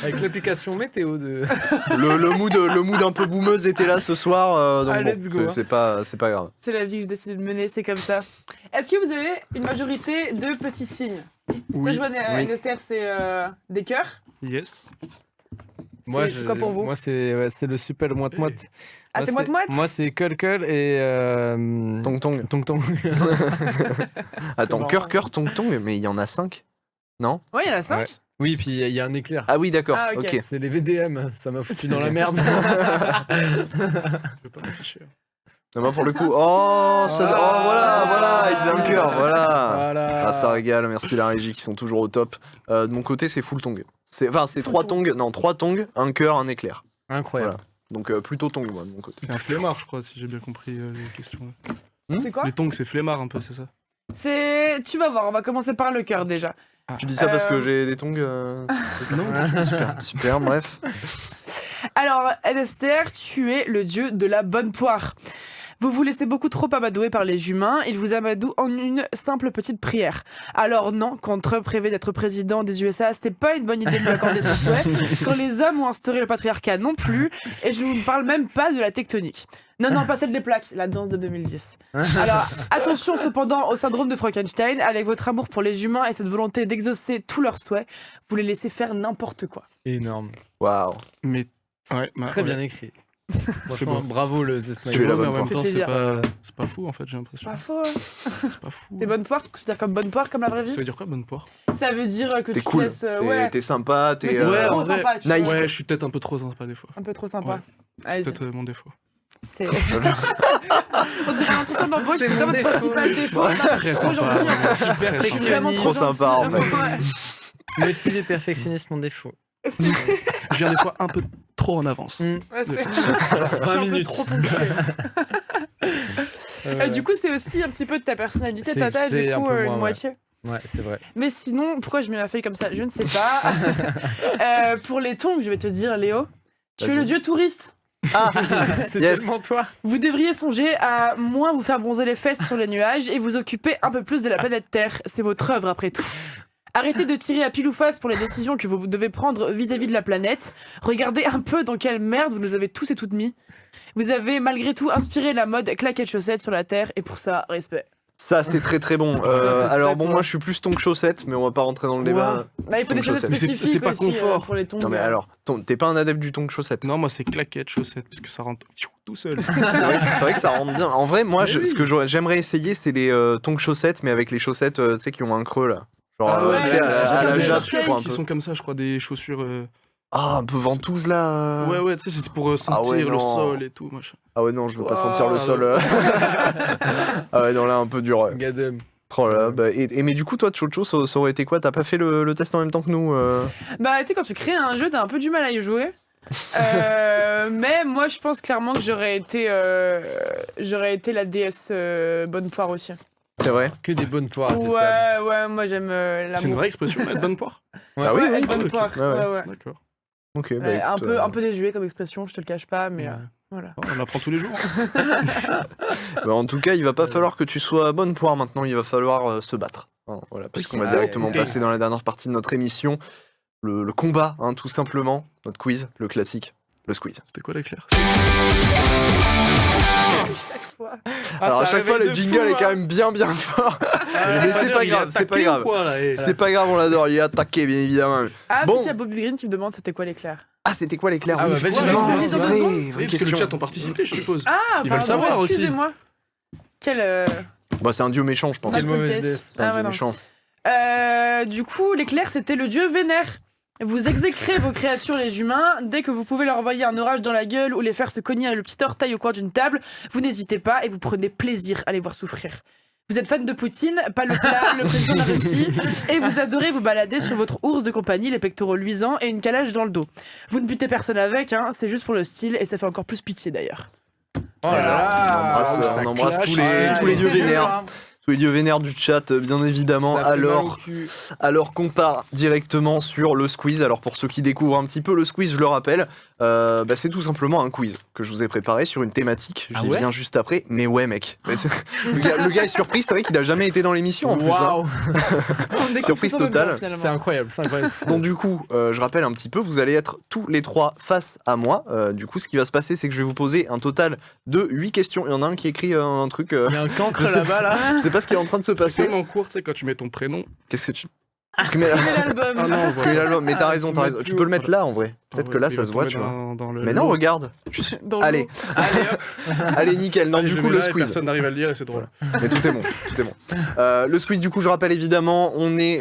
Avec l'application météo de. le mood un peu boumeuse était là ce soir, donc Ah, bon, let's go. c'est pas grave. C'est la vie que j'ai décidé de mener, c'est comme ça. Est-ce que vous avez une majorité de petits signes? Toi, Oui. je vois Nester, c'est des cœurs. Yes. C'est quoi pour vous? Moi, c'est le super moite-moite. Ah, Moi, c'est moite-moite? Moi, c'est Curl et. Tong Tong. Tong Tong. Attends, marrant. cœur, Tong Tong, mais il y en a 5 Non Ouais, il y en a 5. Ouais. Oui, puis il y a un éclair. Ah oui, d'accord, Ah, ok. ok. C'est les VDM, ça m'a foutu dans la merde. Je vais pas m'afficher. Non, moi, pour le coup, oh, voilà, il faisait un cœur, voilà. Voilà. Ah, ça régale, merci la régie qui sont toujours au top. De mon côté, c'est full tong. C'est 3 tongs, non, 3 tongs, un cœur, un éclair. Incroyable. Donc plutôt tong, moi, de mon côté. C'est un flemmard, je crois, si j'ai bien compris les questions. C'est quoi? Les tongs, c'est flemmard un peu, c'est ça? Tu vas voir, on va commencer par le cœur déjà. Tu dis ça parce que Euh, j'ai des tongs Non, super, bref. Alors, Nester, tu es le dieu de la bonne poire. Vous vous laissez beaucoup trop amadouer par les humains, ils vous amadouent en une simple petite prière. Alors non, quand Trump rêvait d'être président des USA, c'était pas une bonne idée de lui accorder son souhait. Quand les hommes ont instauré le patriarcat non plus, et je vous parle même pas de la tectonique. Non, pas celle des plaques, la danse de 2010. Alors, attention cependant au syndrome de Frankenstein, avec votre amour pour les humains et cette volonté d'exaucer tous leurs souhaits, vous les laissez faire n'importe quoi. Énorme. Waouh. Mais. Ouais, Très ouais. bien écrit. Franchement, beau. bravo le Tu es Sniper. la Ouais, mais bonne en même poire. temps, Ça fait c'est pas fou en fait, j'ai l'impression. Pas faux, hein. C'est pas fou. Des bonnes poires, tu considères comme bonne poire comme la vraie vie? Ça veut dire quoi, bonne poire? Ça veut dire que T'es tu cool, te laisses. Ouais, t'es sympa, mais t'es. t'es Ouais, trop en vrai, sympa, tu naïf. vois. Ouais, je suis peut-être un peu trop sympa des fois. Un peu trop sympa. Ouais. Allez, C'est peut-être mon défaut. c'est. On dirait un truc en embauche, C'est c'est mon comme défaut. principal défaut. Non, Très trop sympa. gentil. En fait. Perfectionniste. Vraiment Trop sympa en fait. Ouais. Motivé, perfectionniste, mon défaut. Je viens des fois un peu trop en avance. Ouais, c'est- Des je suis 20 un peu minutes. trop ponctuée. Du coup, c'est aussi un petit peu de ta personnalité, C'est- Tata, c'est du un coup, peu moi, une ouais. moitié. Ouais, c'est vrai. Mais sinon, pourquoi je mets ma feuille comme ça? Je ne sais pas. Pour les tongs, je vais te dire, Léo, tu es Vas-y. le dieu touriste. Ah, C'est yes. tellement toi. Vous devriez songer à moins vous faire bronzer les fesses sur les nuages et vous occuper un peu plus de la planète Terre. C'est votre œuvre après tout. Arrêtez de tirer à pile ou face pour les décisions que vous devez prendre vis-à-vis de la planète. Regardez un peu dans quelle merde vous nous avez tous et toutes mis. Vous avez malgré tout inspiré la mode claquettes chaussettes sur la Terre et pour ça, respect. Ça, c'est très très bon. c'est Alors très bon, toi. moi je suis plus tongs chaussettes, mais on va pas rentrer dans le débat. Bah, il faut des Tongs choses chaussettes. Mais c'est spécifiques pas aussi, confort. pour les tongs. Non mais alors, t'es pas un adepte du tongs chaussettes. Non, moi c'est claquettes, chaussettes, parce que ça rentre tout seul. C'est vrai que ça rentre bien. En vrai, moi, Mais oui. ce que j'aimerais essayer, c'est les tongs chaussettes, mais avec les chaussettes, tu sais, qui ont un creux là. Genre, Ah ouais, tu sais, à la j'ai Jap, des je crois un qui peu. sont comme ça, je crois, des chaussures. Ah, un peu ventouse là. Ouais, tu sais, c'est pour sentir ouais, le non. sol et tout, machin. Ah ouais, non, je veux pas Ouah, sentir le sol. Ah ouais, non, là, un peu dur. Ouais. Gadem. Oh là là, bah, mais du coup, toi, Chocho, ça aurait été quoi? T'as pas fait le test en même temps que nous Bah, tu sais, quand tu crées un jeu, t'as un peu du mal à y jouer. Mais moi, je pense clairement que j'aurais été la déesse bonne poire aussi. C'est vrai? Que des bonnes poires à cette table. Ouais, moi j'aime l'amour. C'est une vraie expression, être bonne poire. Ah oui, Ouais, oui. être bonne ok. poire. Ouais, ouais. Ouais. D'accord. Ok, bah, Ouais, écoute, un peu désuet comme expression, je te le cache pas, mais Ouais. voilà. Oh, on apprend tous les jours. bah, en tout cas, il va pas falloir que tu sois bonne poire maintenant, il va falloir se battre. Hein, voilà, puisqu'on va Ah, directement ok. passer dans la dernière partie de notre émission. Le combat, hein, tout simplement. Notre quiz, le classique, le squeeze. C'était quoi l'éclair Chaque fois. Alors à chaque fois, le jingle est quand même bien fort. Mais c'est pas grave, c'est pas grave. C'est pas grave, on l'adore, il est attaqué, bien évidemment. Ah, Bon. puis il y a Bobby Green qui me demande c'était quoi l'éclair. Ah, c'était quoi l'éclair? Ah, Oui, bah, vas-y, effectivement, vas-y, c'est vas-y, vrai, vas-y. vraie Oui, parce que question. le chat ont participé, je suppose. Ah, Ils veulent pardon, savoir aussi. excusez-moi. Quel. Bah, c'est un dieu méchant, je pense. Quelle mauvaise politesse. déesse. C'est un Ah, dieu ouais, non. méchant. Du coup, l'éclair, c'était le dieu Vénère. Vous exécrez vos créatures, les humains. Dès que vous pouvez leur envoyer un orage dans la gueule ou les faire se cogner le petit orteil au coin d'une table, vous n'hésitez pas et vous prenez plaisir à les voir souffrir. Vous êtes fan de Poutine, pas le plat, le président de la Russie, et vous adorez vous balader sur votre ours de compagnie, les pectoraux luisants et une calèche dans le dos. Vous ne butez personne avec, hein, c'est juste pour le style et ça fait encore plus pitié d'ailleurs. Oh Voilà, on embrasse tous les dieux vénères. Tous les dieux vénères du chat, bien évidemment. Alors qu'on part directement sur le squeeze. Alors pour ceux qui découvrent un petit peu le squeeze, je le rappelle, bah, c'est tout simplement un quiz que je vous ai préparé sur une thématique. J'y viens juste après. Mais ouais, mec. Le gars est surpris, c'est vrai qu'il a jamais été dans l'émission en plus. Hein. Surprise totale. C'est incroyable, c'est incroyable. Donc du coup, je rappelle un petit peu, vous allez être tous les trois face à moi. Du coup, ce qui va se passer, c'est que je vais vous poser un total de 8 questions. Il y en a un qui écrit un truc... Il y a un cancre je sais- là-bas, là. Je sais pas ce qui est en train de se C'est passer. comme en cours, tu sais, quand tu mets ton prénom. Qu'est-ce que tu... Quel album Ah non, Parce que l'album- mais t'as raison, t'as mais raison. plus Tu peux le haut, mettre là en vrai. Peut-être Ah que là ouais, ça il se va voit, tomber tu vois. dans le Mais non, lot. regarde. Dans Allez, allez, nickel. Non, Allez, du je coup, mets le là et squeeze. Personne n'arrive à le lire et c'est drôle. Mais tout est bon, tout est bon. Le squeeze, du coup, je rappelle évidemment,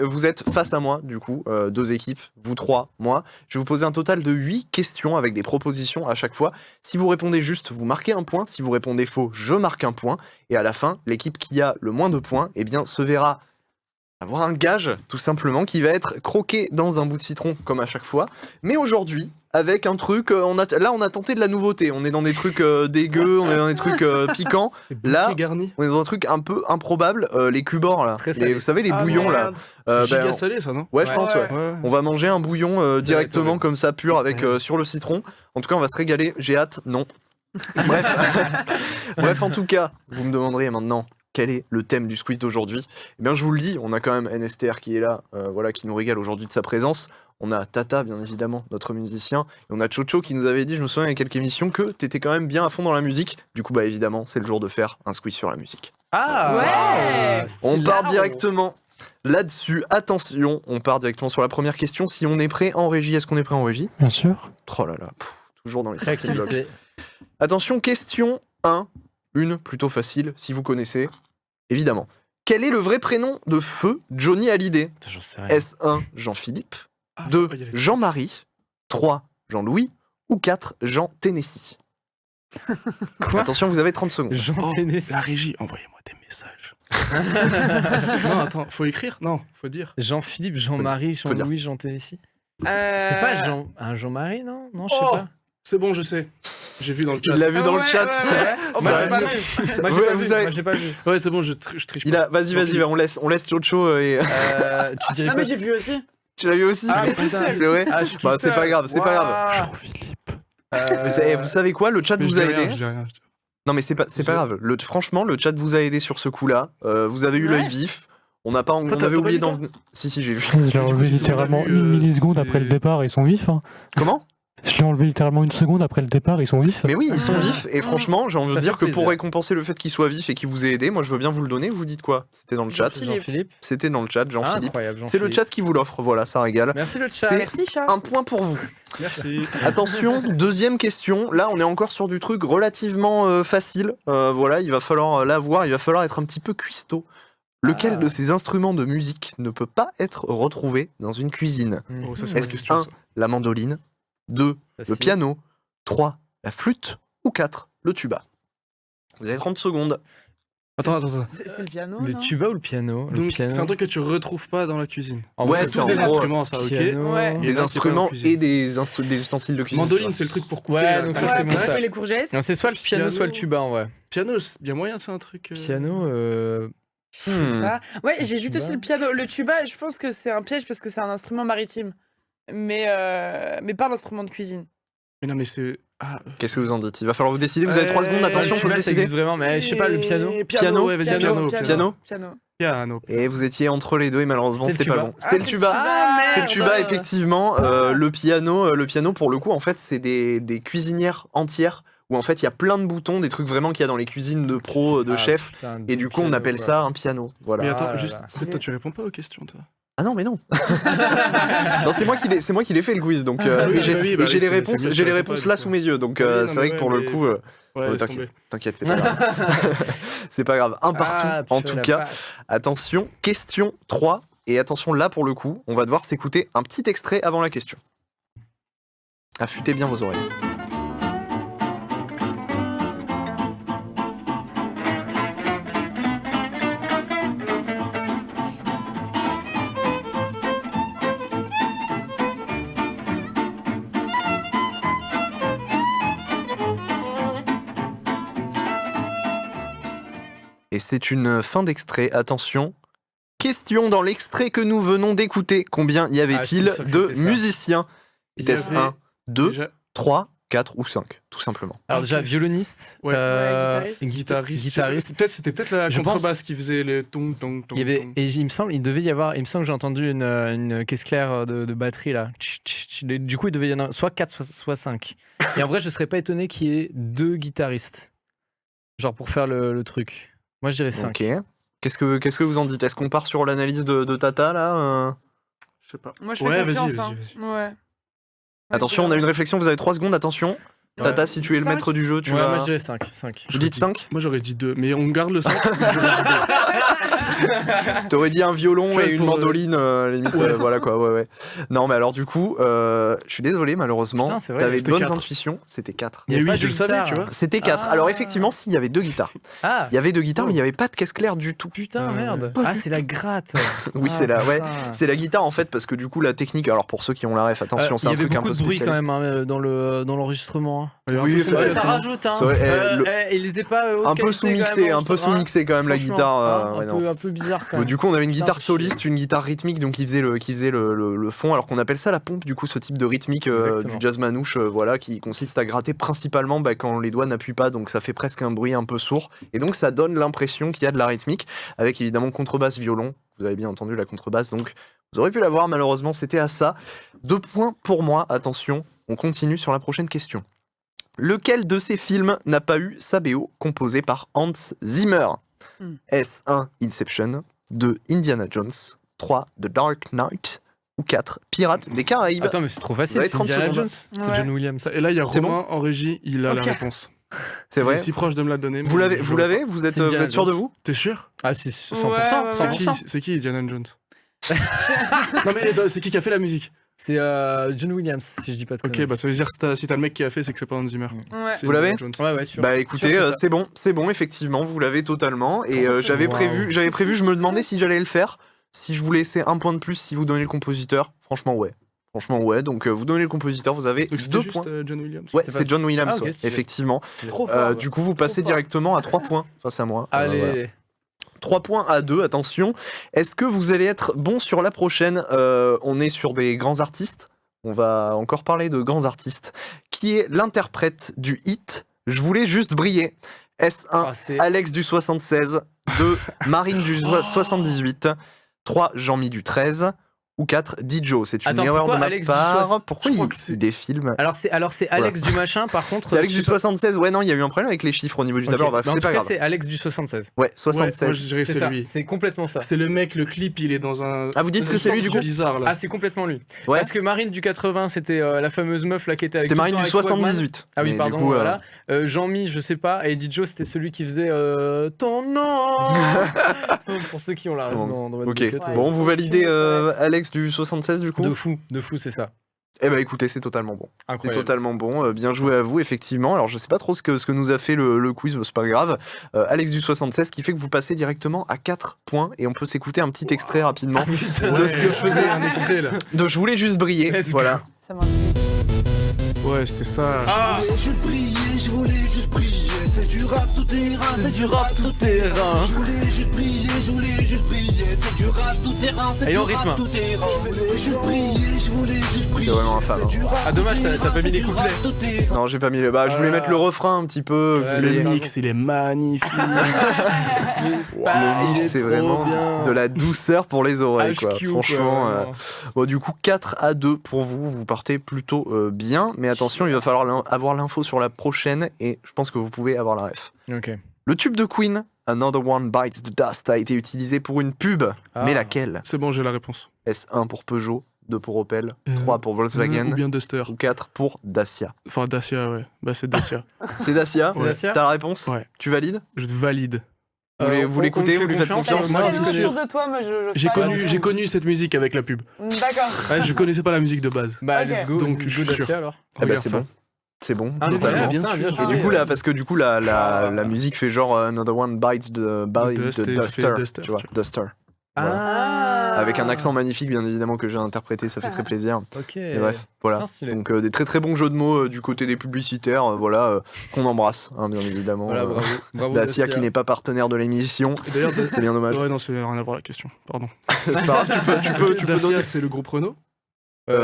vous êtes face à moi, du coup, deux équipes, vous trois, moi. Je vais vous poser un total de 8 questions avec des propositions à chaque fois. Si vous répondez juste, vous marquez un point. Si vous répondez faux, je marque un point. Et à la fin, l'équipe qui a le moins de points, eh bien, se verra avoir un gage, tout simplement, qui va être croqué dans un bout de citron, comme à chaque fois. Mais aujourd'hui, avec un truc, on a tenté de la nouveauté. On est dans des trucs dégueux, on est dans des trucs piquants. Là, garni. on est dans un truc un peu improbable, les cubors, là. Très salé. Vous savez, les Ah, bouillons, là. merde. C'est giga Ben, salé, ça, non ouais, je pense, ouais. Ouais. On va manger un bouillon va directement être horrible. comme ça, pur, avec sur le citron. En tout cas, on va se régaler. J'ai hâte, non. Bref, en tout cas, vous me demanderez maintenant quel est le thème du squeeze d'aujourd'hui. Eh bien, je vous le dis, on a quand même NSTR qui est là, voilà, qui nous régale aujourd'hui de sa présence. On a Tata, bien évidemment, notre musicien. Et on a Chocho qui nous avait dit, je me souviens, il y a quelques émissions, que t'étais quand même bien à fond dans la musique. Du coup, bah évidemment, c'est le jour de faire un squeeze sur la musique. Ah Ouais. On part directement là-dessus. Attention, on part directement sur la première question. Si on est prêt en régie, est-ce qu'on est prêt en régie? Bien sûr. Oh là là, toujours dans les starting blocks. Réactivité. Attention, question 1. Une plutôt facile, si vous connaissez. Évidemment. Quel est le vrai prénom de feu Johnny Hallyday? J'en sais rien. Est-ce 1. Jean-Philippe, Ah, 2. il y a les- Jean-Marie, 3. Jean-Louis ou 4. Jean Tennessee? Quoi? Attention, vous avez 30 secondes. Jean Oh, Tennessee. la régie, envoyez-moi des messages. Non, attends, faut écrire? Non, faut dire. Jean-Philippe, Jean-Marie, Faut dire. Jean-Louis, Jean Tennessee. C'est pas un Jean-Marie, non? Non, je sais Oh, pas. c'est bon, je sais. J'ai vu dans le chat. Il l'a vu dans le Ouais, chat. ouais, c'est- ouais. Oh, Ça bah, a j'ai pas vu. vu. Moi, j'ai Ouais, pas vous vu. savez- Moi, j'ai pas vu. Ouais, c'est bon, je triche Il pas. a... Vas-y, Jean-Philippe. on laisse Chocho et... Tu dirais Non, quoi? mais j'ai vu aussi. Tu l'as vu aussi? Ah, mais tout seul. C'est vrai? Ah, je suis tout Bah, c'est seul. pas grave, c'est pas grave. Waouh. Jean-Philippe. Mais vous savez quoi? Le chat Mais je vous dis a rien, aidé. je dis rien. Non mais c'est pas grave. Franchement, le chat vous a aidé sur ce coup-là. Vous avez eu l'œil Ouais. vif. On n'a pas, on Toi, t'as avait pas oublié vu, d'en toi venir. Si j'ai vu. Je l'ai Du coup, relevé si tout le monde a littéralement vu, une milliseconde après c'est- le départ, ils sont vifs. Hein. Comment? Je l'ai enlevé littéralement une seconde après le départ, ils sont vifs. Mais oui, ils sont vifs, et franchement, j'ai envie de Ça dire fait que pour plaisir. récompenser le fait qu'ils soient vifs et qu'ils vous aient aidé, moi je veux bien vous le donner, vous dites quoi? C'était dans le chat. Jean-Philippe. C'était dans le chat, Ah, Jean-Philippe. incroyable, C'est le Jean-Philippe. chat qui vous l'offre, voilà, ça régale. Merci le chat. C'est Merci, chat. un point pour vous. Merci. Attention, deuxième question. Là, on est encore sur du truc relativement facile. Voilà, il va falloir l'avoir, il va falloir être un petit peu cuistot. Lequel de ces instruments de musique ne peut pas être retrouvé dans une cuisine? Oh, ça, c'est ma Est-ce question. un, ça. la mandoline, 2, le piano, 3, la flûte ou 4, le tuba? Vous avez 30 secondes. Attends. C'est le piano. Le non tuba ou le piano? Le Donc, piano. c'est un truc que tu retrouves pas dans la cuisine. En Ouais, vrai, c'est c'est tous en des gros, instruments, ça, ok. piano. Ouais. Il y en a Des qui est instruments pas en cuisine. et des ustensiles de cuisine. Mandoline, c'est le truc pour couper. Ouais, la- donc ça, Ouais, c'est bon, pour ça. couper les courgettes. Non, c'est soit le piano, soit le tuba en vrai. Piano, il y a moyen, c'est un truc. Piano, Hmm. Ah. Ouais, j'hésite tuba. aussi le piano. Le tuba, je pense que c'est un piège parce que c'est un instrument maritime. Mais pas un instrument de cuisine. Mais non, mais c'est. Ah, Qu'est-ce que vous en dites? Il va falloir vous décider. Vous avez 3 secondes, attention, le faut se tuba, ça décider. existe vraiment, mais je sais pas, le piano. Piano, ouais, vas-y, piano. piano. Et vous étiez entre les deux et malheureusement C'était c'était le pas tuba. bon. C'était le tuba. C'était le merde. tuba effectivement. Le piano pour le coup en fait c'est des cuisinières entières où en fait il y a plein de boutons, des trucs vraiment qu'il y a dans les cuisines de pros, de Ah, chefs. putain, Et du coup on piano, appelle quoi. ça un piano. Voilà. Mais attends, là juste. là. Toi, tu réponds pas aux questions, toi. Ah non mais non. Non, c'est moi qui l'ai fait le quiz donc Oui, et j'ai bah oui, et bah j'ai oui, les c'est réponses mieux, j'ai les tu réponses réponds là pas, sous mes yeux donc Oui, non, c'est mais vrai que ouais, pour le mais- coup Ouais, laisse t'inquiète, tomber. t'inquiète, c'est pas grave. C'est pas grave. Un partout Ah, en purée, tout la cas. vache. Attention, question 3. Et attention, là, pour le coup, on va devoir s'écouter un petit extrait avant la question. Affûtez bien vos oreilles. Et c'est une fin d'extrait. Attention. Question dans l'extrait que nous venons d'écouter. Combien y avait-il j'étais sûr que de c'était ça. musiciens? Il y Était-ce avait 1, 2, Déjà, 3, 4 ou 5? Tout simplement. Alors Ok. déjà, violoniste. Ouais. Guitariste. guitariste. C'était peut-être la Je pense- contrebasse qui faisait les tong tong tong. Il y avait, tong. et il me semble que j'ai entendu une caisse claire de batterie là. Du coup, il devait y en avoir soit 4, soit 5. Et en vrai, je serais pas étonné qu'il y ait 2 guitaristes. Genre pour faire le truc. Moi, je dirais 5. Ok. Qu'est-ce que vous en dites? Est-ce qu'on part sur l'analyse de Tata là Je sais pas. Moi, je fais Ouais, confiance. vas-y, hein. vas-y. Ouais. Attention, on a une réflexion, vous avez 3 secondes, attention. Ouais. Tata, si tu es le 5? maître du jeu, tu Ouais, vas... moi je dirais 5. Vous dites 5? Moi, j'aurais dit 2. Mais on garde le 5. T'aurais dit un violon Tu vois, et une pour, mandoline, limite, Ouais. voilà quoi, ouais. Non, mais alors du coup, je suis désolé, malheureusement, Putain, c'est vrai, t'avais de c'était bonnes 4. intuitions, c'était 4. Mais pas oui, de je le savais, guitare. tu vois. C'était 4. Ah. Alors effectivement, s'il y avait 2 guitares. Ah Il y avait 2 guitares, mais il n'y avait pas de caisse claire du tout. putain, merde. Pas Ah, du c'est la gratte. Oui, Ah, c'est la, ouais, putain. c'est la guitare en fait, parce que du coup, la technique, alors pour ceux qui ont la ref, attention, c'est Il y un avait truc un beaucoup peu de bruit quand spécialiste. même hein, dans l'enregistrement. hein. Il y a un Oui, peu fait- fait- Ouais, ça rajoute, hein. Ça, Il était pas Un peu sous-mixé, un peu sous-mixé quand même la guitare. Ouais, non. un peu bizarre quand Bon, même. du coup, on avait une Putain, guitare c'est chiant. soliste, une guitare rythmique, donc qui faisait le fond, alors qu'on appelle ça la pompe, du coup, ce type de rythmique Exactement. du jazz manouche, voilà, qui consiste à gratter principalement quand les doigts n'appuient pas, donc ça fait presque un bruit un peu sourd, et donc ça donne l'impression qu'il y a de la rythmique, avec évidemment contrebasse, violon, vous avez bien entendu la contrebasse, donc vous aurez pu la voir, malheureusement, c'était à ça. 2 points pour moi, attention, on continue sur la prochaine question. Lequel de ces films n'a pas eu sa BO composée par Hans Zimmer? Est-ce 1 Inception, 2 Indiana Jones, 3 The Dark Knight ou 4 Pirates des Caraïbes? Attends, mais c'est trop Vous facile. avez C'est 30 Indiana secondes. Jones. C'est Ouais. John Williams. Et là, il y a C'est Romain en régie, il a Ok. la réponse. C'est Il vrai? est si proche de me la donner. mais Vous l'avez, je vous l'aurais l'avez? pas. Vous êtes, C'est vous Indiana êtes sûr de Jones. vous? T'es sûr? Ah, c'est 100%. Ouais, ouais, ouais. 100%. C'est qui Indiana Jones? Non, mais c'est qui a fait la musique? C'est John Williams, si je dis pas de Ok, conneries. bah ça veut dire que si t'as le mec qui a fait, c'est que c'est pas Hans Zimmer. Ouais. C'est Vous l'avez? Indiana Jones. Ouais, ouais, sûr. Bah Sûr écoutez, que ça. c'est bon, effectivement, vous l'avez totalement. Et j'avais Wow. prévu, je me demandais si j'allais le faire, si je vous laissais un point de plus, si vous donnez le compositeur. Franchement, ouais. Donc vous donnez le compositeur, vous avez Donc c'était 2 juste points. John Williams. Ouais, c'est c'est pas- John Williams, Ah, ok, ouais, stylé. effectivement. Trop fort. Du coup, vous passez fort. directement à 3 points. Enfin, c'est à moi. Allez. Voilà. 3 points à 2, attention. Est-ce que vous allez être bon sur la prochaine? On est sur des grands artistes. On va encore parler de grands artistes. Qui est l'interprète du hit Je voulais juste briller? Est-ce 1 Ah, c'est- Alex du 76, 2 Marine du 78, 3 Jean-Mi du 13 ou 4. Dijo. C'est une Attends, erreur pourquoi de ma Alex du part. soix- Pourquoi Je crois il que c'est- des films Alors c'est Alex du machin, par contre. C'est Alex je du sais pas- 76. Ouais, non, il y a eu un problème avec les chiffres au niveau du Ok. tableur. Bref, Bah, en c'est tout pas cas, grave. c'est Alex du 76. Ouais, Ouais, 76. moi je dirais C'est c'est ça, lui. c'est complètement ça. C'est le mec, le clip, il est dans un. Ah, vous dites dans que une c'est lui, sorte du coup bizarre là. Ah, c'est complètement lui. Ouais. Parce que Marine du 80, c'était la fameuse meuf là qui était avec C'était tout le Marine temps du avec Swagman. 78. Ah oui, Mais du pardon, coup, voilà. Jean-Mi, je sais pas. Et Dijo, c'était celui qui faisait ton nom. Pour ceux qui ont la rêve dans votre Ok, bucket, bon, vous validez Ouais. Alex du 76 du coup De fou, c'est ça. Eh ben écoutez, c'est totalement bon. C'est Incroyable. totalement bon. Bien joué à vous, effectivement. Alors, je sais pas trop ce que nous a fait le quiz, mais c'est pas grave. Alex du 76, qui fait que vous passez directement à 4 points. Et on peut s'écouter un petit extrait rapidement de ce que faisait un extrait là. de Je voulais juste briller. Let's Voilà. Ça m'a Ouais, c'était ça. Ah, Je voulais juste briller, c'est du rap tout terrain, c'est du rap tout terrain. Je voulais juste briller, c'est du rap tout terrain, c'est Et du en rap rythme. tout terrain. Je voulais juste briller, C'est vraiment infâme, c'est du rap Ah, dommage, t'as pas mis les c'est du couplets. rap tout terrain. Non, j'ai pas mis le. Bah, je voulais mettre le refrain un petit peu. Ouais, vous Le ayez- mais- mix, il est magnifique. Le mix, c'est vraiment de la douceur pour les oreilles, quoi. HQ, Franchement. quoi, vraiment. Bon, du coup, 4-2 pour vous. Vous partez plutôt bien. Mais attention, il va falloir avoir l'info sur la prochaine. Et je pense que vous pouvez avoir la ref. Ok. Le tube de Queen, Another One Bites the Dust, a été utilisé pour une pub. Ah. Mais laquelle? C'est bon, j'ai la réponse. Est-ce 1 pour Peugeot, 2 pour Opel, Euh, 3 pour Volkswagen Ou bien Duster. ou 4 pour Dacia? Enfin, Dacia, ouais. Bah, c'est Dacia. C'est Dacia? C'est Dacia T'as la réponse? Ouais. Tu valides? Je te valide. Vous l'écoutez, vous lui faites confiance? Moi, Moi, c'est je suis sûr. sûr de toi, moi je. J'ai connu cette musique avec la pub. D'accord. Ouais, je connaissais pas la musique de base. Bah, Ok. let's go. Donc, let's je go suis sûr. Dacia alors. Eh ben, Regarde c'est ça. bon. C'est bon, Ah, totalement. bien putain, sûr. bien Et joué. du coup, là, parce que du coup, la musique fait genre Another One Bites the Dust, et ça fait Duster. Duster, Tu vois, tu vois. Duster. Voilà. Ah. Avec un accent magnifique, bien évidemment, que j'ai interprété, ça fait très plaisir. Ok. Et bref, voilà. Putain, stylé. Donc des très très bons jeux de mots du côté des publicitaires, voilà, qu'on embrasse, hein, bien évidemment. Voilà, bravo. Bravo Dacia qui n'est pas partenaire de l'émission, Et d'ailleurs, c'est bien dommage. ouais, non, ça n'a rien à voir la question. Pardon. C'est pas grave, tu peux Dacia, donner. c'est le groupe Renault. Oui.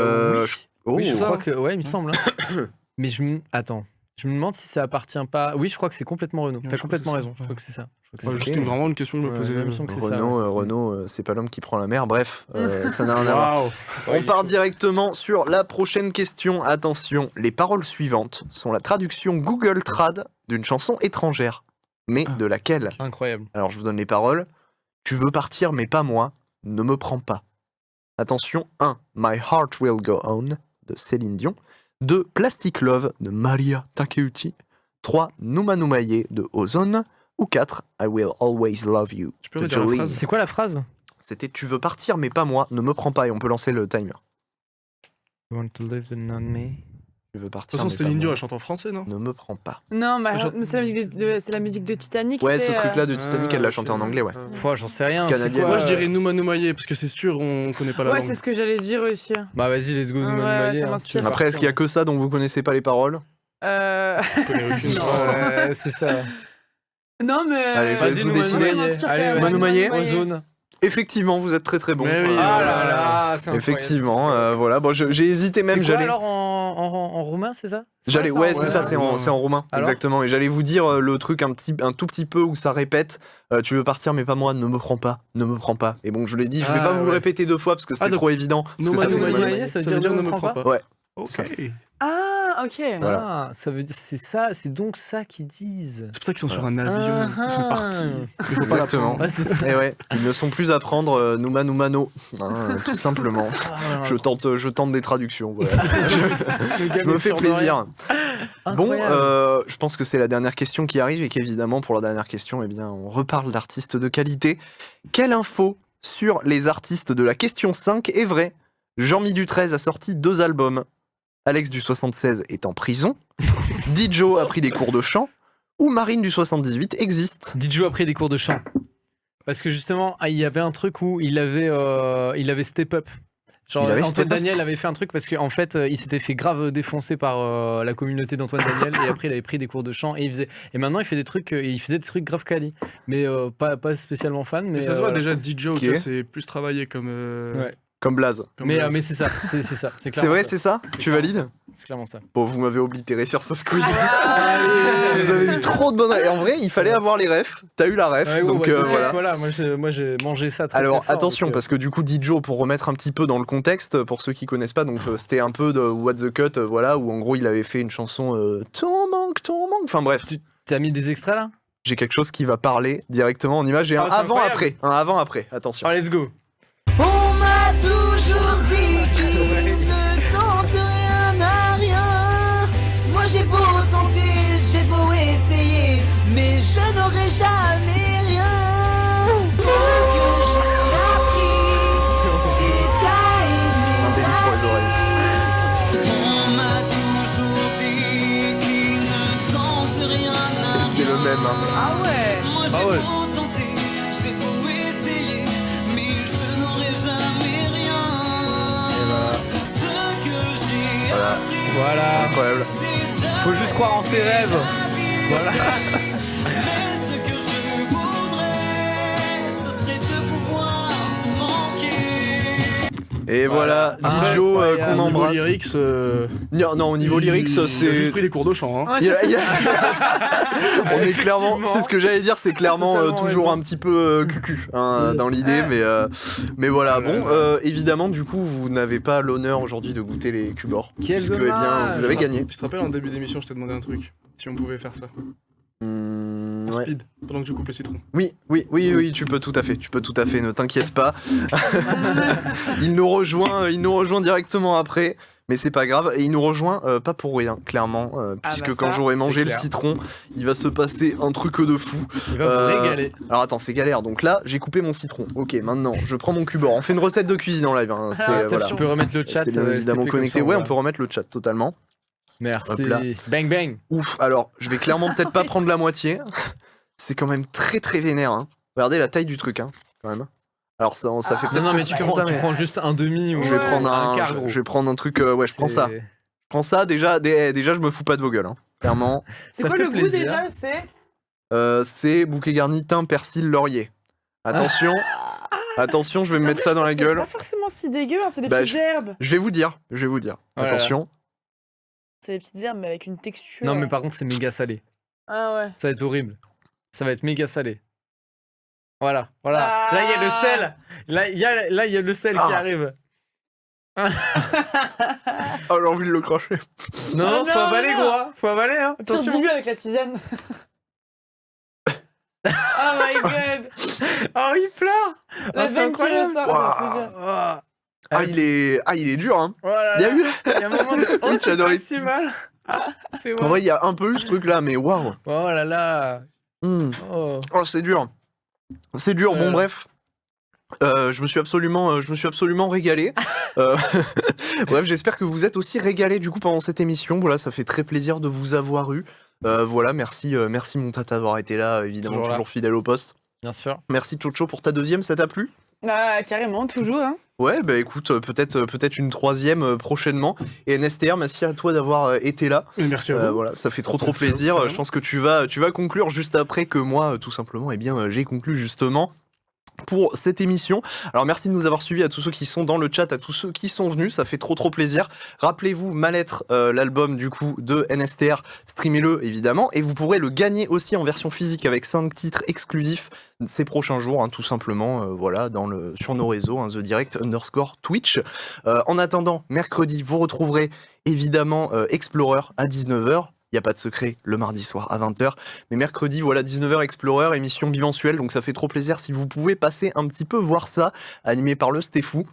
Oh, Oui, je ça. crois que. Ouais, il me semble. hein. Mais attends. Je me demande si ça appartient pas. Oui, je crois que c'est complètement Renault. Ouais, T'as je crois complètement que c'est raison. ça, Je crois que c'est ça. Je crois que Ouais, c'est C'était vraiment une question que je me Ouais, posais. il me semble que c'est ça. Renault, c'est pas l'homme qui prend la mer. Bref, ça n'a rien à voir. Waouh. On part directement sur la prochaine question. Attention, les paroles suivantes sont la traduction Google Trad d'une chanson étrangère. Mais de laquelle? incroyable. Alors je vous donne les paroles. Tu veux partir mais pas moi, ne me prends pas. Attention, 1. My Heart Will Go On de Céline Dion. 2. Plastic Love de Maria Takeuchi. 3. Numa Numaye de Ozone. Ou 4. I Will Always Love You Tu peux de redire la Jolene. phrase C'est quoi la phrase? C'était tu veux partir mais pas moi, ne me prends pas et on peut lancer le timer. You want to live but not me. Tu veux De partir toute façon, mais Céline pas Dion, moi, elle chante en français, non ne me prends pas. Non, mais Genre- c'est la musique de Titanic. Ouais, tu ce sais, truc-là de Titanic, elle l'a ok. chanté en anglais, ouais. Pouah, j'en sais rien. c'est Canadienne. quoi, Moi, je dirais Numa Numaye, parce que c'est sûr, on connaît pas la Ouais, langue. c'est ce que j'allais dire aussi. Bah vas-y, let's go. Ouais, nous ça Maillé, hein, m'inspire. tu veux Après, est-ce qu'il y a partir. que ça dont vous connaissez pas les paroles? Je connais aucune. Ouais, c'est ça. Non, mais. Allez, je Vas-y, laisse vous nous décider. Allez, Manu Maillet. Ozone. Effectivement, vous êtes très très bon. Mais oui, Ah voilà. là là, c'est incroyable, Effectivement, c'est incroyable. voilà. Bon, j'ai hésité même. C'est quoi J'allais. alors en roumain, c'est ça? J'allais, ouais, c'est ouais, ça, ouais. c'est en roumain, Alors exactement. Et j'allais vous dire le truc un tout petit peu où ça répète. Tu veux partir, mais pas moi. Ne me prends pas, ne me prends pas. Et bon, je l'ai dit, je vais Ah, pas vous le ouais. répéter 2 fois parce que c'était donc, trop évident. Parce que Numa ça fait Numa mal. Numaye, Numaye, ça veut dire ne me prends pas. Ouais. Ok. ça. C'est Ah, ok. Voilà. Ah, ça veut dire c'est ça, c'est donc ça qu'ils disent. pour ça qu'ils sont sur un avion, ils sont partis. Il faut pas Exactement. Ouais, c'est ça. Et ouais, ils ne sont plus à prendre Numa Numano, hein, tout simplement. Ah, Je tente des traductions. Voilà. le gars Je me met fais sur plaisir. Bon, Incroyable. je pense que c'est la dernière question qui arrive et qu'évidemment, pour la dernière question, eh bien, on reparle d'artistes de qualité. Quelle info sur les artistes de la question 5 est vraie? Jean-Mi du 13 a sorti 2 albums. Alex du 76 est en prison. Dijo a pris des cours de chant. Ou Marine du 78 existe. Dijo a pris des cours de chant. Parce que justement, il y avait un truc où il avait step up. Genre, Il avait Antoine step up Daniel avait fait un truc parce qu'en fait, il s'était fait grave défoncer par la communauté d'Antoine Daniel et après, il avait pris des cours de chant et maintenant, il fait des trucs, il faisait des trucs grave quali. Mais pas spécialement fan. Mais Mais ça se voit voilà. déjà, Dijo, Ok. tu vois, c'est plus travaillé comme. Ouais. Comme Blaze. Mais c'est ça, c'est ça. C'est clairement vrai, ça. c'est ça C'est Tu clairement valides C'est clairement ça. Bon, vous m'avez oblitéré sur ce quiz. Vous avez eu trop de bonnes... Et en vrai, il fallait avoir les refs. T'as eu la ref, Ouais, donc voilà. Moi j'ai mangé ça très Alors très fort, attention, donc, parce que du coup, Dijo, pour remettre un petit peu dans le contexte, pour ceux qui connaissent pas, donc c'était un peu de What the Cut, voilà, où en gros il avait fait une chanson Ton manque, enfin bref. T'as mis des extraits là? J'ai quelque chose qui va parler directement en image et un c'est avant-après. Un avant-après, attention. Oh, let's go. On m'a toujours dit qu'il ne tente rien à rien. Moi j'ai beau tenter, j'ai beau essayer, mais je n'aurai jamais rien. Ce que j'ai appris, c'est à aimer. Un délice pour les oreilles. On m'a toujours dit qu'il ne tente rien à rien. C'était le même. Hein. Ah ouais. Moi j'ai beau tenter, j'ai beau essayer, mais je n'aurai jamais rien. Ce que j'ai appris, Voilà. Incroyable. Faut juste croire en ses rêves. Voilà. mais ce que je voudrais, ce serait de pouvoir te manquer. Et voilà, Dijo qu'on Niveau embrasse. lyrics, Non, au niveau lyrics, il a juste c'est... pris des cours de chant. Hein. On est clairement, c'est ce que j'allais dire, c'est clairement Totalement toujours raison. un petit peu cucu hein, dans l'idée, mais voilà. Bon, évidemment, du coup, vous n'avez pas l'honneur aujourd'hui de goûter les Cubor. Quel puisque, eh bien, dommage. vous avez gagné. Tu te rappelles en début d'émission, je t'ai demandé un truc. Si on pouvait faire ça. En Ouais. speed, pendant que je coupe le citron. Oui, tu peux tout à fait, ne t'inquiète pas. Il nous rejoint directement après. Mais c'est pas grave, et il nous rejoint pas pour rien, clairement, puisque bah quand ça, j'aurai mangé c'est le clair. citron, il va se passer un truc de fou. Il va vous régaler. Alors attends, c'est galère, donc là, j'ai coupé mon citron. Ok, maintenant, je prends mon Cubor. On fait une recette de cuisine en live. Hein. Steph, tu peux remettre le chat. C'était bien évidemment connecté. Ouais, on peut remettre le chat totalement. Merci. Hop là. Bang bang. Ouf, alors, je vais clairement peut-être pas prendre la moitié. C'est quand même très très vénère. Hein. Regardez la taille du truc, hein, quand même. Alors ça fait peut-être Non, mais petit tu comme ça, prends juste un demi ou je vais prendre un quart, gros. je vais prendre un truc. Ouais, je prends ça. C'est- Je prends ça. Déjà, je me fous pas de vos gueules. Hein. Clairement. C'est Ça quoi fait le goût plaisir. déjà? C'est C'est bouquet garni, thym, persil, laurier. Attention, attention, je vais me mettre ça dans la C'est gueule. pas forcément si dégueu, hein, c'est des Bah, petites herbes. Je vais vous dire. Voilà. Attention. C'est des petites herbes mais avec une texture. Non, mais par contre, c'est méga salé. Ah ouais. Ça va être horrible. Ça va être méga salé. Voilà. Là, il y a le Ah. sel. Là, il y a le sel qui Ah. arrive. Oh, j'ai envie de le cracher. Non, Ah faut non, avaler, non. gros. Hein. Faut avaler, hein. Pire Attention. début avec la tisane. Oh my god. Oh, il pleure. La Oh, c'est veine qui incroyable. ressort, Waouh. ça fait bien. Oh. Il est dur, hein. Oh là Il y a là. eu. Il y a un moment de. Oh, Oui, tu c'est adores. pas si mal. C'est En vrai. vrai, il y a un peu eu ce truc-là, mais waouh. Oh là là. Hmm. Oh. Oh, c'est dur. C'est dur. Bon, Voilà. bref. Je me suis absolument régalé. Bref, j'espère que vous êtes aussi régalés du coup pendant cette émission. Voilà, ça fait très plaisir de vous avoir eu. Voilà, merci mon tata d'avoir été là, évidemment, Toujours là. toujours fidèle au poste. Bien sûr. Merci Chocho pour ta deuxième, ça t'a plu? Ah, carrément, toujours. Hein. Ouais, bah écoute, peut-être une troisième prochainement. Et NSTR, merci à toi d'avoir été là. Mais merci à vous. Voilà, ça fait trop Merci à vous, plaisir. carrément. Je pense que tu vas conclure juste après que moi, tout simplement, eh bien, j'ai conclu justement pour cette émission. Alors merci de nous avoir suivis, à tous ceux qui sont dans le chat, à tous ceux qui sont venus, ça fait trop plaisir. Rappelez-vous Ma Lettre, l'album du coup de NSTR, streamez-le évidemment, et vous pourrez le gagner aussi en version physique avec 5 titres exclusifs ces prochains jours, hein, tout simplement, voilà, sur nos réseaux, hein, The Direct _ Twitch. En attendant, mercredi, vous retrouverez évidemment Explorer à 19h. Il n'y a pas de secret, le mardi soir à 20h. Mais mercredi, voilà, 19h Explorer, émission bimensuelle. Donc ça fait trop plaisir si vous pouvez passer un petit peu voir ça, animé par le Stéphou.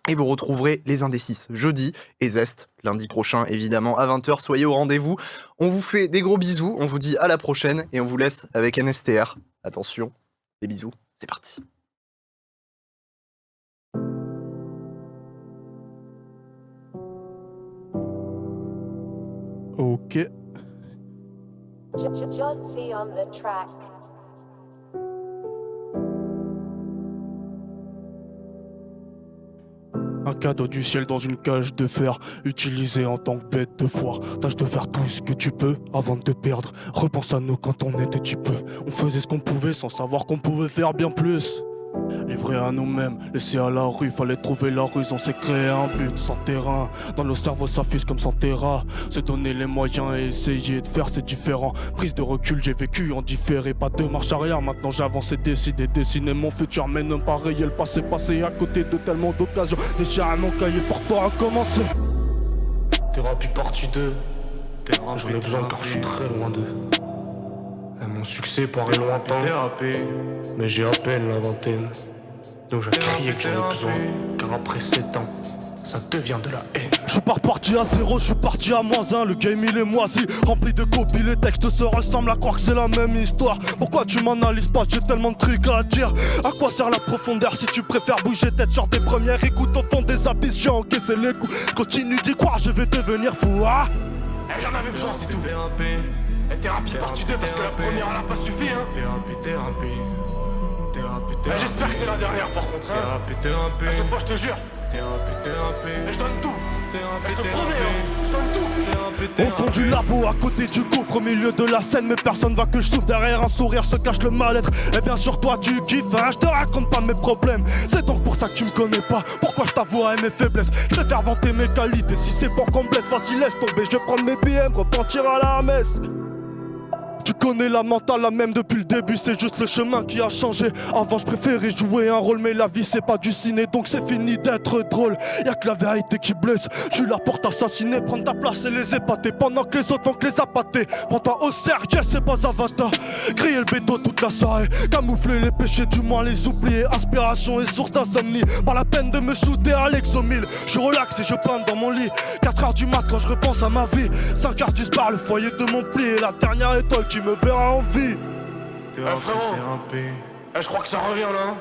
Et vous retrouverez Les Indécis jeudi et Zest lundi prochain, évidemment, à 20h. Soyez au rendez-vous. On vous fait des gros bisous. On vous dit à la prochaine et on vous laisse avec NSTR. Attention, des bisous, c'est parti. Ok. Jotzi on the track. Un cadeau du ciel dans une cage de fer, utilisé en tant que bête de foire. Tâche de faire tout ce que tu peux avant de te perdre. Repense à nous quand on était petit peu. On faisait ce qu'on pouvait sans savoir qu'on pouvait faire bien plus. Livrés à nous-mêmes, laissés à la rue, fallait trouver la ruse, on s'est créé un but sans terrain. Dans nos cerveaux ça fuse comme sans terrain. Se donner les moyens et essayer de faire c'est différent. Prise de recul, j'ai vécu en différé, pas de marche arrière. Maintenant j'avance et décide, dessiner mon futur. Mais ne pas rayer le passé, passé à côté de tellement d'occasions. Déchirer mon cahier pour toi à commencer. Thérapie partie 2. J'en ai besoin car je suis très loin d'eux. Et mon succès paraît lointain, mais j'ai à peine la vingtaine. Donc j'ai crié que j'en ai besoin, car après 7 ans, ça devient de la haine. Je suis pas reparti à 0, je suis parti à -1. Le game il est moisi, rempli de copies, les textes se ressemblent à croire que c'est la même histoire. Pourquoi tu m'analyses pas, j'ai tellement de trucs à dire. À quoi sert la profondeur si tu préfères bouger tête sur des premières écoutes. Au fond des abysses j'ai encaissé les coups. Continue d'y croire, je vais devenir fou, ah. J'en avais besoin, c'est tout. Et thérapie partie 2 parce que la première elle a pas suffi, hein. Thérapie. J'espère que c'est la dernière par contre, hein. Et cette fois je te jure. Et je donne tout. Et je te promets, hein. Je donne tout. Au fond du labo, à côté du gouffre, au milieu de la scène, mais personne va que je souffre. Derrière un sourire se cache le mal-être. Et bien sûr toi tu kiffes, hein. Je te raconte pas mes problèmes. C'est donc pour ça que tu me connais pas. Pourquoi je t'avouerai mes faiblesses. Je préfère vanter mes qualités. Si c'est pour qu'on me blesse, vas-y laisse tomber. Je vais prendre mes BM, repentir à la messe. Tu connais la mentale, la même depuis le début, c'est juste le chemin qui a changé. Avant je préférais jouer un rôle, mais la vie c'est pas du ciné, donc c'est fini d'être drôle. Y'a que la vérité qui blesse, je suis là pour t'assassiner, prendre ta place et les épater, pendant que les autres font que les appâter. Prends-toi au sérieux, c'est pas Avatar. Crier le bédo toute la soirée, camoufler les péchés, du moins les oublier. Inspiration et source d'insomnie, pas la peine de me shooter à l'exomile. Je suis relax et je plane dans mon lit, 4h du mat quand je repense à ma vie. 5h du spar, le foyer de mon pli, la dernière étoile qui me verra en vie. Frérot, je crois que ça revient là.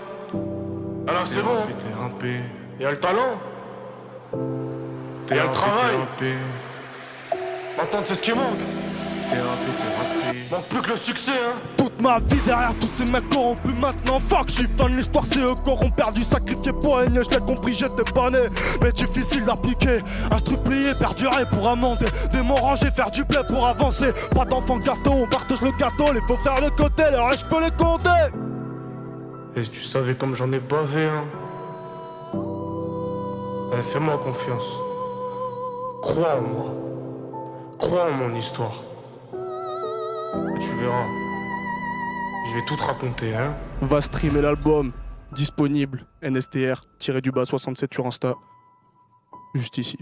Alors c'est bon. Y'a le talent. Y'a le travail. Maintenant c'est ce qui manque. Manque plus que le succès, hein. Toute ma vie derrière tous ces mecs corrompus maintenant. Fuck, je suis fan de l'histoire, c'est eux qui auront perdu, sacrifié pour régner. Je l'ai compris, j'étais pas né, mais difficile d'appliquer. Un truc plié, perdurer pour amender. Des mots rangés, faire du blé pour avancer. Pas d'enfant gâteau, on partage le gâteau. Les faut faire le côté, les restes je peux les compter. Et si tu savais comme j'en ai bavé, hein. Fais-moi confiance. Crois en moi. Crois en mon histoire. Et tu verras. Je vais tout te raconter, hein. Va streamer l'album. Disponible. NSTR-67 sur Insta. Juste ici.